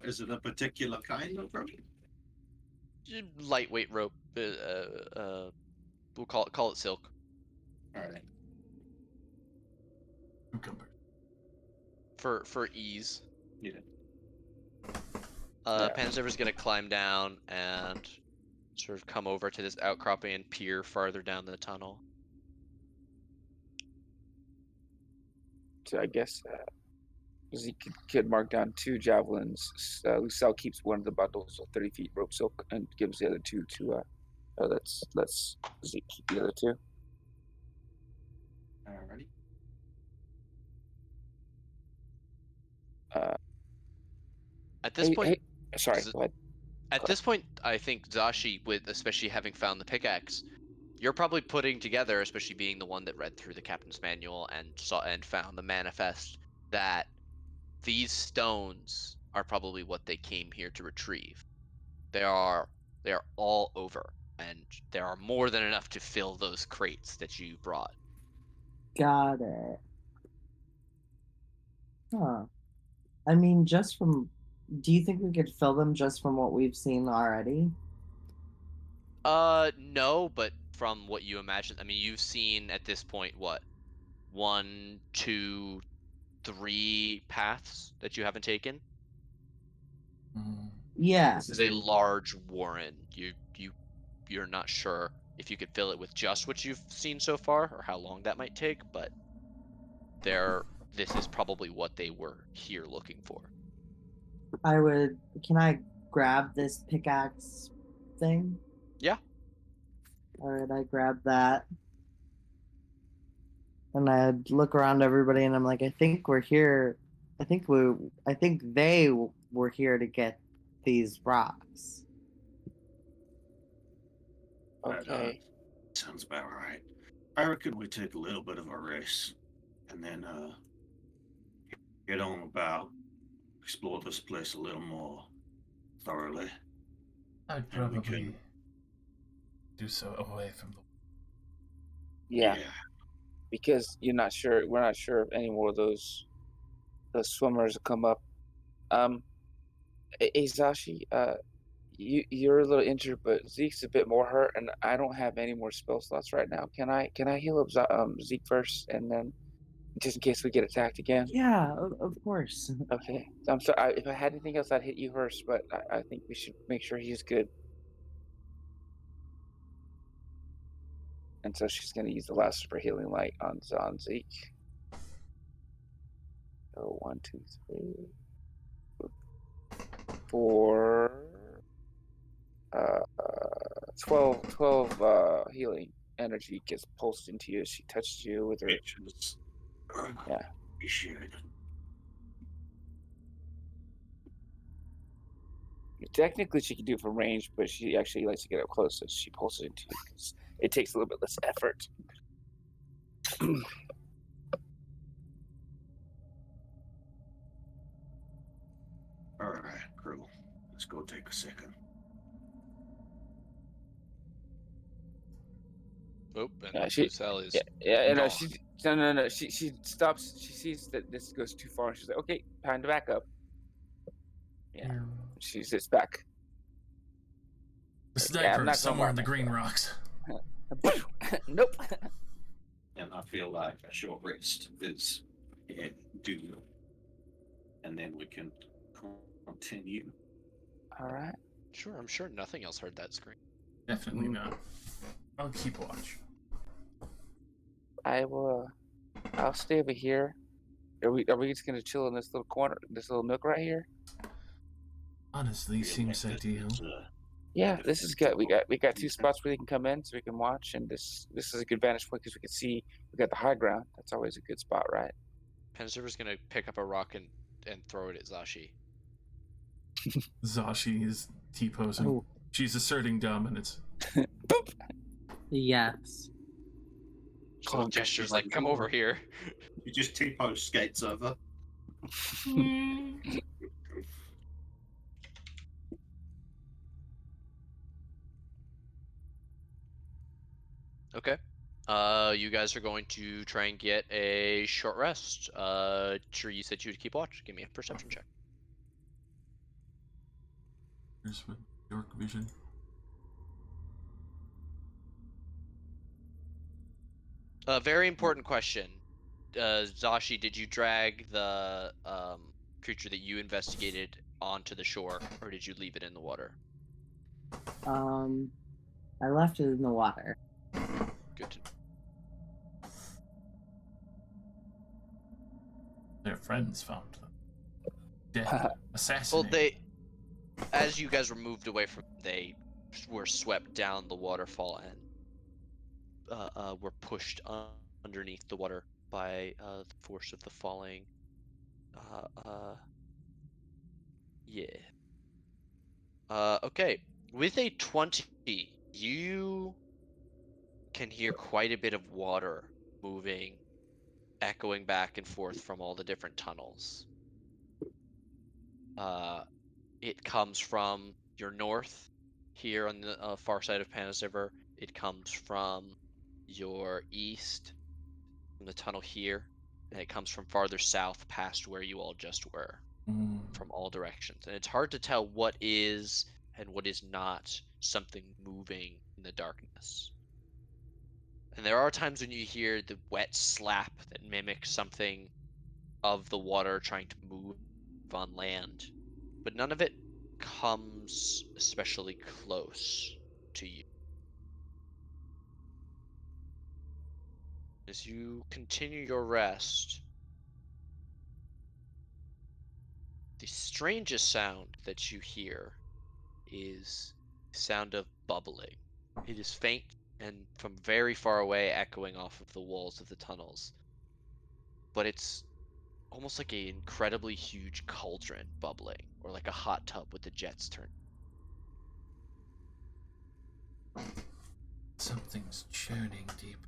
S4: Is it a particular kind of rope?
S3: Lightweight rope. We'll call it silk.
S4: All right.
S2: Cucumber.
S3: For ease.
S4: Yeah.
S1: Yeah.
S3: Panzer's gonna climb down and sort of come over to this outcropping and peer farther down the tunnel.
S1: So I guess Zeke could mark down 2 javelins. Lucille keeps one of the bundles of 30 feet rope silk and gives the other 2 to let's Zeke keep the other 2.
S4: Alrighty.
S3: At this point,
S1: sorry, go ahead.
S3: At this point, I think Zashi, with especially having found the pickaxe, you're probably putting together, especially being the one that read through the captain's manual and saw and found the manifest, that these stones are probably what they came here to retrieve. They are all over, and there are more than enough to fill those crates that you brought.
S5: Got it. Huh. I mean, just from. Do you think we could fill them just from what we've seen already?
S3: No, but from what you imagine, I mean, you've seen at this point what? 1, 2, 3 paths that you haven't taken.
S5: Yeah.
S3: This is a large warren. You're not sure if you could fill it with just what you've seen so far or how long that might take, but this is probably what they were here looking for.
S5: Can I grab this pickaxe thing?
S3: Yeah.
S5: Alright, I grab that. And I look around everybody and I'm like, I think we're here. I think they were here to get these rocks.
S1: Okay.
S4: Sounds about right. I reckon we take a little bit of a rest and then get on about explore this place a little more thoroughly.
S2: I'd
S4: And we
S2: probably
S4: can-
S2: do so away from the.
S1: Yeah, because we're not sure if any more of those swimmers will come up. Hey, Zashi, you're a little injured, but Zeke's a bit more hurt, and I don't have any more spell slots right now. Can I heal up Zeke first, and then just in case we get attacked again?
S5: Yeah, of course.
S1: Okay. I'm sorry. If I had anything else, I'd hit you first, but I think we should make sure he's good. And so she's gonna use the last super healing light on Zeke. So 1, 2, 3, 4, 12 healing energy gets pulsed into you as she touches you with her.
S4: Bitches.
S1: Yeah.
S4: Appreciate it.
S1: Technically, she can do it from range, but she actually likes to get up close, so she pulls it into you because it takes a little bit less effort.
S4: All right, crew. Let's go take a second.
S3: Oh, and
S1: Yeah, she.
S3: Sally's
S1: Yeah. No,
S3: gone.
S1: no. She stops. She sees that this goes too far. And she's like, "Okay, time to back up." Yeah. She sits back.
S2: The
S1: Like, yeah, I'm
S2: sniper is
S1: not going
S2: somewhere
S1: by
S2: in the green
S1: myself.
S2: rocks.
S1: Nope.
S4: And I feel like a short rest is due. And then we can continue.
S1: All right.
S3: Sure, I'm sure nothing else heard that scream.
S2: Definitely not. I'll keep watch.
S1: I will. I'll stay over here. Are we just gonna chill in this little corner, this little nook right here?
S2: Honestly, seems ideal.
S1: Yeah, this is good. We got 2 spots where they can come in, so we can watch, and this is a good vantage point because we can see. We got the high ground. That's always a good spot, right?
S3: Penserver's gonna pick up a rock and throw it at Zashi.
S2: Zashi is T-posing.
S5: Oh.
S2: She's asserting dominance.
S1: Boop.
S5: Yes.
S3: Just little gestures like, come over here.
S4: You just T-pose skates over.
S3: Okay. You guys are going to try and get a short rest. Sure, you said you would keep watch. Give me a perception check.
S2: Here's with York vision.
S3: A very important question. Zashi, did you drag the creature that you investigated onto the shore, or did you leave it in the water?
S5: I left it in the water.
S3: Good to
S2: Their friends found them. Dead. Assassinated.
S3: Well, as you guys were moved away from, they were swept down the waterfall and were pushed underneath the water by the force of the falling. Yeah. Okay. With a 20, you can hear quite a bit of water moving, echoing back and forth from all the different tunnels. It comes from your north, here on the far side of Panis River. It comes from your east, from the tunnel here, and it comes from farther south past where you all just were, from all directions. And it's hard to tell what is and what is not something moving in the darkness. And there are times when you hear the wet slap that mimics something of the water trying to move on land, but none of it comes especially close to you. As you continue your rest, the strangest sound that you hear is the sound of bubbling. It is faint and from very far away, echoing off of the walls of the tunnels. But it's almost like an incredibly huge cauldron bubbling, or like a hot tub with the jets turned.
S2: Something's churning deep.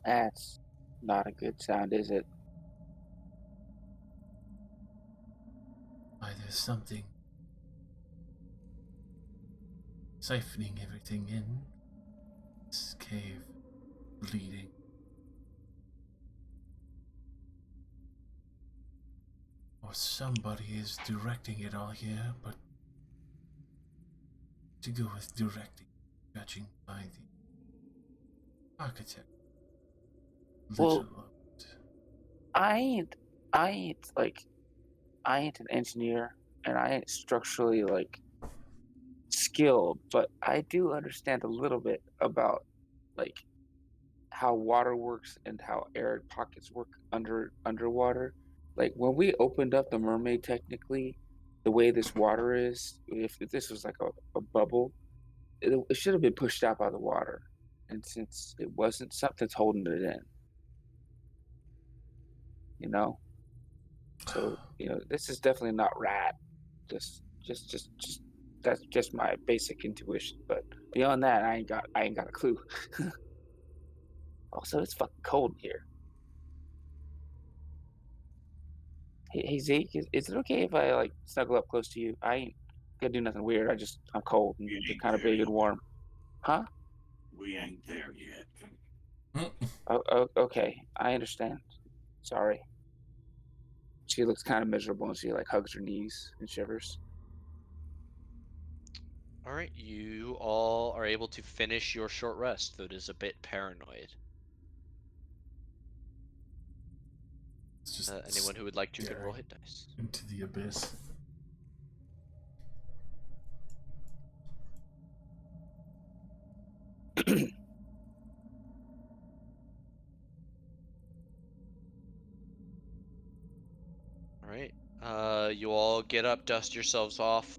S1: That's not a good sound, is it?
S2: Why, there's something siphoning everything in. This cave bleeding. somebody is directing it all here, but to go with directing, judging by the architect.
S1: Well,
S2: Little.
S1: I ain't, I ain't like, I ain't an engineer, and I ain't structurally like skilled, but I do understand a little bit about like how water works and how arid pockets work underwater. Like when we opened up the mermaid, technically, the way this water is, if this was like a bubble, it should have been pushed out by the water. And since it wasn't, something's holding it in, you know? So, this is definitely not rat. Just that's just my basic intuition. But beyond that, I ain't got a clue. Also, it's fucking cold in here. Hey Zeke, is it okay if I like snuggle up close to you? I ain't gonna do nothing weird. I'm cold and
S4: You
S1: you're
S4: ain't
S1: kind of
S4: there
S1: big and
S4: yet.
S1: warm. Huh?
S4: We ain't there yet.
S1: Oh, okay. I understand. Sorry. She looks kind of miserable and she like hugs her knees and shivers.
S3: All right, you all are able to finish your short rest, though it is a bit paranoid.
S2: It's just
S3: Anyone who would like to can roll
S2: staring
S3: hit dice.
S2: into the abyss.
S3: All right. You all get up, dust yourselves off,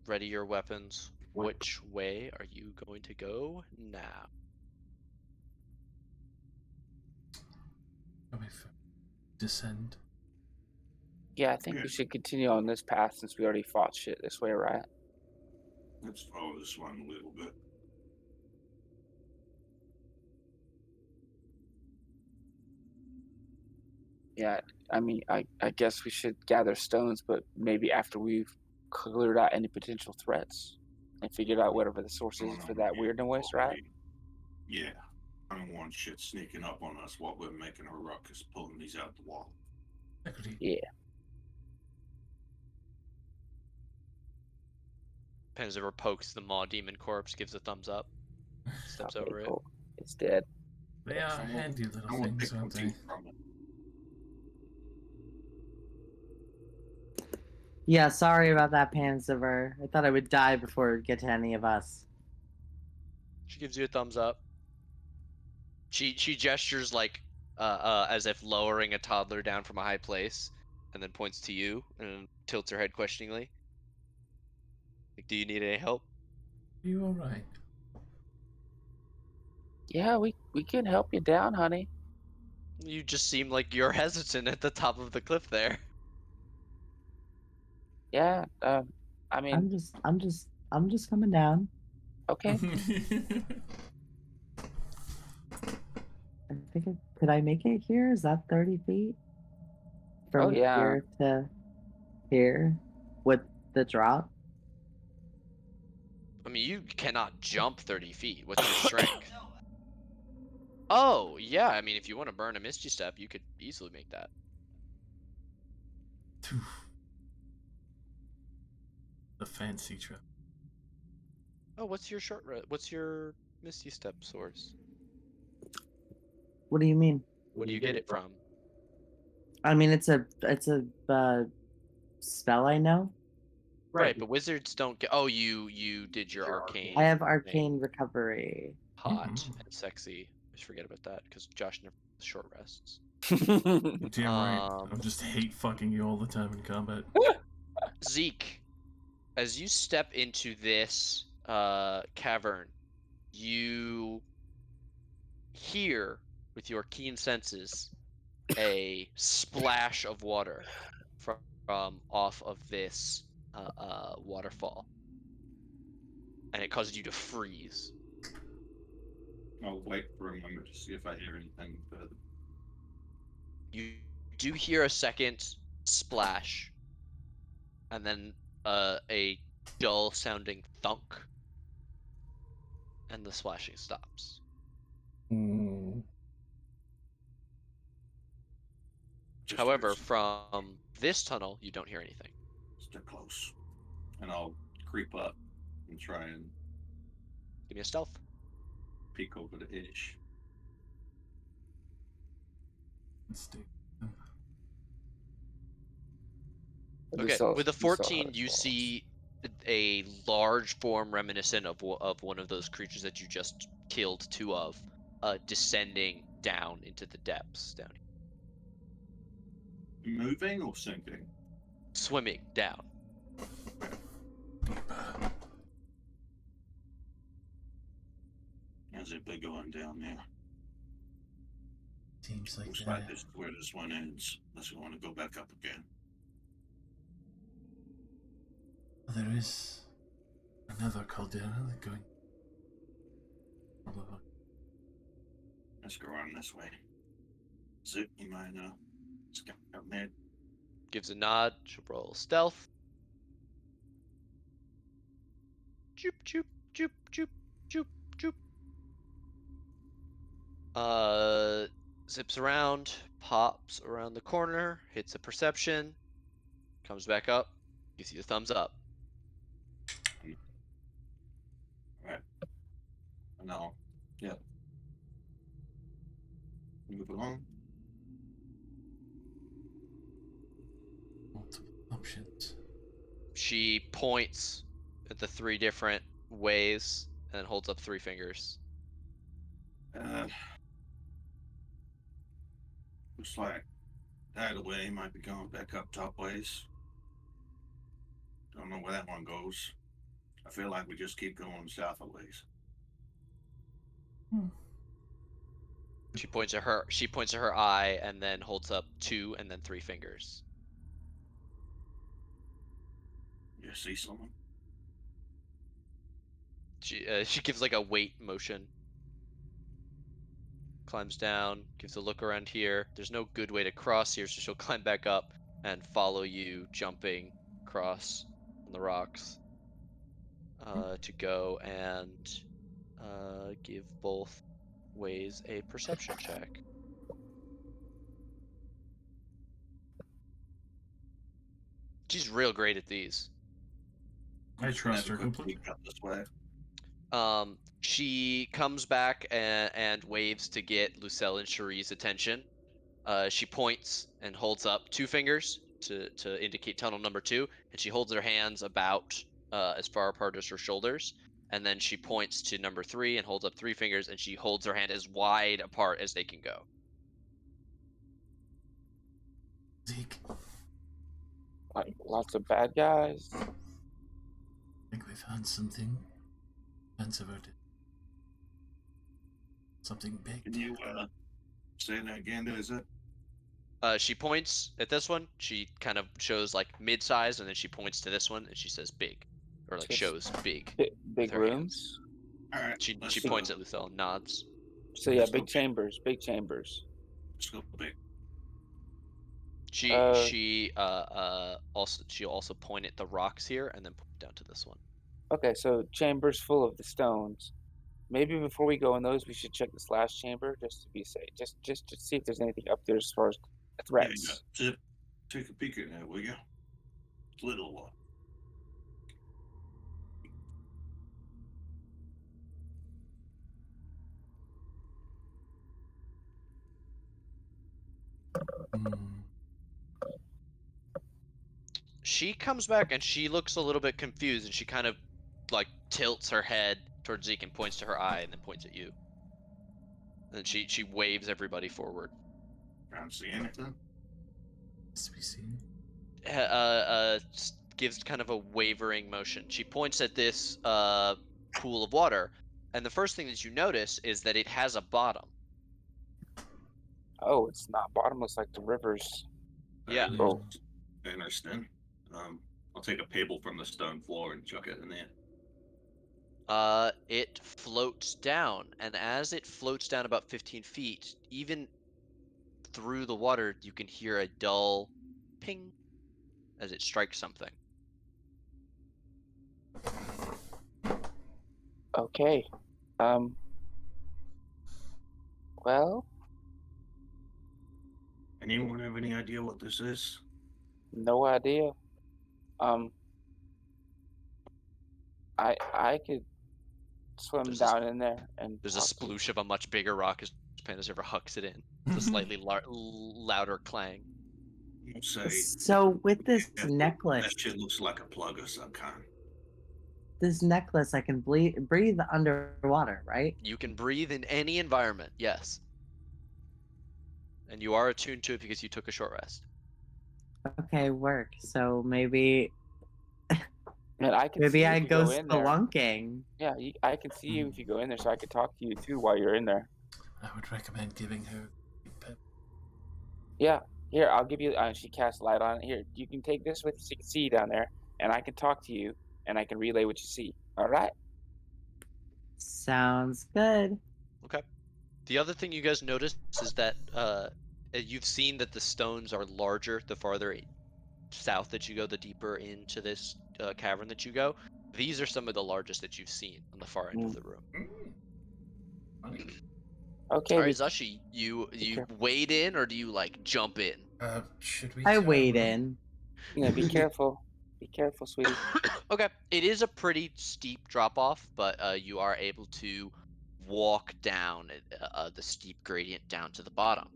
S3: ready your weapons. Which way are you going to go now?
S2: Shall we descend?
S1: Yeah, I think
S4: Yeah.
S1: we should continue on this path since we already fought shit this way, right?
S4: Let's follow this one a little bit.
S1: Yeah, I mean, I guess we should gather stones, but maybe after we've cleared out any potential threats and figured out whatever the source is
S4: Going
S1: for
S4: on
S1: that
S4: here
S1: weird noise,
S4: before
S1: right?
S4: yeah. I don't want shit sneaking up on us while we're making a ruckus, pulling these out the wall.
S2: Agreed.
S1: Yeah.
S3: Penziver pokes the maw demon corpse, gives a thumbs up, steps
S1: Okay,
S3: over it.
S1: cool. It's dead.
S2: They are
S4: Someone,
S2: handy little
S4: someone
S2: things,
S4: pick some
S2: aren't they?
S4: teeth from it.
S5: Yeah, sorry about that, Panziver. I thought I would die before it get to any of us.
S3: She gives you a thumbs up. She gestures like as if lowering a toddler down from a high place, and then points to you and tilts her head questioningly. Like, do you need any help?
S2: Are you alright?
S1: Yeah, we can help you down, honey.
S3: You just seem like you're hesitant at the top of the cliff there.
S1: Yeah, I mean,
S5: I'm just coming down.
S1: okay.
S5: Could I make it here? Is that 30 feet
S1: Oh
S5: from
S1: yeah.
S5: here to here with the drop?
S3: I mean, you cannot jump 30 feet. What's your strength? Oh, yeah. I mean, if you want to burn a Misty Step, you could easily make that.
S2: The fancy trip.
S3: Oh, what's your Misty Step source?
S5: What do you mean?
S3: What do you get it from?
S5: I mean, it's a spell I know.
S3: Right, but wizards don't get. Oh, you did your
S5: I
S3: arcane
S5: have
S3: thing.
S5: arcane recovery.
S3: Hot and sexy. Just forget about that because Josh never has short rests.
S2: Damn right. I
S3: Um,
S2: just hate fucking you all the time in combat.
S3: Zeke, as you step into this cavern, you hear with your keen senses a splash of water from off of this waterfall, and it causes you to freeze.
S4: I'll wait for a moment to see if I hear anything further.
S3: You do hear a second splash, and then a dull sounding thunk, and the splashing stops.
S4: Just
S3: However,
S4: listen.
S3: from this tunnel, you don't hear anything.
S4: Stay close, and I'll creep up and try and
S3: Give me a stealth.
S4: peek over the edge.
S2: Let's do.
S3: Okay, with a
S1: You saw how
S3: 14,
S1: it
S3: you
S1: falls.
S3: see a large form reminiscent of one of those creatures that you just killed two of, descending down into the depths down here,
S4: Moving or sinking?
S3: swimming down.
S4: How's it been going down there?
S2: Seems like
S4: Looks
S2: that.
S4: like this is where this one ends. Unless we want to go back up again.
S2: There is another caldera going. Probably.
S4: Let's go around this way. Zip, you might know. Scout mid.
S3: Gives a nod. She'll roll stealth. Choop, choop, choop, choop, choop, choop. Zips around, pops around the corner, hits a perception, comes back up, gives you a thumbs up.
S4: Alright. No. Yep. Move along.
S2: Multiple options.
S3: She points at the three different ways and holds up three fingers.
S4: Looks like that way might be going back up top ways. Don't know where that one goes. I feel like we just keep going south a ways.
S3: She points at her eye and then holds up two and then three fingers.
S4: You see someone?
S3: She gives like a weight motion. Climbs down, gives a look around here. There's no good way to cross here, so she'll climb back up and follow you, jumping across on the rocks. To go and give both ways a perception check. She's real great at these.
S2: I
S4: Just gonna
S2: trust
S4: have a
S2: her
S4: quick
S2: completely.
S4: peek up this way.
S3: She comes back and waves to get Lucelle and Cherie's attention. She points and holds up two fingers to indicate tunnel number 2, and she holds her hands about as far apart as her shoulders. And then she points to number 3 and holds up three fingers, and she holds her hand as wide apart as they can go.
S2: Zeke,
S1: Like lots of bad guys.
S2: I think we found something. Fancy about it. Something big.
S4: Can you say that again? Is it?
S3: She points at this one. She kind of shows like mid-size, and then she points to this one, and she says big, or like
S1: It's
S3: shows big.
S1: Big
S3: her
S1: rooms.
S4: All right.
S3: She
S4: let's
S3: points at Lucille and nods.
S1: So yeah,
S4: Let's
S1: big
S4: go.
S1: chambers. Big chambers.
S4: Let's go big.
S3: She'll also point at the rocks here and then point down to this one.
S1: Okay, so chambers full of the stones. Maybe before we go in those, we should check this last chamber just to be safe. Just to see if there's anything up there as far as threats.
S4: Yeah, Zip, take a peek at that, will you? Little one.
S3: She comes back and she looks a little bit confused, and she kind of like tilts her head towards Zeke and points to her eye and then points at you. And she waves everybody forward.
S4: Can't see anything.
S2: Must be seen.
S3: Gives kind of a wavering motion. She points at this pool of water, and the first thing that you notice is that it has a bottom.
S1: Oh, it's not bottomless like the rivers.
S3: Yeah.
S1: Oh.
S4: Interesting. I'll take a pebble from the stone floor and chuck it in there.
S3: It floats down, and as it floats down about 15 feet, even through the water, you can hear a dull ping as it strikes something.
S1: Okay. Well,
S4: Anyone have any idea what this is?
S1: No idea. Um, I could swim
S3: There's a
S1: down in there and
S3: there's a
S1: talk to you.
S3: sploosh of a much bigger rock as Pandas ever hucks it in. It's a slightly louder clang.
S4: I'll say,
S5: So with this
S4: yeah,
S5: necklace,
S4: that shit looks like a plug of some kind.
S5: I can breathe underwater, right?
S3: You can breathe in any environment, yes. And you are attuned to it because you took a short rest.
S5: Okay, work. So maybe
S1: And I can see you
S5: I
S1: if you
S5: go
S1: go in there.
S5: spelunking.
S1: Yeah, I can see you if you go in there, so I could talk to you too while you're in there.
S2: I would recommend giving her a pep.
S1: Yeah, here I'll give you. She casts light on it. Here, you can take this with you so you can see down there, and I can talk to you, and I can relay what you see. All right?
S5: Sounds good.
S3: Okay. The other thing you guys notice is that you've seen that the stones are larger the farther south that you go, the deeper into this cavern that you go. These are some of the largest that you've seen on the far end of
S1: Mm.
S3: the room.
S2: Funny.
S1: Okay.
S3: All right, Zashi, you
S1: careful.
S3: wade in or do you like jump in?
S2: Should we
S5: I
S2: tell
S5: wade
S2: her?
S5: in.
S1: Yeah, be careful. Be careful, sweetie.
S3: Okay, it is a pretty steep drop off, but you are able to walk down the steep gradient down to the bottom.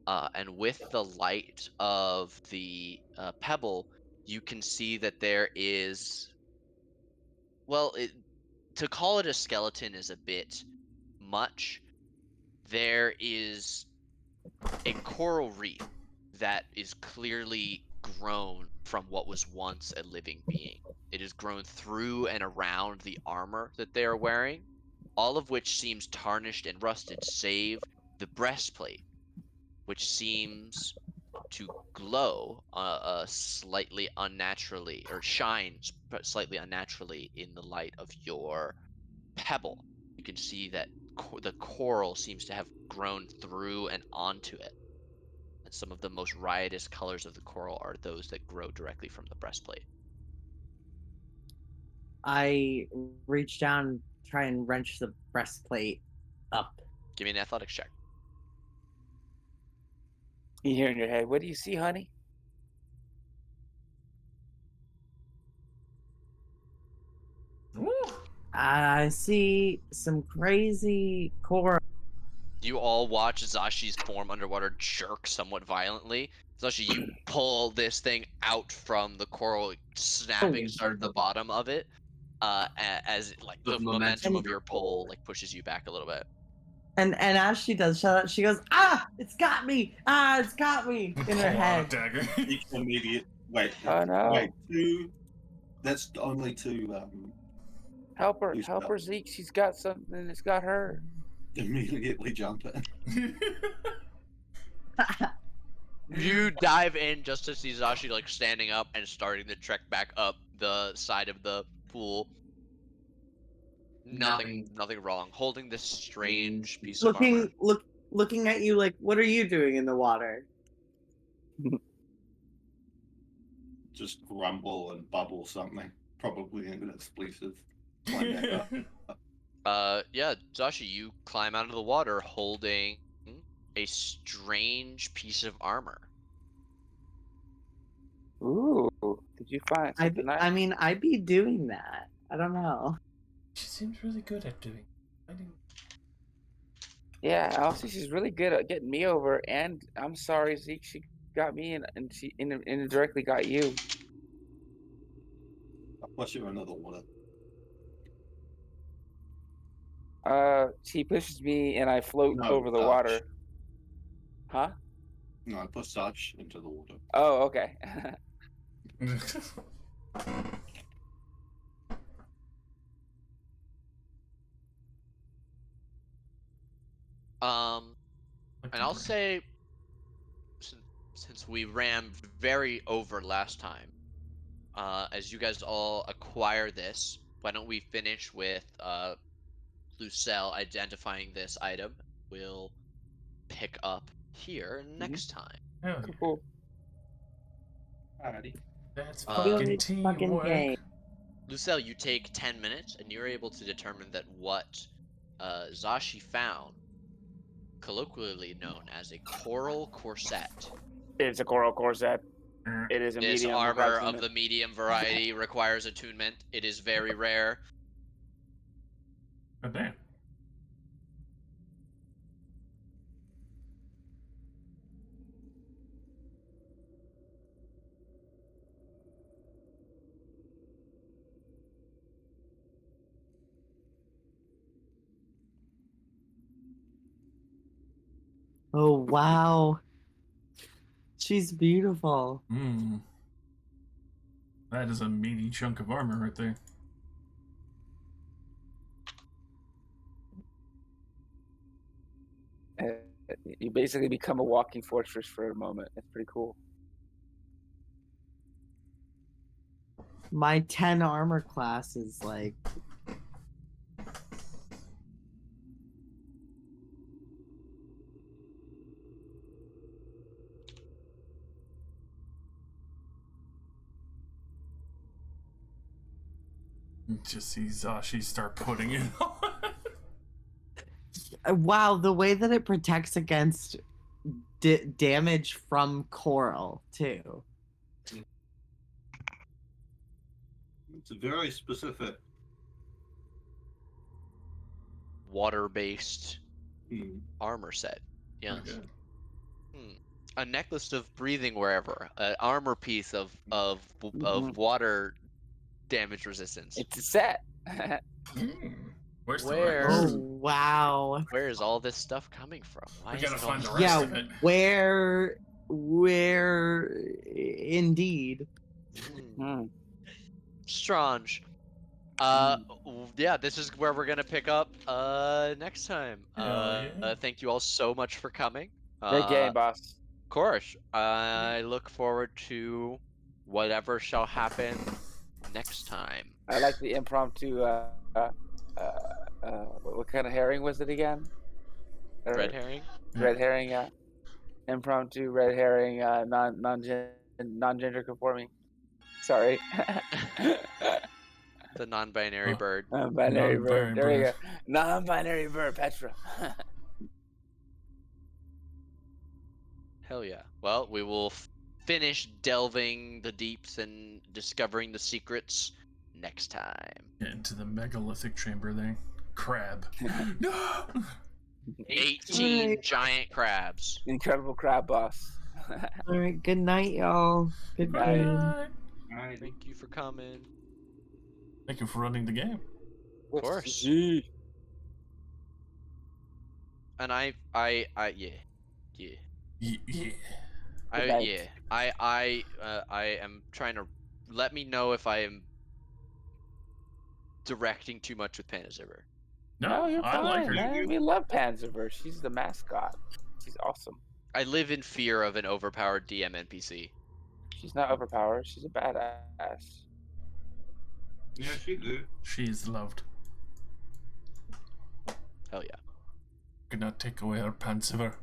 S3: And with the light of the pebble, you can see that there is, well, to call it a skeleton is a bit much. There is a coral reef that is clearly grown from what was once a living being. It is grown through and around the armor that they are wearing, all of which seems tarnished and rusted, save the breastplate, which seems to glow slightly unnaturally, or shines slightly unnaturally in the light of your pebble. You can see that the coral seems to have grown through and onto it. And some of the most riotous colors of the coral are those that grow directly from the breastplate.
S5: I reach down, try and wrench the breastplate up.
S3: Give me an athletics check.
S1: You hear in your head, what do you see, honey?
S2: Ooh.
S5: I see some crazy coral.
S3: You all watch Zashi's form underwater jerk somewhat violently. Zashi, you pull this thing out from the coral, snapping
S5: Oh.
S3: start at the bottom of it, as like the momentum of your pull like pushes you back a little bit.
S5: And as she does, she goes, "Ah, it's got me! Ah, it's got me!" in her
S2: Pull out a
S5: head.
S2: dagger.
S4: You can immediate. Wait.
S1: Oh no!
S4: Wait. Two. That's only two.
S1: Help her!
S4: Who's
S1: Help
S4: that?
S1: her, Zeke! She's got something that's got her.
S4: Immediately jump in.
S3: You dive in just to see Zashi like standing up and starting the trek back up the side of the pool. Nothing wrong. Holding this strange piece of armor.
S5: Looking at you like, what are you doing in the water?
S4: Just grumble and bubble something. Probably an expletive. Climb back up.
S3: Yeah, Zashi, you climb out of the water holding a strange piece of armor.
S1: Ooh! Did you find something nice?
S5: I mean, I'd be doing that. I don't know.
S2: She seems really good at doing.
S1: Yeah, also she's really good at getting me over, and I'm sorry, Zeke. She got me, and she indirectly got you.
S4: I'll push you another water.
S1: She pushes me, and I float
S4: No,
S1: over the water. Huh?
S4: No, I push Sarge into the water.
S1: Oh, okay.
S3: And I'll say, since we ran very over last time, as you guys all acquire this, why don't we finish with Lucelle identifying this item? We'll pick up here next time.
S2: Hell yeah.
S1: Cool.
S4: Alrighty.
S2: That's
S3: Good
S2: fucking teamwork.
S3: Lucelle, you take 10 minutes, and you're able to determine that what Zashi found, colloquially known as a coral corset,
S1: It's a coral corset. It is a
S3: This
S1: medium.
S3: armor
S1: requires
S3: of
S1: limit.
S3: the medium variety requires attunement. It is very rare.
S2: Oh, damn.
S5: Oh wow. She's beautiful.
S2: Hmm. That is a meaty chunk of armor right there.
S1: You basically become a walking fortress for a moment. It's pretty cool.
S5: My 10 armor class is like
S2: Just see Zashi start putting it on.
S5: wow, the way that it protects against damage from coral too.
S4: It's very specific.
S3: Water-based
S4: Hmm.
S3: armor set. Yes.
S2: Okay.
S3: A necklace of breathing wherever. An armor piece of
S1: Mhm.
S3: water damage resistance.
S1: It's a set.
S2: Where's the
S3: Where?
S5: Oh
S2: rest?
S5: wow.
S3: Where is all this stuff coming from? Why
S2: We
S3: is
S2: gotta
S3: it all
S2: find the
S3: this-
S2: rest
S5: Yeah,
S2: of it.
S5: where indeed.
S3: Hmm.
S1: Hmm.
S3: Strange. Yeah, this is where we're gonna pick up next time.
S2: Hell yeah.
S3: Thank you all so much for coming.
S1: Great game, boss.
S3: Of course. I look forward to whatever shall happen next time.
S1: I like the impromptu. What kind of herring was it again?
S3: Red herring?
S1: Red herring. Yeah. Impromptu red herring. Non-gender conforming. Sorry.
S3: The non-binary
S2: Oh.
S3: bird.
S1: Non-binary bird.
S2: Non-binary
S1: There we go.
S2: bird.
S1: Non-binary bird. Petra.
S3: Hell yeah. Well, we will finish delving the deeps and discovering the secrets next time.
S2: Get into the megalithic chamber there. Crab. No!
S3: 18
S5: Alright.
S3: giant crabs.
S1: Incredible crab boss.
S5: All right, good night, y'all. Good
S1: Night.
S5: game.
S2: Bye.
S4: Alright.
S3: Thank you for coming.
S2: Thank you for running the game.
S3: Of course.
S1: Gee.
S3: And yeah.
S2: Yeah.
S1: Good night.
S3: Yeah. I am trying to let me know if I am directing too much with Panazziver.
S1: No, you're
S2: I
S1: fine,
S2: like her.
S1: man. We love Panzerverse. She's the mascot. She's awesome.
S3: I live in fear of an overpowered DM NPC.
S1: She's not overpowered. She's a badass.
S4: Yeah, she good.
S2: She is loved.
S3: Hell yeah.
S2: Could not take away her pansiver.